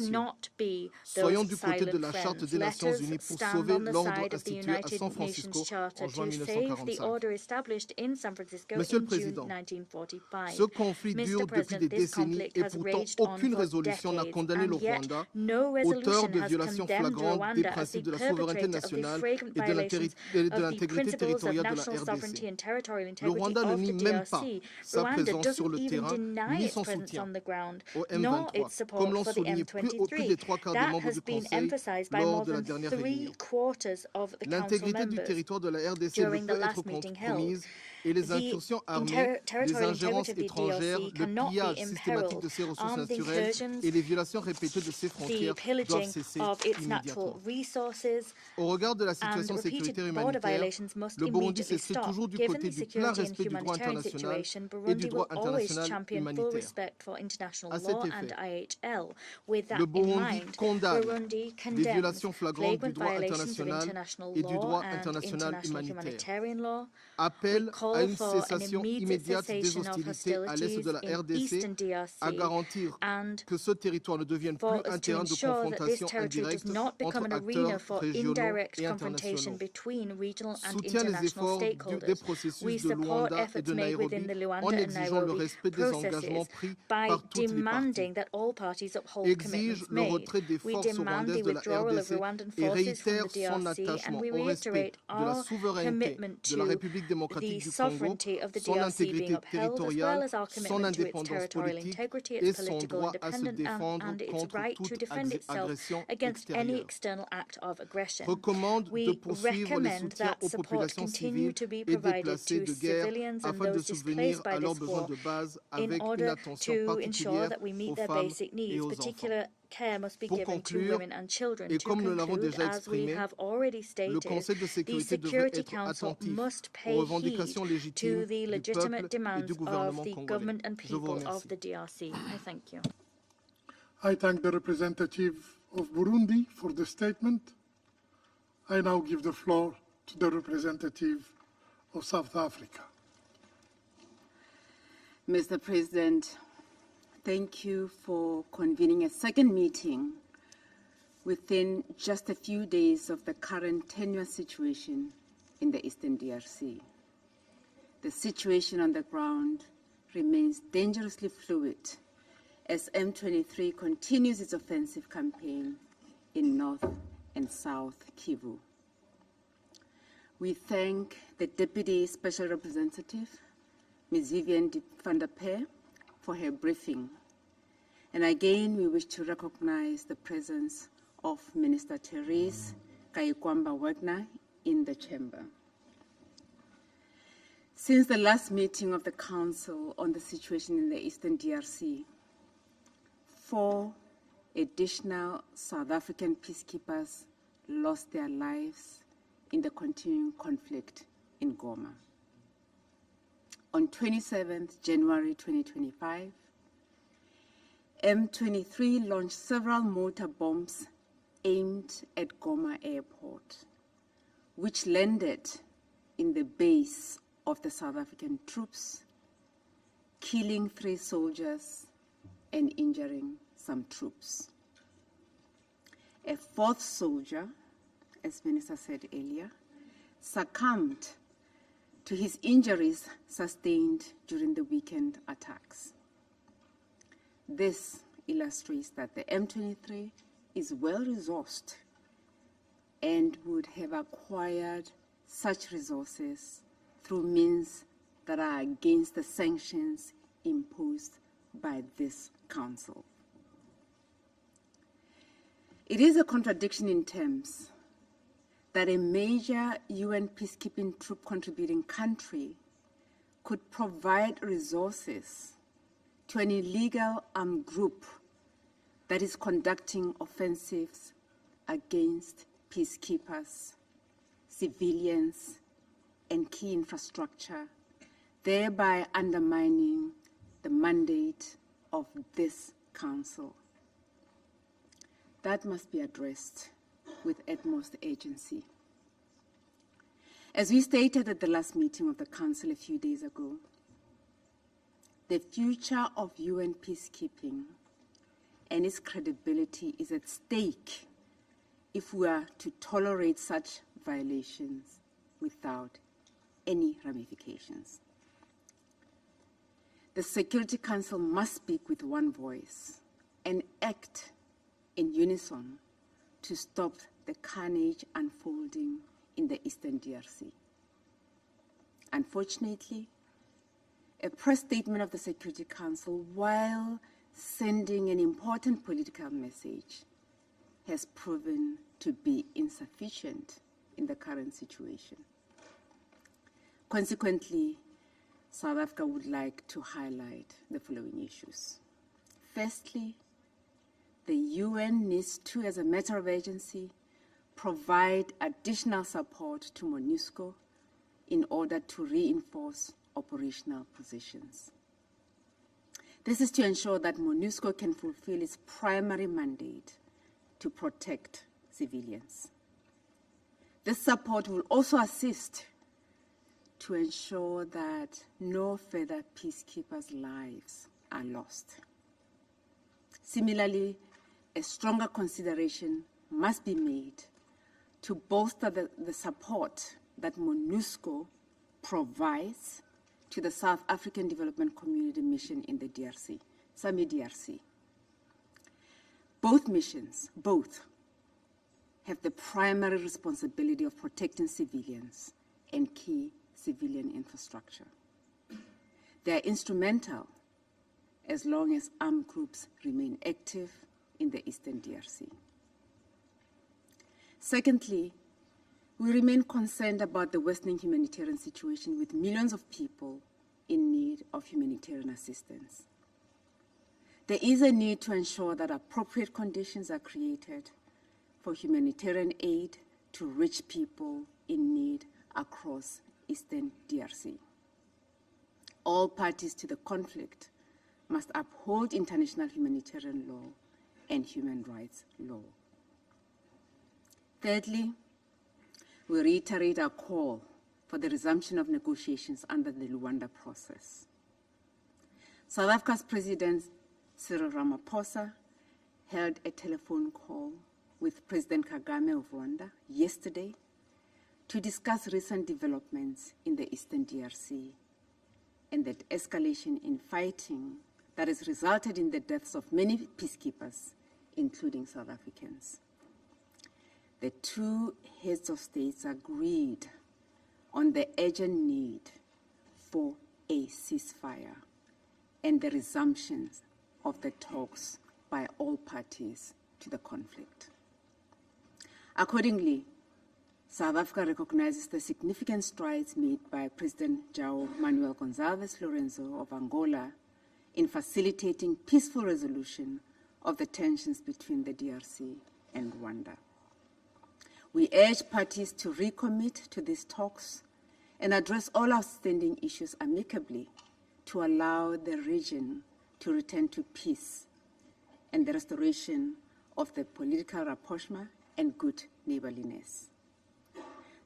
not be Soyons those du côté de silent la Charte friends. des Let Nations us Unies pour stand sauver on the l'ordre side of the institué à United San Nations Francisco Charter en juin to save the 1945. order established in San Francisco Monsieur in le June Président, 1945. ce conflit Mr. dure depuis President, des this décennies conflict et has pourtant raged on aucune for résolution n'a decades, condamné le and yet Rwanda, no resolution auteur de violations flagrantes des principes de la souveraineté nationale et de l'intégrité territoriale de la RDC. Le Rwanda ne nie même pas sa présence sur le terrain ni son soutien au M23, comme l'ont souligné plus des 3/4 des membres du Conseil lors de la dernière réunion. L'intégrité du territoire de la RDC ne peut être compromise et les incursions armées, les ingérences étrangères, le pillage systématique de ses ressources naturelles et les violations répétées de ses frontières doivent cesser immédiatement. Au regard de la situation sécuritaire humanitaire, le Burundi s'inscrit toujours du côté du plein respect du droit international et du droit international humanitaire. À cet effet, le Burundi condamne les violations flagrantes du droit international et du droit international humanitaire, appelle à une cessation immédiate des hostilités à l'est de la RDC, à garantir que ce territoire ne devienne plus un terrain de confrontation indirecte entre acteurs régionaux et internationaux, soutient les efforts des processus de Luanda et de Nairobi en exigeant le respect des engagements pris par toutes les parties, exige le retrait des forces rwandaises de la RDC et réitère son attachement au respect de la souveraineté de la République démocratique du Congo, son intégrité territoriale, son indépendance politique et son droit à se défendre contre toute agression extérieure. Recommande de poursuivre les soutiens aux populations civiles et déplacées de guerre afin de subvenir à leurs besoins de base avec une attention particulière aux femmes et aux enfants. Pour conclure, et comme nous l'avons déjà exprimé, le Conseil de sécurité devrait être attentif aux revendications légitimes du peuple et du gouvernement congolais. Je vous remercie. I thank the representative of Burundi for the statement. I now give the floor to the representative of South Africa. Mr. President, thank you for convening a second meeting within just a few days of the current tenuous situation in the Eastern DRC. The situation on the ground remains dangerously fluid as M23 continues its offensive campaign in North and South Kivu. We thank the Deputy Special Representative, Ms. Viviane van der Peer, for her briefing. And again, we wish to recognize the presence of Minister Therese Kayikwamba-Wagner in the chamber. Since the last meeting of the Council on the situation in the Eastern DRC, 4 additional South African peacekeepers lost their lives in the continuing conflict in Goma. On 27th January 2025, M23 launched several mortar bombs aimed at Goma Airport, which landed in the base of the South African troops, killing 3 soldiers and injuring some troops. A 4th soldier, as Minister said earlier, succumbed to his injuries sustained during the weekend attacks. This illustrates that the M23 is well-resourced and would have acquired such resources through means that are against the sanctions imposed by this Council. It is a contradiction in terms that a major UN peacekeeping troop contributing country could provide resources to an illegal armed group that is conducting offensives against peacekeepers, civilians, and key infrastructure, thereby undermining the mandate of this Council. That must be addressed with utmost urgency. As we stated at the last meeting of the Council a few days ago, the future of UN peacekeeping and its credibility is at stake if we are to tolerate such violations without any ramifications. The Security Council must speak with one voice and act in unison to stop the carnage unfolding in the Eastern DRC. Unfortunately, a press statement of the Security Council, while sending an important political message, has proven to be insufficient in the current situation. Consequently, South Africa would like to highlight the following issues. Firstly, the UN needs to, as a matter of urgency, provide additional support to MONUSCO in order to reinforce operational positions. This is to ensure that MONUSCO can fulfill its primary mandate to protect civilians. This support will also assist to ensure that no further peacekeepers' lives are lost. Similarly, a stronger consideration must be made to bolster the support that MONUSCO provides to the South African Development Community Mission in the DRC, SAMI DRC. Both missions, have the primary responsibility of protecting civilians and key civilian infrastructure. They are instrumental as long as armed groups remain active in the Eastern DRC. Secondly, we remain concerned about the worsening humanitarian situation with millions of people in need of humanitarian assistance. There is a need to ensure that appropriate conditions are created for humanitarian aid to reach people in need across Eastern DRC. All parties to the conflict must uphold international humanitarian law and human rights law. Thirdly, we reiterate our call for the resumption of negotiations under the Luanda process. South Africa's President Cyril Ramaphosa held a telephone call with President Kagame of Rwanda yesterday to discuss recent developments in the Eastern DRC and the escalation in fighting that has resulted in the deaths of many peacekeepers, including South Africans. The two heads of states agreed on the urgent need for a ceasefire and the resumption of the talks by all parties to the conflict. Accordingly, South Africa recognizes the significant strides made by President João Manuel Gonçalves Lourenço of Angola in facilitating peaceful resolution of the tensions between the DRC and Rwanda. We urge parties to recommit to these talks and address all outstanding issues amicably to allow the region to return to peace and the restoration of the political rapprochement and good neighborliness.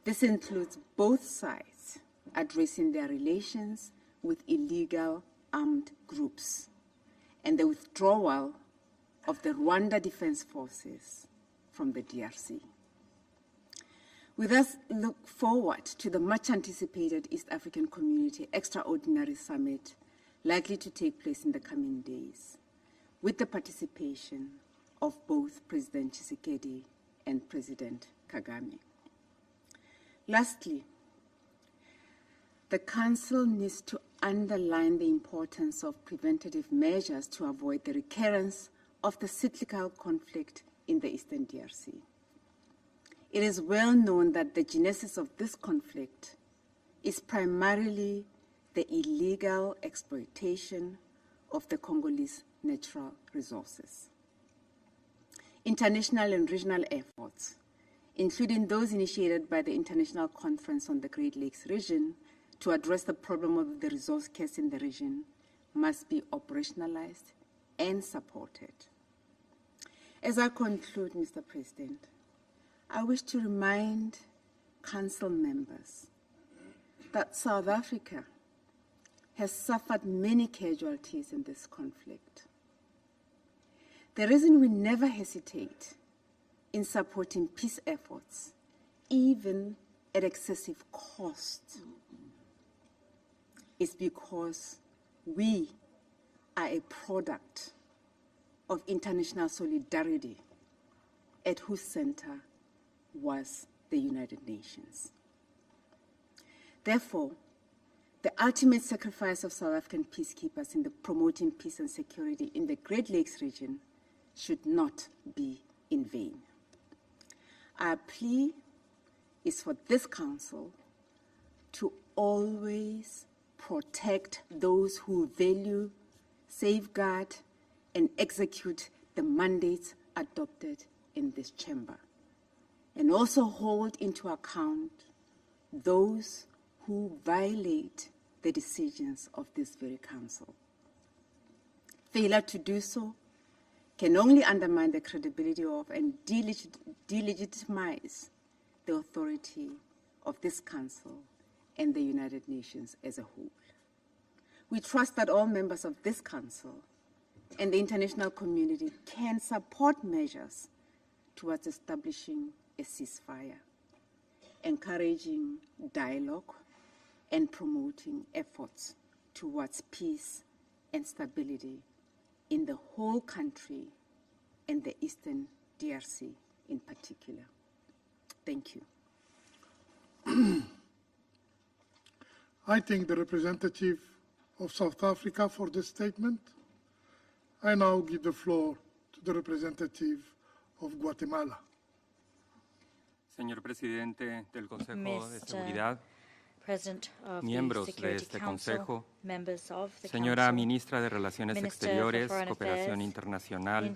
This includes both sides addressing their relations with illegal armed groups and the withdrawal of the Rwanda Defense Forces from the DRC. We thus look forward to the much-anticipated East African Community Extraordinary Summit likely to take place in the coming days, with the participation of both President Tshisekedi and President Kagame. Lastly, the Council needs to underline the importance of preventative measures to avoid the recurrence of the cyclical conflict in the Eastern DRC. It is well known that the genesis of this conflict is primarily the illegal exploitation of the Congolese natural resources. International and regional efforts, including those initiated by the International Conference on the Great Lakes region to address the problem of the resource curse in the region, must be operationalized and supported. As I conclude, Mr. President, I wish to remind Council members that South Africa has suffered many casualties in this conflict. The reason we never hesitate in supporting peace efforts, even at excessive cost, is because we are a product of international solidarity at whose center was the United Nations. Therefore, the ultimate sacrifice of South African peacekeepers in the promoting peace and security in the Great Lakes region should not be in vain. Our plea is for this Council to always protect those who value, safeguard, and execute the mandates adopted in this chamber, and also hold into account those who violate the decisions of this very Council. Failure to do so can only undermine the credibility of and delegitimize the authority of this Council and the United Nations as a whole. We trust that all members of this Council and the international community can support measures towards establishing a ceasefire, encouraging dialogue, and promoting efforts towards peace and stability in the whole country and the Eastern DRC in particular. Thank you. I thank the representative of South Africa for this statement. I now give the floor to the representative of Guatemala. Señor Presidente del Consejo de Seguridad, miembros de este Consejo, señora Ministra de Relaciones Exteriores, Cooperación Internacional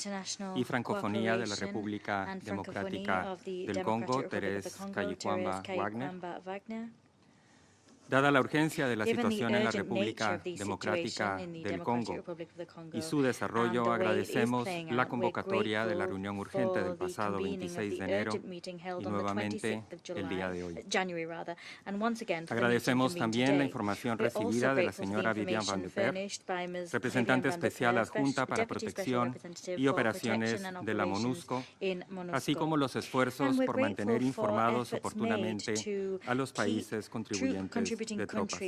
y Francofonía de la República Democrática del Congo, Thérèse Kayikwamba Wagner, dada la urgencia de la situación en la República Democrática del Congo y su desarrollo, agradecemos la convocatoria de la reunión urgente del pasado 26 de enero y nuevamente el día de hoy. Agradecemos también la información recibida de la señora Viviane Van de Per, representante especial adjunta para protección y operaciones de la MONUSCO, así como los esfuerzos por mantener informados oportunamente a los países contribuyentes de tropas.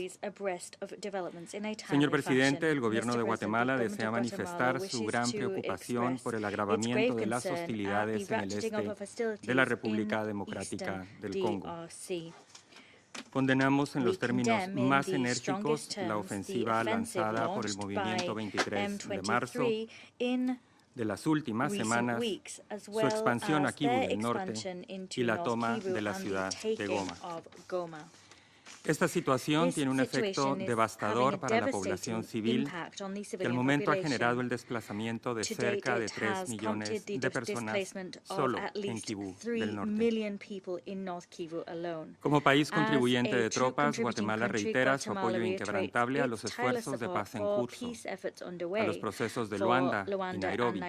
Señor Presidente, el Gobierno de Guatemala desea manifestar su gran preocupación por el agravamiento de las hostilidades en el este de la República Democrática del Congo. Condenamos en los términos más enérgicos la ofensiva lanzada por el Movimiento 23 de marzo de las últimas semanas, su expansión a Kivu del Norte y la toma de la ciudad de Goma. Esta situación tiene un efecto devastador para la población civil, que al momento ha generado el desplazamiento de cerca de 3 millones de personas solo en Kivu del Norte. Como país contribuyente de tropas, Guatemala reitera su apoyo inquebrantable a los esfuerzos de paz en curso, a los procesos de Luanda y Nairobi,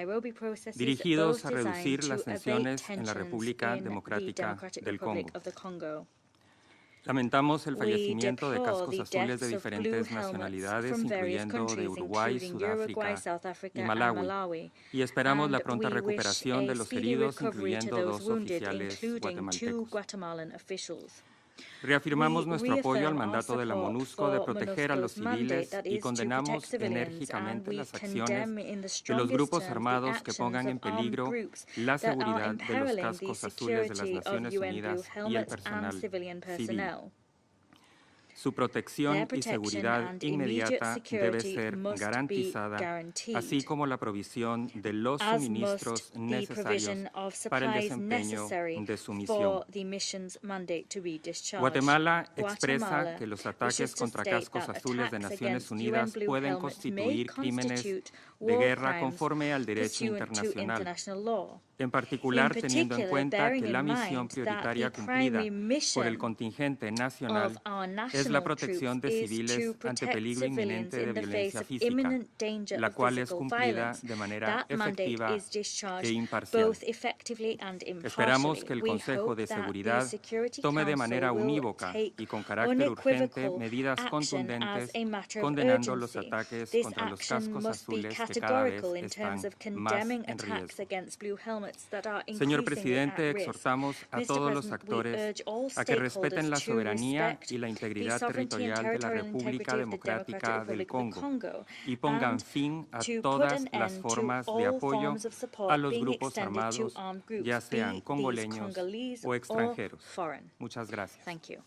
dirigidos a reducir las tensiones en la República Democrática del Congo. Lamentamos el fallecimiento de cascos azules de diferentes nacionalidades, incluyendo de Uruguay, Sudáfrica y Malawi, y esperamos la pronta recuperación de los heridos, incluyendo 2 oficiales guatemaltecos. Reafirmamos nuestro apoyo al mandato de la MONUSCO de proteger a los civiles y condenamos enérgicamente las acciones de los grupos armados que pongan en peligro la seguridad de los cascos azules de las Naciones Unidas y el personal civil. Su protección y seguridad inmediata debe ser garantizada, así como la provisión de los suministros necesarios para el desempeño de su misión. Guatemala expresa que los ataques contra cascos azules de Naciones Unidas pueden constituir crímenes de guerra conforme al derecho internacional, en particular teniendo en cuenta que la misión prioritaria cumplida por el contingente nacional es la protección de civiles ante peligro inminente de violencia física, la cual es cumplida de manera efectiva e imparcial. Esperamos que el Consejo de Seguridad tome de manera unívoca y con carácter urgente medidas contundentes condenando los ataques contra los cascos azules que cada vez están más en riesgo. Señor Presidente, exhortamos a todos los actores a que respeten la soberanía y la integridad integridad territorial de la República Democrática del Congo y pongan fin a todas las formas de apoyo a los grupos armados, ya sean congoleños o extranjeros. Muchas gracias. Thank you.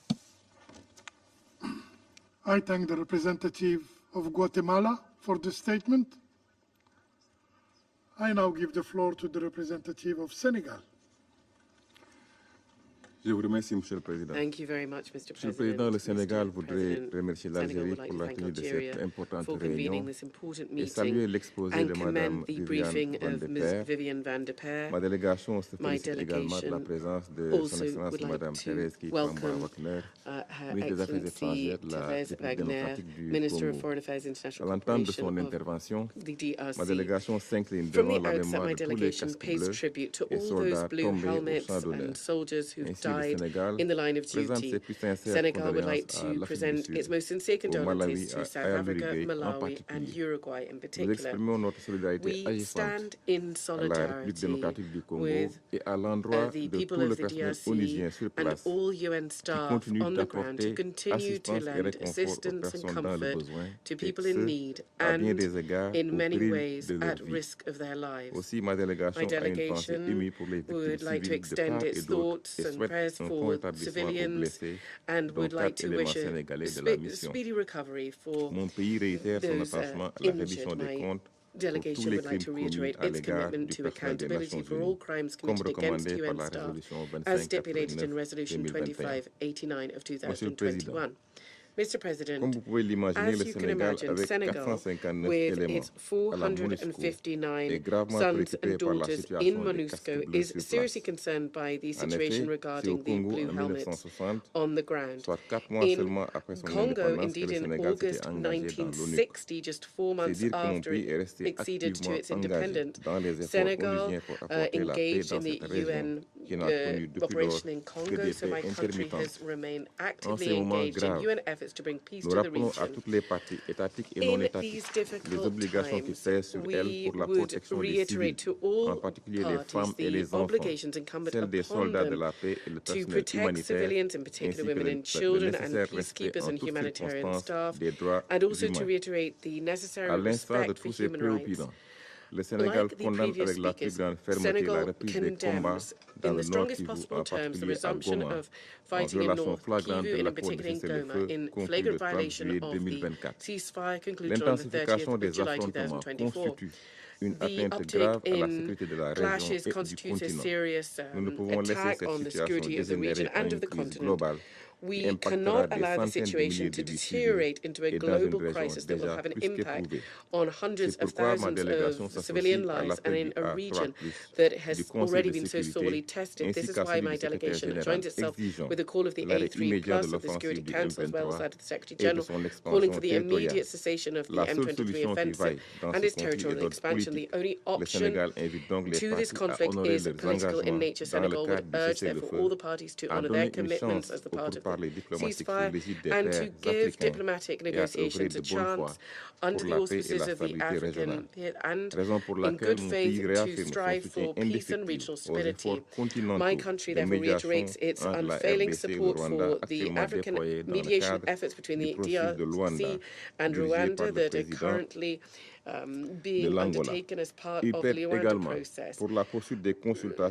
I thank the representative of Guatemala for the statement. I now give the floor to the representative of Senegal. Je vous remercie, Monsieur le Président. Thank you very much, Mr. Monsieur le Président, le Sénégal voudrait remercier l'Algérie pour la tenue de cette importante réunion et saluer l'exposé de Mme Viviane Van de Peer. Ma délégation se félicite également de la présence de Son Excellence Mme Thérèse Wagner, ministre des Affaires étrangères de la République démocratique du Congo. À l'entente de son intervention, ma délégation s'incline devant la mémoire de tous les casques bleus et soldats tombés au champ d'honneur. In the line of duty. Senegal would like to present its most sincere condolences to South Africa, Malawi, and Uruguay in particular. We stand in solidarity with the people of the DRC and all UN staff on the ground to continue to lend assistance and comfort to people in need and, in many ways, at risk of their lives. My delegation would like to extend its thoughts and prayers for civilians and would like to wish a speedy recovery for those injured. My delegation would like to reiterate its commitment to accountability for all crimes committed against UN staff, as stipulated in Resolution 2589 of 2021. Mr. President, as you can imagine, Senegal, with its 459 sons and daughters in MONUSCO, is seriously concerned by the situation regarding the blue helmets on the ground. In Congo, indeed in August 1960, just 4 months after it acceded to its independence, Senegal engaged in the UN operation in Congo, so my country has remained actively engaged in UN efforts to bring peace to the region. In these difficult times, we would reiterate to all parties the obligations incumbent upon them to protect civilians, in particular women and children, and peacekeepers and humanitarian staff, and also to reiterate the necessary respect for human rights. Like the previous speakers, Senegal condemns in the strongest possible terms the resumption of fighting in North Kivu, and in particular in Goma, in flagrant violation of the ceasefire concluded on the 30th of July 2024. The uptick in clashes constitutes a serious attack on the security of the region and of the continent. We cannot allow the situation to deteriorate into a global crisis that will have an impact on hundreds of thousands of civilian lives and in a region that has already been so sorely tested. This is why my delegation joins itself with the call of the A3 Plus of the Security Council, as well as that of the Secretary General, calling for the immediate cessation of the M23 offensive and its territorial expansion. The only option to this conflict is political in nature. Senegal would urge, therefore, all the parties to honour their commitments as the part of the ceasefire and to give diplomatic negotiations a chance under the auspices of the African and in good faith to strive for peace and regional stability. My country therefore reiterates its unfailing support for the African mediation efforts between the DRC and Rwanda that are currently being undertaken as part of the Rwanda process.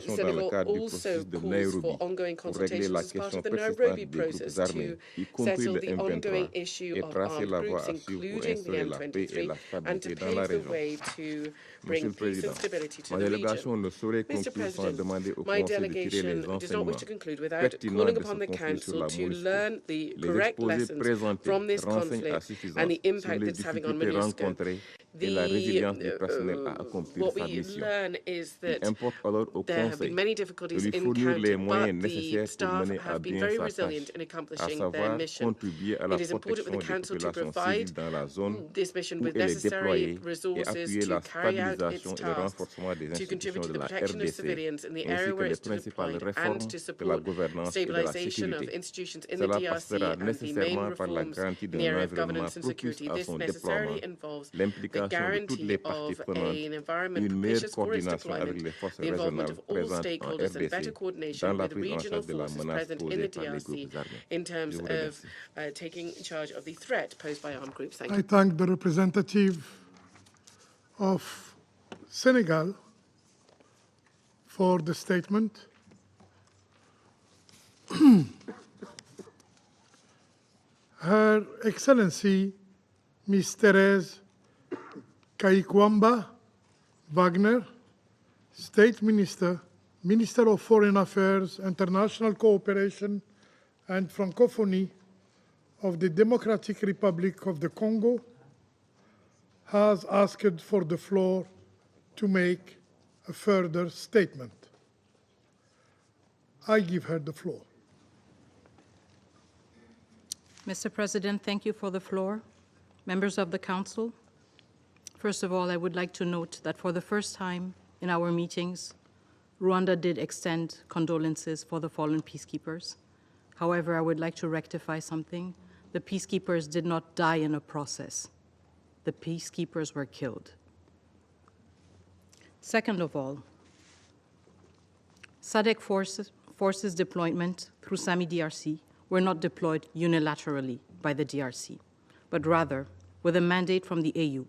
Senegal also calls for ongoing consultations as part of the Nairobi process to settle the ongoing issue of armed groups, including the M23, and to pave the way to bring peace and stability to the region. Mr. President, my delegation does not wish to conclude without calling upon the Council to learn the correct lessons from this conflict and the impact it's having on MONUSCO. What we learn is that there have been many difficulties encountered, but the staff have been very resilient in accomplishing their mission. It is important for the Council to provide this mission with necessary resources to carry out its tasks, to contribute to the protection of civilians in the area where it's deployed, and to support stabilization of institutions in the DRC and the main reforms in the area of governance and security. This necessarily involves the guarantee of an environment propitious for its deployment, the involvement of all stakeholders and better coordination with regional forces present in the DRC in terms of taking charge of the threat posed by armed groups. Thank you. I thank the representative of Senegal for the statement. Her Excellency, Ms. Thérèse Kayikwamba Wagner, State Minister, Minister of Foreign Affairs, International Cooperation and Francophonie of the Democratic Republic of the Congo, has asked for the floor to make a further statement. I give her the floor. Mr. President, thank you for the floor. Members of the Council, first of all, I would like to note that for the first time in our meetings, Rwanda did extend condolences for the fallen peacekeepers. However, I would like to rectify something. The peacekeepers did not die in a process. The peacekeepers were killed. Second of all, SADC forces deployment through SAMI DRC were not deployed unilaterally by the DRC, but rather with a mandate from the AU,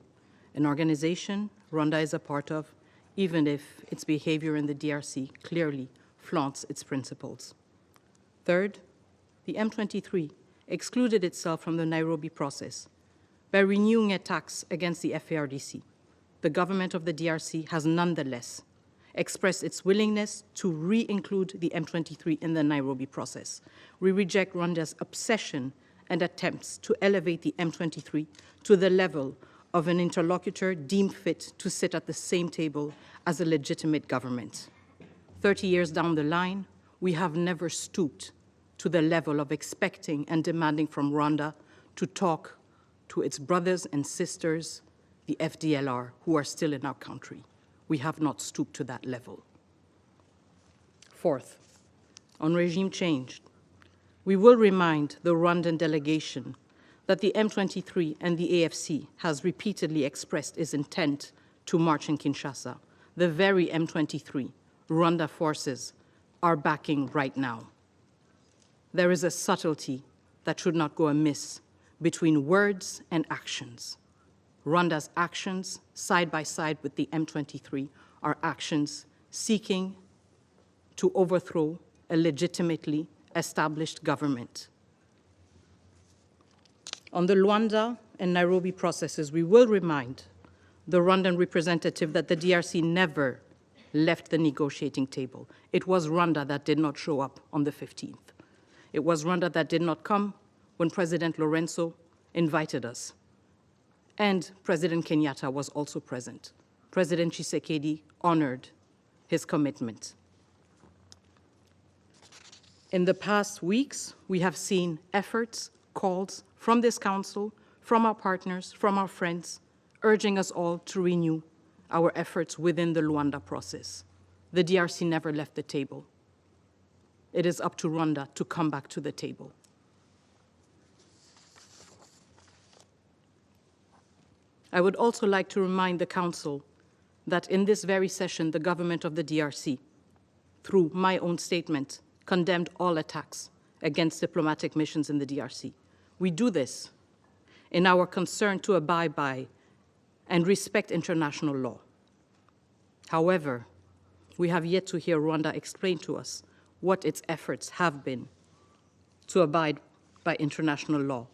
an organization Rwanda is a part of, even if its behavior in the DRC clearly flaunts its principles. Third, the M23 excluded itself from the Nairobi process by renewing attacks against the FARDC. The government of the DRC has nonetheless expressed its willingness to re-include the M23 in the Nairobi process. We reject Rwanda's obsession and attempts to elevate the M23 to the level of an interlocutor deemed fit to sit at the same table as a legitimate government. 30 years down the line, we have never stooped to the level of expecting and demanding from Rwanda to talk to its brothers and sisters, the FDLR, who are still in our country. We have not stooped to that level. Fourth, on regime change, we will remind the Rwandan delegation that the M23 and the AFC has repeatedly expressed its intent to march in Kinshasa, the very M23 Rwanda forces are backing right now. There is a subtlety that should not go amiss between words and actions. Rwanda's actions, side by side with the M23, are actions seeking to overthrow a legitimately established government. On the Luanda and Nairobi processes, we will remind the Rwandan representative that the DRC never left the negotiating table. It was Rwanda that did not show up on the 15th. It was Rwanda that did not come when President Lorenzo invited us. And President Kenyatta was also present. President Tshisekedi honored his commitment. In the past weeks, we have seen efforts, calls from this council, from our partners, from our friends, urging us all to renew our efforts within the Luanda process. The DRC never left the table. It is up to Rwanda to come back to the table. I would also like to remind the Council that in this very session, the government of the DRC, through my own statement, condemned all attacks against diplomatic missions in the DRC. We do this in our concern to abide by and respect international law. However, we have yet to hear Rwanda explain to us what its efforts have been to abide by international law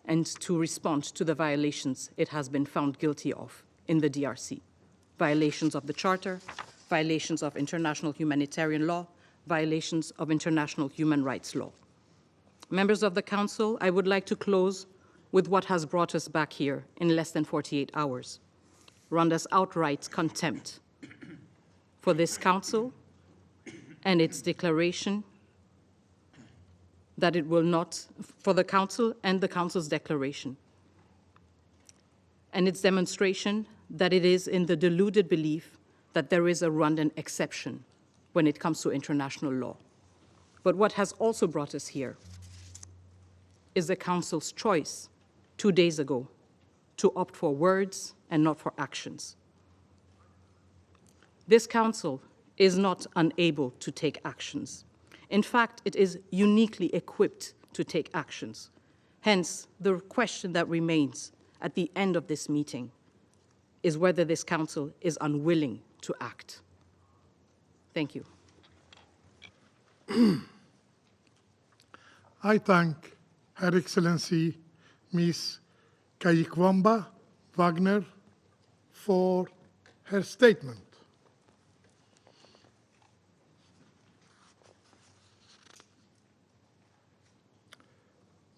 and to respond to the violations it has been found guilty of in the DRC. Violations of the Charter, violations of international humanitarian law, violations of international human rights law. Members of the Council, I would like to close with what has brought us back here in less than 48 hours. Rwanda's outright contempt for this Council and its declaration that it will not, for the Council and the Council's declaration, and its demonstration that it is in the deluded belief that there is a Rwandan exception when it comes to international law. But what has also brought us here is the Council's choice 2 days ago to opt for words and not for actions. This Council is not unable to take actions. In fact, it is uniquely equipped to take actions. Hence, the question that remains at the end of this meeting is whether this Council is unwilling to act. Thank you. I thank Her Excellency Ms. Kayikwamba Wagner for her statement.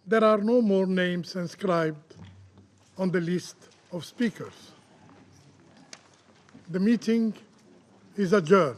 There are no more names inscribed on the list of speakers. The meeting is adjourned.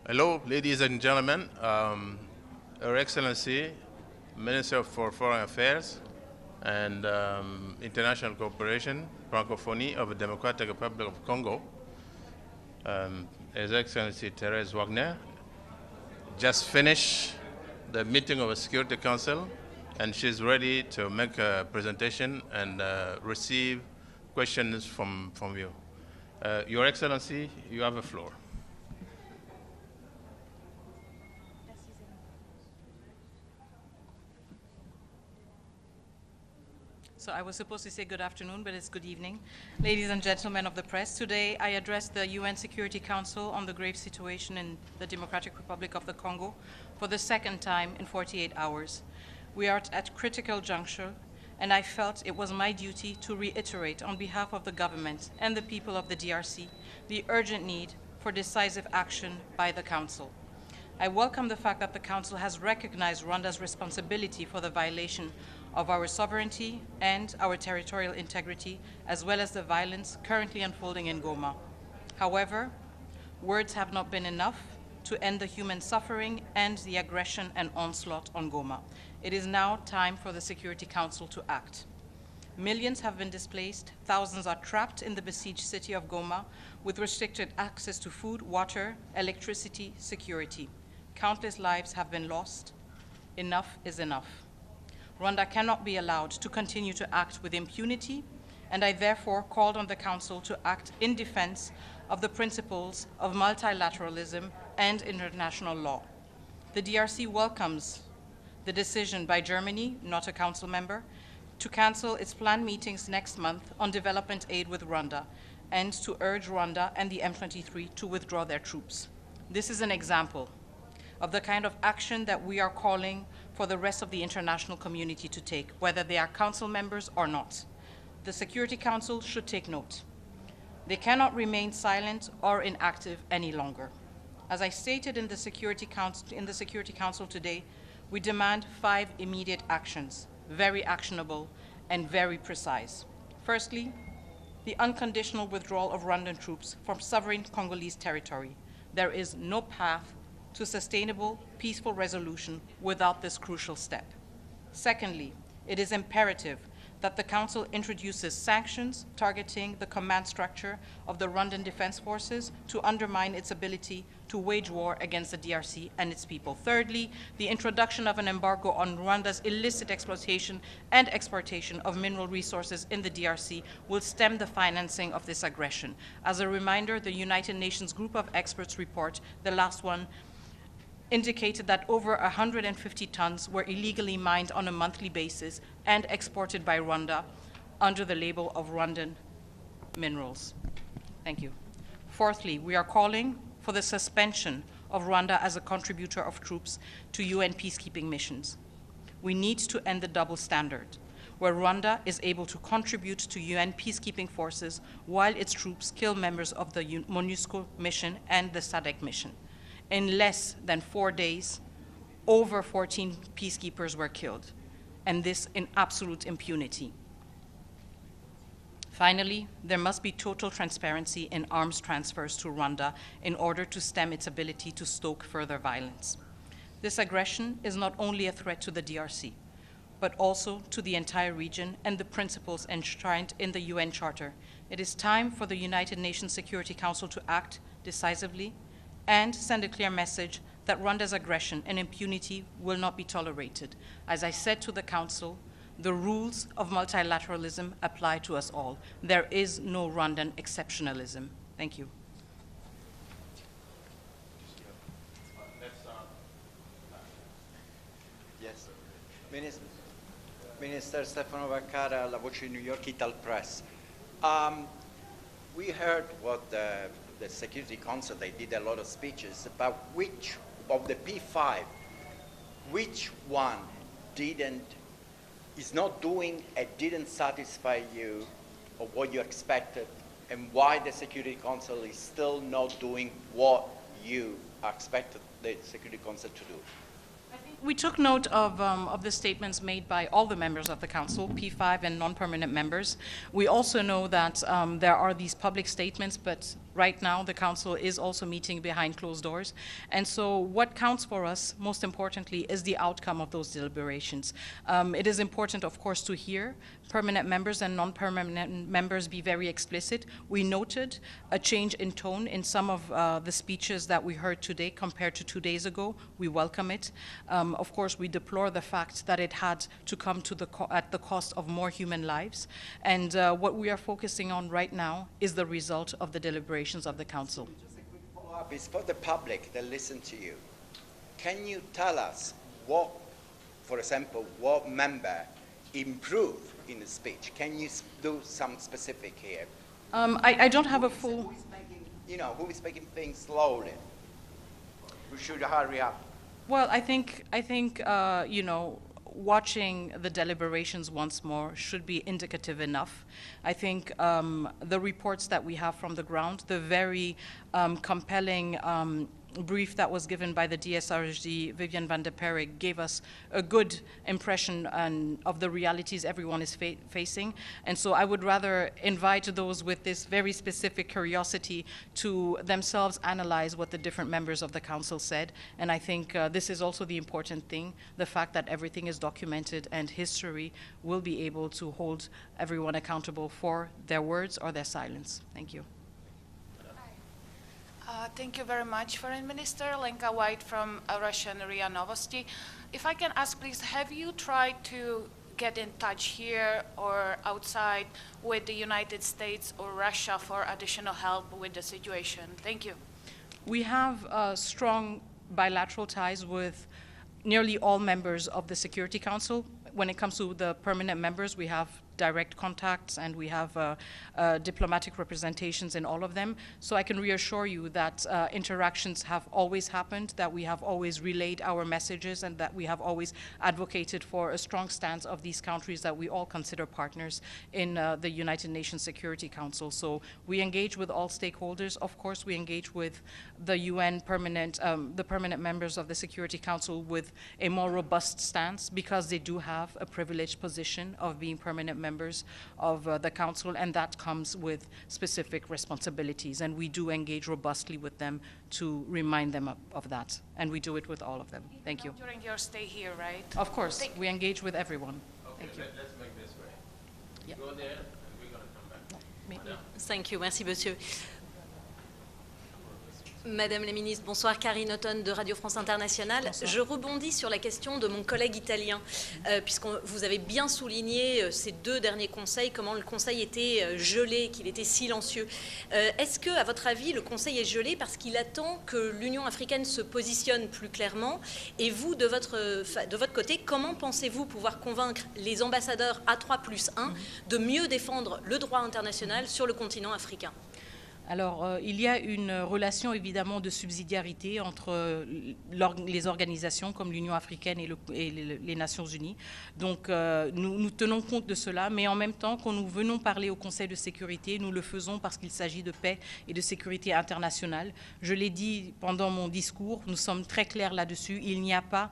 Hello, ladies and gentlemen. Her Excellency, Minister for Foreign Affairs and International Cooperation, Francophonie of the Democratic Republic of Congo, His Excellency Therese Wagner, just finished the meeting of the Security Council, and she's ready to make a presentation and receive questions from you. Your Excellency, you have the floor. So I was supposed to say good afternoon, but it's good evening. Ladies and gentlemen of the press, today I address the UN Security Council on the grave situation in the Democratic Republic of the Congo for the second time in 48 hours. We are at a critical juncture, and I felt it was my duty to reiterate on behalf of the government and the people of the DRC the urgent need for decisive action by the Council. I welcome the fact that the Council has recognized Rwanda's responsibility for the violation of our sovereignty and our territorial integrity, as well as the violence currently unfolding in Goma. However, words have not been enough to end the human suffering and the aggression and onslaught on Goma. It is now time for the Security Council to act. Millions have been displaced, thousands are trapped in the besieged city of Goma with restricted access to food, water, electricity, security. Countless lives have been lost. Enough is enough. Rwanda cannot be allowed to continue to act with impunity, and I therefore called on the Council to act in defense of the principles of multilateralism and international law. The DRC welcomes the decision by Germany, not a Council member, to cancel its planned meetings next month on development aid with Rwanda and to urge Rwanda and the M23 to withdraw their troops. This is an example of the kind of action that we are calling for the rest of the international community to take, whether they are Council members or not. The Security Council should take note. They cannot remain silent or inactive any longer. As I stated in the Security Council today, we demand 5 immediate actions, very actionable and very precise. Firstly, the unconditional withdrawal of Rwandan troops from sovereign Congolese territory. There is no path to sustainable, peaceful resolution without this crucial step. Secondly, it is imperative that the Council introduces sanctions targeting the command structure of the Rwandan Defense Forces to undermine its ability to wage war against the DRC and its people. Thirdly, the introduction of an embargo on Rwanda's illicit exploitation and exportation of mineral resources in the DRC will stem the financing of this aggression. As a reminder, the United Nations Group of Experts report, the last one, indicated that over 150 tons were illegally mined on a monthly basis and exported by Rwanda under the label of Rwandan minerals. Thank you. Fourthly, we are calling for the suspension of Rwanda as a contributor of troops to UN peacekeeping missions. We need to end the double standard, where Rwanda is able to contribute to UN peacekeeping forces while its troops kill members of the MONUSCO mission and the SADC mission. In less than 4 days, over 14 peacekeepers were killed, and this in absolute impunity. Finally, there must be total transparency in arms transfers to Rwanda in order to stem its ability to stoke further violence. This aggression is not only a threat to the DRC, but also to the entire region and the principles enshrined in the UN Charter. It is time for the United Nations Security Council to act decisively and send a clear message that Rwanda's aggression and impunity will not be tolerated. As I said to the Council, the rules of multilateralism apply to us all. There is no Rwandan exceptionalism. Thank you. Yes. Minister Stefano Vaccara, La Voce New York, Ital Press. We heard what the Security Council, they did a lot of speeches about which of the P5, which one is not doing and didn't satisfy you or what you expected, and why the Security Council is still not doing what you expected the Security Council to do? I think We took note of the statements made by all the members of the Council, P5 and non-permanent members. We also know that there are these public statements, but right now the Council is also meeting behind closed doors. And so what counts for us, most importantly, is the outcome of those deliberations. It is important, of course, to hear permanent members and non-permanent members be very explicit. We noted a change in tone in some of the speeches that we heard today compared to 2 days ago. We welcome it. Of course, we deplore the fact that it had to come to at the cost of more human lives. And what we are focusing on right now is the result of the deliberations of the Council. Just a quick follow-up is for the public that listen to you. Can you tell us what, for example, what member improved in the speech? Can you do some specific here? I don't have a full... Who is making, who is making things slowly? We should hurry up. Well, I think watching the deliberations once more should be indicative enough. I think the reports that we have from the ground, the very compelling brief that was given by the DSRG, Viviane van der Perre, gave us a good impression of the realities everyone is facing. And so I would rather invite those with this very specific curiosity to themselves analyze what the different members of the Council said. And I think this is also the important thing, the fact that everything is documented and history will be able to hold everyone accountable for their words or their silence. Thank you. Thank you very much, Foreign Minister. Lenka White from Russian RIA Novosti. If I can ask, please, have you tried to get in touch here or outside with the United States or Russia for additional help with the situation? Thank you. We have strong bilateral ties with nearly all members of the Security Council. When it comes to the permanent members, we have direct contacts and we have diplomatic representations in all of them. So I can reassure you that interactions have always happened, that we have always relayed our messages, and that we have always advocated for a strong stance of these countries that we all consider partners in the United Nations Security Council. So we engage with all stakeholders. Of course, we engage with the UN permanent, the permanent members of the Security Council with a more robust stance because they do have a privileged position of being permanent members of the Council, and that comes with specific responsibilities. And we do engage robustly with them to remind them of that. And we do it with all of them. Thank you. During your stay here, right? Of course. We engage with everyone. Okay, Thank you. Let's make this way. Yeah. Go there, and we're going to come back. Thank you. Merci, monsieur. Madame la ministre, bonsoir, Karine Autonne de Radio France Internationale. Bonsoir. Je rebondis sur la question de mon collègue italien, puisque vous avez bien souligné ces 2 derniers conseils, comment le Conseil était gelé, qu'il était silencieux. Est-ce que, à votre avis, le Conseil est gelé parce qu'il attend que l'Union africaine se positionne plus clairement? Et vous, de votre côté, comment pensez-vous pouvoir convaincre les ambassadeurs A3+1 de mieux défendre le droit international sur le continent africain? Alors, il y a une relation évidemment de subsidiarité entre les organisations comme l'Union africaine et les Nations unies. Donc, nous tenons compte de cela, mais en même temps, quand nous venons parler au Conseil de sécurité, nous le faisons parce qu'il s'agit de paix et de sécurité internationale. Je l'ai dit pendant mon discours, nous sommes très clairs là-dessus. Il n'y a pas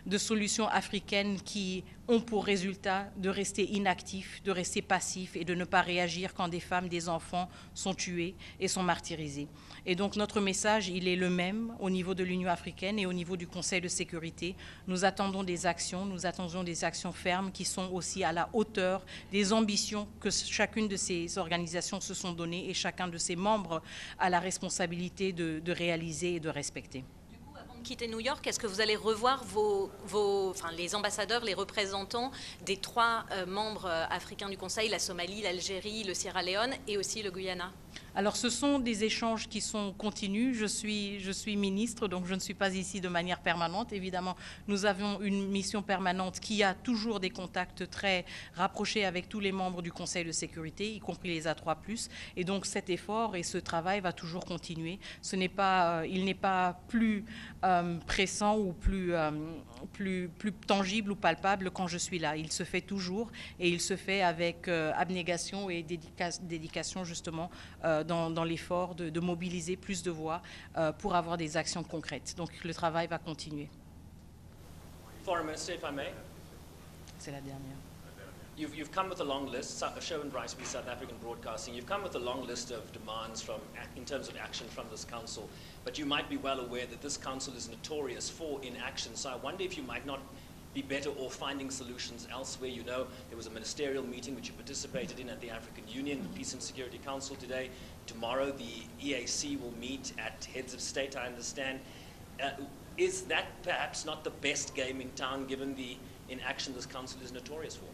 de solutions africaines qui ont pour résultat de rester inactifs, de rester passifs et de ne pas réagir quand des femmes, des enfants sont tués et sont martyrisés. Et donc notre message, il est le même au niveau de l'Union africaine et au niveau du Conseil de sécurité. Nous attendons des actions fermes qui sont aussi à la hauteur des ambitions que chacune de ces organisations se sont données et chacun de ses membres a la responsabilité de réaliser et de respecter. Quitter New York, est-ce que vous allez revoir les ambassadeurs, les représentants des 3 membres africains du Conseil, la Somalie, l'Algérie, le Sierra Leone et aussi le Guyana? Alors, ce sont des échanges qui sont continus. Je suis ministre, donc je ne suis pas ici de manière permanente. Évidemment, nous avons une mission permanente qui a toujours des contacts très rapprochés avec tous les membres du Conseil de sécurité, y compris les A3+. Et donc, cet effort et ce travail va toujours continuer. Il n'est pas plus pressant ou plus tangible ou palpable quand je suis là. Il se fait toujours et il se fait avec abnégation et dédication justement dans l'effort de mobiliser plus de voix pour avoir des actions concrètes. Donc le travail va continuer. Foreign Minister, if I may. C'est la dernière. You've come with a long list, Sherwin Rice, South African Broadcasting. You've come with a long list of demands in terms of action from this council, but you might be well aware that this council is notorious for inaction. So I wonder if you might not be better off finding solutions elsewhere. You know, there was a ministerial meeting which you participated in at the African Union, the Peace and Security Council today. Tomorrow the EAC will meet at heads of state, I understand. Is that perhaps not the best game in town given the inaction this council is notorious for?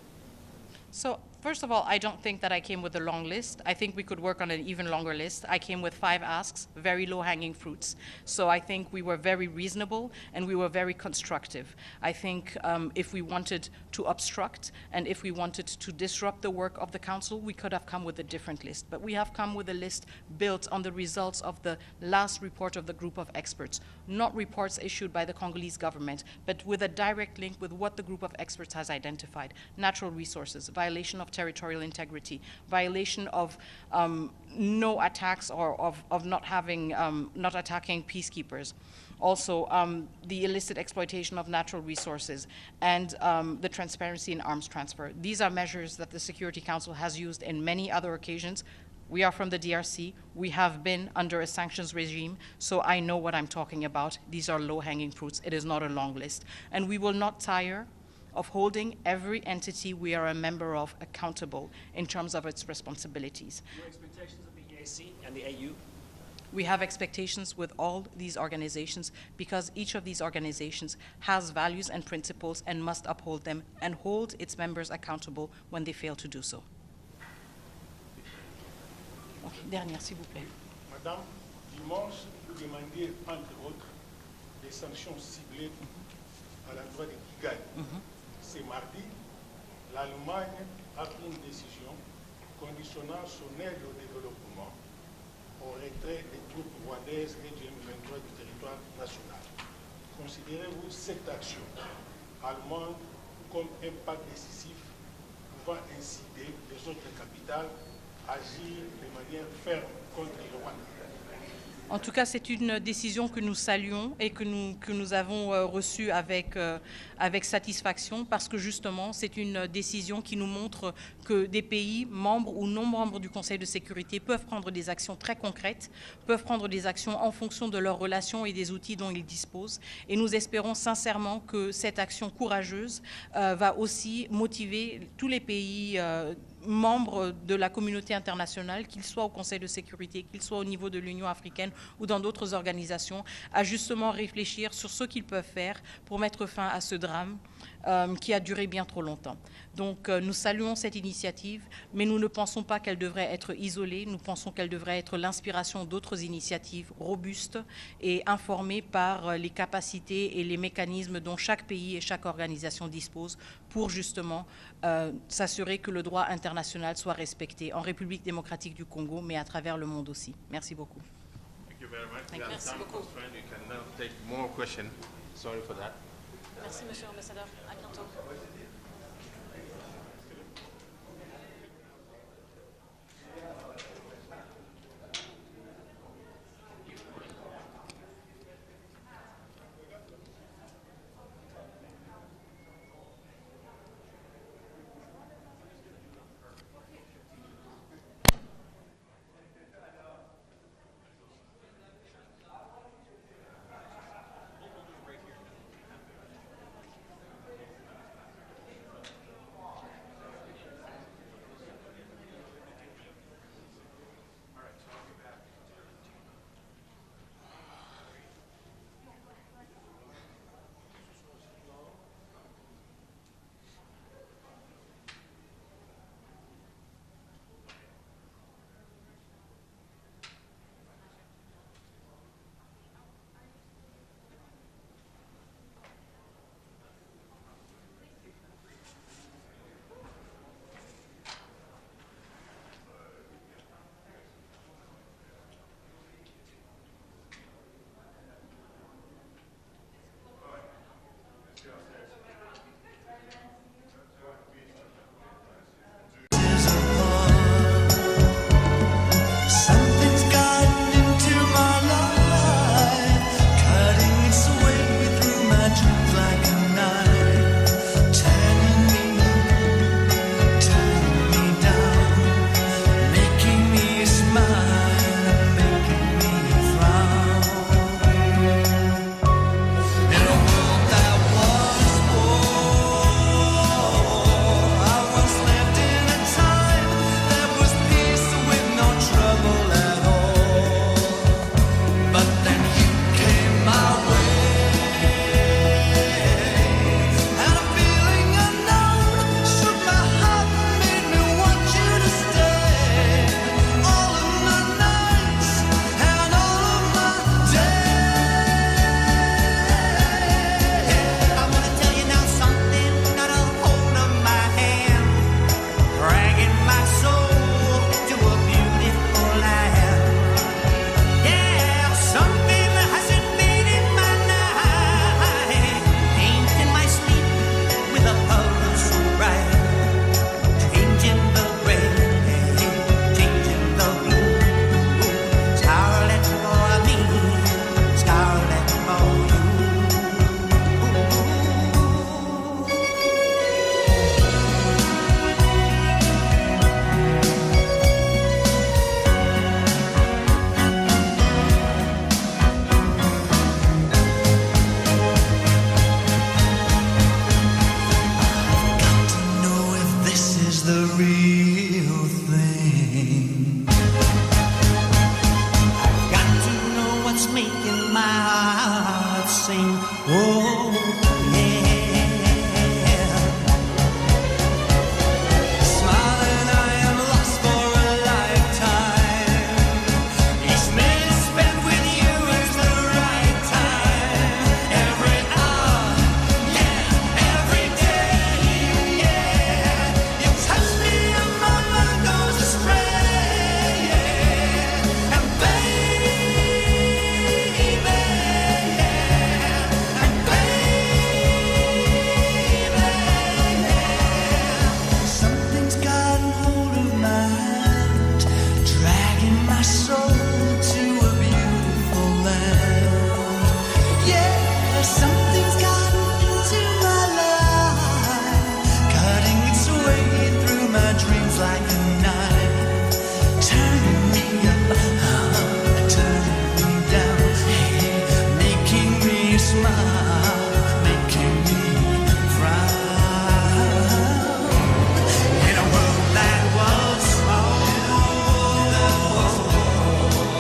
So, first of all, I don't think that I came with a long list. I think we could work on an even longer list. I came with 5 asks, very low-hanging fruits. So I think we were very reasonable and we were very constructive. I think if we wanted to obstruct and if we wanted to disrupt the work of the council, we could have come with a different list. But we have come with a list built on the results of the last report of the group of experts, not reports issued by the Congolese government, but with a direct link with what the group of experts has identified: natural resources, violation of territorial integrity, violation of no attacks or of not attacking peacekeepers. Also, the illicit exploitation of natural resources and the transparency in arms transfer. These are measures that the Security Council has used in many other occasions. We are from the DRC. We have been under a sanctions regime, so I know what I'm talking about. These are low-hanging fruits. It is not a long list. And we will not tire of holding every entity we are a member of accountable in terms of its responsibilities. Your expectations of the EAC and the AU? We have expectations with all these organizations because each of these organizations has values and principles and must uphold them and hold its members accountable when they fail to do so. Okay, dernière, s'il vous plaît. Madame, dimanche, vous demandiez, entre autres, des sanctions ciblées à l'endroit de Kigali. C'est mardi, l'Allemagne a pris une décision conditionnant son aide au développement au retrait des troupes rwandaises et du M23 du territoire national. Considérez-vous cette action allemande comme un pas décisif pouvant inciter les autres capitales à agir de manière ferme contre le Rwanda? En tout cas, c'est une décision que nous saluons et que nous avons reçue avec satisfaction parce que justement, c'est une décision qui nous montre que des pays, membres ou non membres du Conseil de sécurité, peuvent prendre des actions très concrètes, peuvent prendre des actions en fonction de leurs relations et des outils dont ils disposent. Et nous espérons sincèrement que cette action courageuse va aussi motiver tous les pays membres de la communauté internationale, qu'ils soient au Conseil de sécurité, qu'ils soient au niveau de l'Union africaine ou dans d'autres organisations, à justement réfléchir sur ce qu'ils peuvent faire pour mettre fin à ce drame qui a duré bien trop longtemps. Donc nous saluons cette initiative, mais nous ne pensons pas qu'elle devrait être isolée, nous pensons qu'elle devrait être l'inspiration d'autres initiatives robustes et informées par les capacités et les mécanismes dont chaque pays et chaque organisation dispose pour justement s'assurer que le droit international soit respecté en République démocratique du Congo, mais à travers le monde aussi. Merci beaucoup. Thank you very much. Merci beaucoup. You can now take more questions. Sorry for that. Merci, Monsieur l'Ambassadeur. À bientôt. Like a knife. my soul to a beautiful land. Yeah, something's gotten into my life, cutting its way through my dreams like a knife, turning me up, turning me down, hey, making me smile, making me frown. In a world that was small,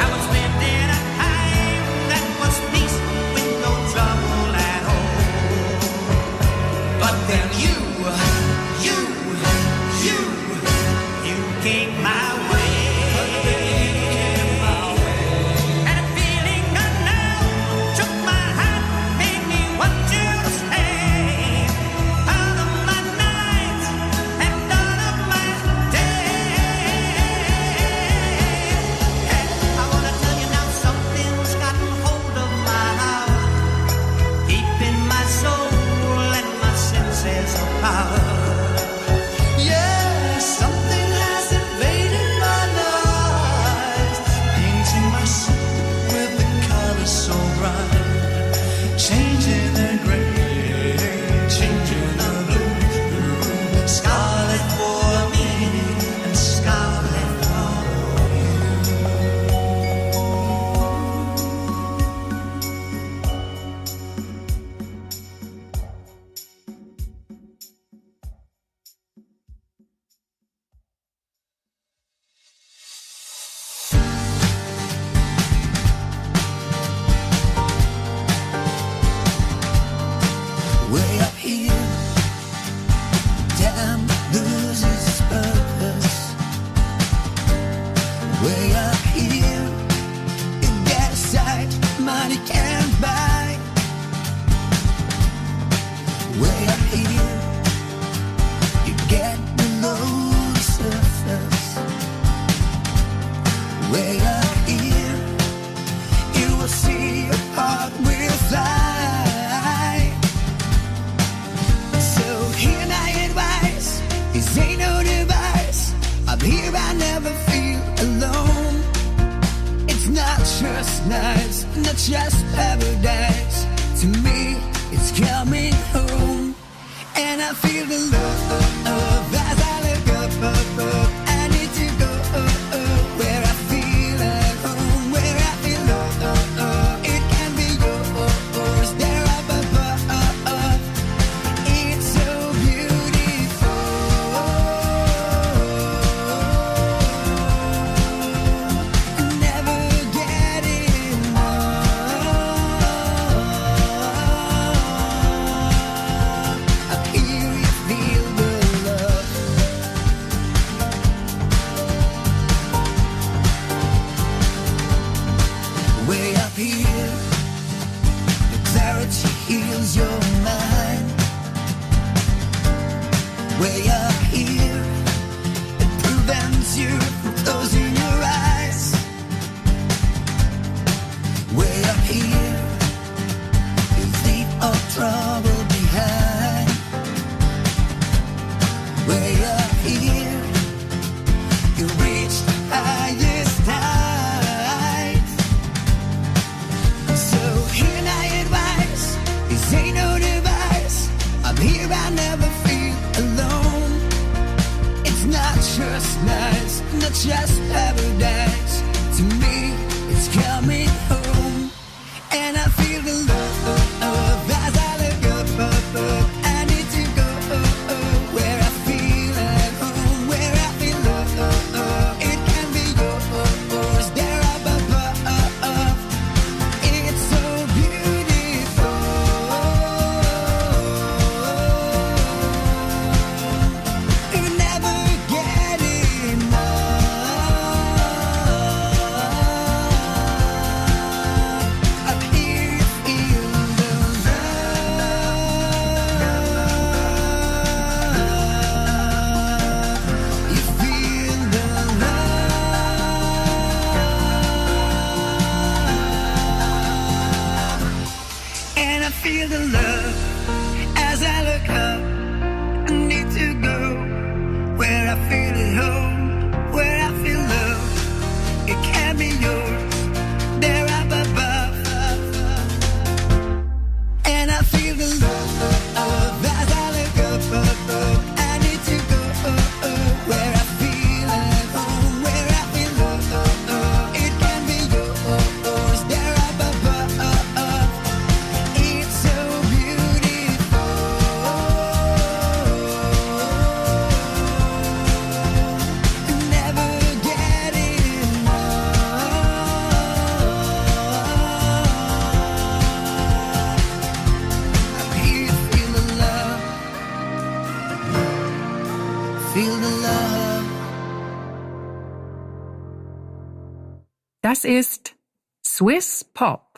I was lived in a time that was peace with no trouble at all. But then you came my way. And a feeling unknown took my heart, made me want to stay. Out of my nights and out of my days. Hey, I wanna tell you now, something's gotten hold of my heart, deep in my soul and my senses of power. Yeah, something has invaded my life, painting my soul with the colors so bright, changing the gray, changing the blue, scarlet for me and scarlet for you. Way up here, time loses its purpose. Way up here, you get a sight money can't buy. Way up here, you get below the surface. Way up here, you will see your heart will fly. So hear my advice, this ain't no device. I'm here, I never feel alone. It's not just nice, not just paradise. To me, it's coming home. And I feel the love as I look up. I need to go where I feel at home, where I feel love. It can be yours, there up above. It's so beautiful. Never get enough. Up here you feel the love. Way up here, the clarity heals your mind. Way up here, it prevents you from closing your eyes. Way up here, you leave all trouble behind. Way up here, you reach the highest heights. So hear my advice, this ain't no device. I'm here, I never feel alone. It's not just nice, not just paradise. To me, it's coming home. And I feel the love as I look up. I need to go where I feel at home, where I feel love. It can be yours, there up above. It's so beautiful. You never get enough. Up here you feel the love. You feel the love. And I feel the love as I look up. I need to go where I feel at home, where I feel love. It can't Das ist Swiss Pop.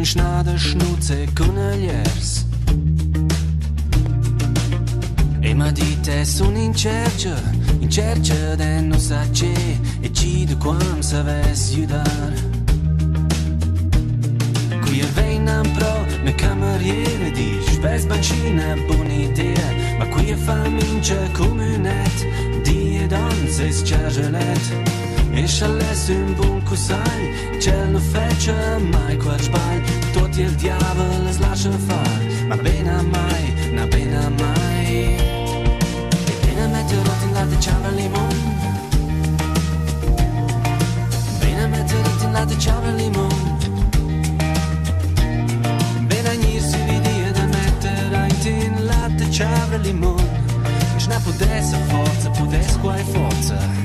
schnada schnuzze conigliers. E ma dite sono in cerca de non sa c'è e ci da quam saves aiutar. Qui è veinan pro me cameriere di spes bancina buona idea, ma qui è famince comunet di danze e scergelet. E scialesse un buon cusai, c'è non fece mai quel sbagli, tutti il diavolo les lascia fare, ma bene mai, na bene mai. E bene metterò in latte ciava limon, bene metterò in latte ciava limon, bene agnirsi l'idea da mettere in latte ciava limon, e se ne potesse forza, potesse quai forza.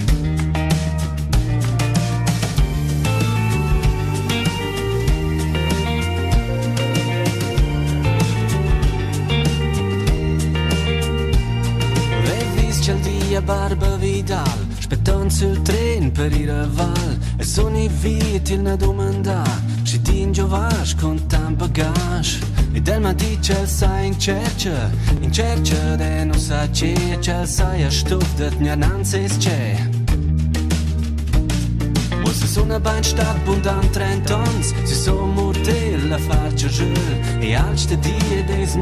Barba Vidal, aspettando sul treno per ir a Val, E sono i viti una domanda, ci ti ingiovash con tan bagage. E del matì c'è sai in cerca de non sa c'è sai a stuf dat nyananzes c'è. Se sono ben stat bundan 30 ans, si sono mortel a farci giù e alste die des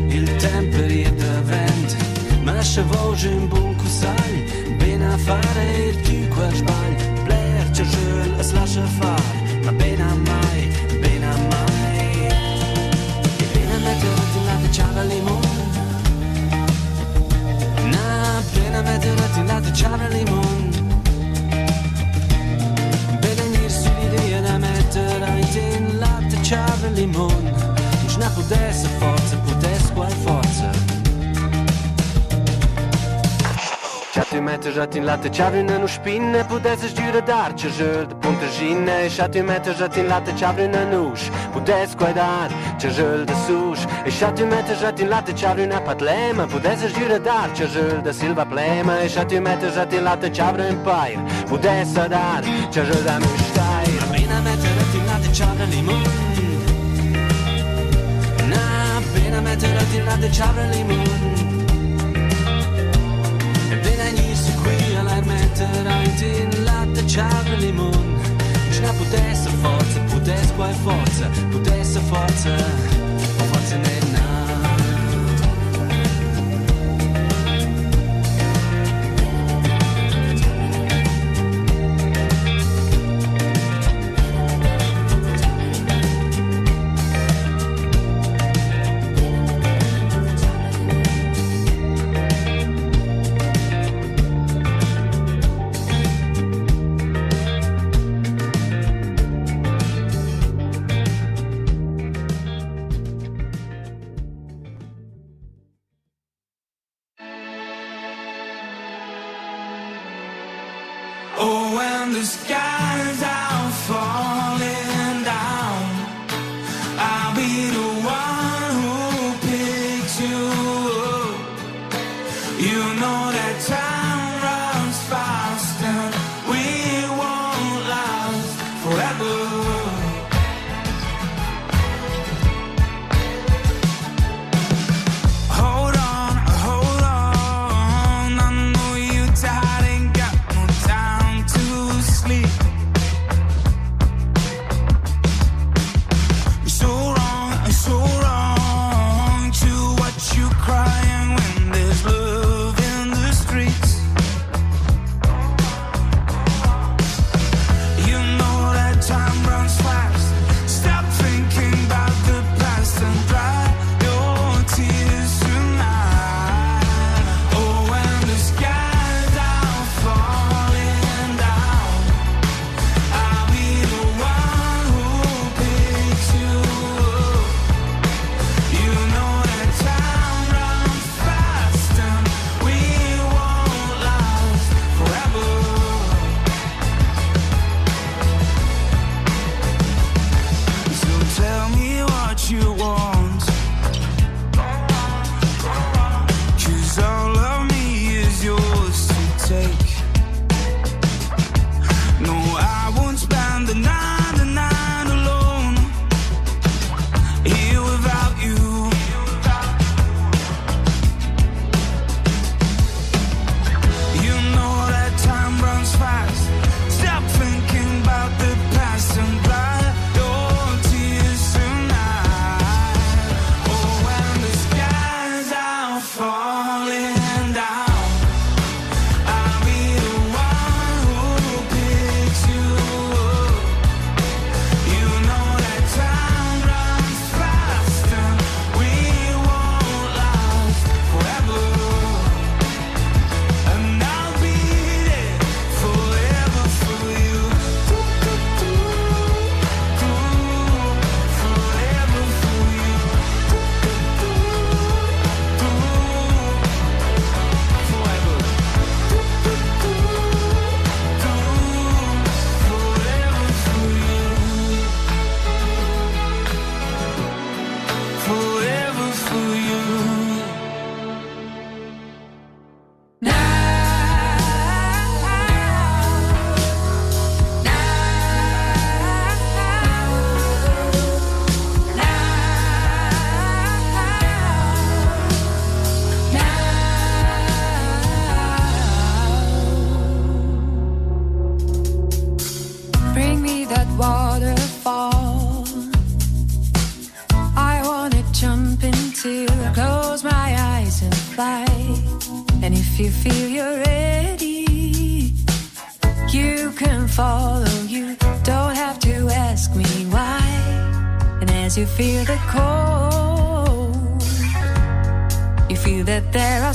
il tempo rieda vent, ma se voce in buon cusai, ben a fare il tu quel sbagli, blerci giù es lascia fare, ma ben a mai, ben a mai. E ben a metterti in latte ciara limone, na, ben a metterti in latte ciara limone. In latte ciave limone, non ne potesse forza, potesse qual forza. Già ti metti già in latte ciave in uno spinne, potesse giura darci giù da puntaginne. Già ti metti già in latte ciave in un usci, potesse guardare c'è giù da sushi. E già ti metti già in latte ciave in una patlema, potesse giura darci giù da silva plema. E già ti metti già in latte ciave in pair, potesse dare c'è giù da mustai. Appena metterti in latte ciave limone, na, appena metterti in latte ciave limone. E appena inizi qui alla metterai in latte ciave limone. Ce ne potesse forza, potesse qual forza, potesse forza, forza nel And if you feel you're ready, you can follow. You don't have to ask me why. And as you feel the cold, you feel that there are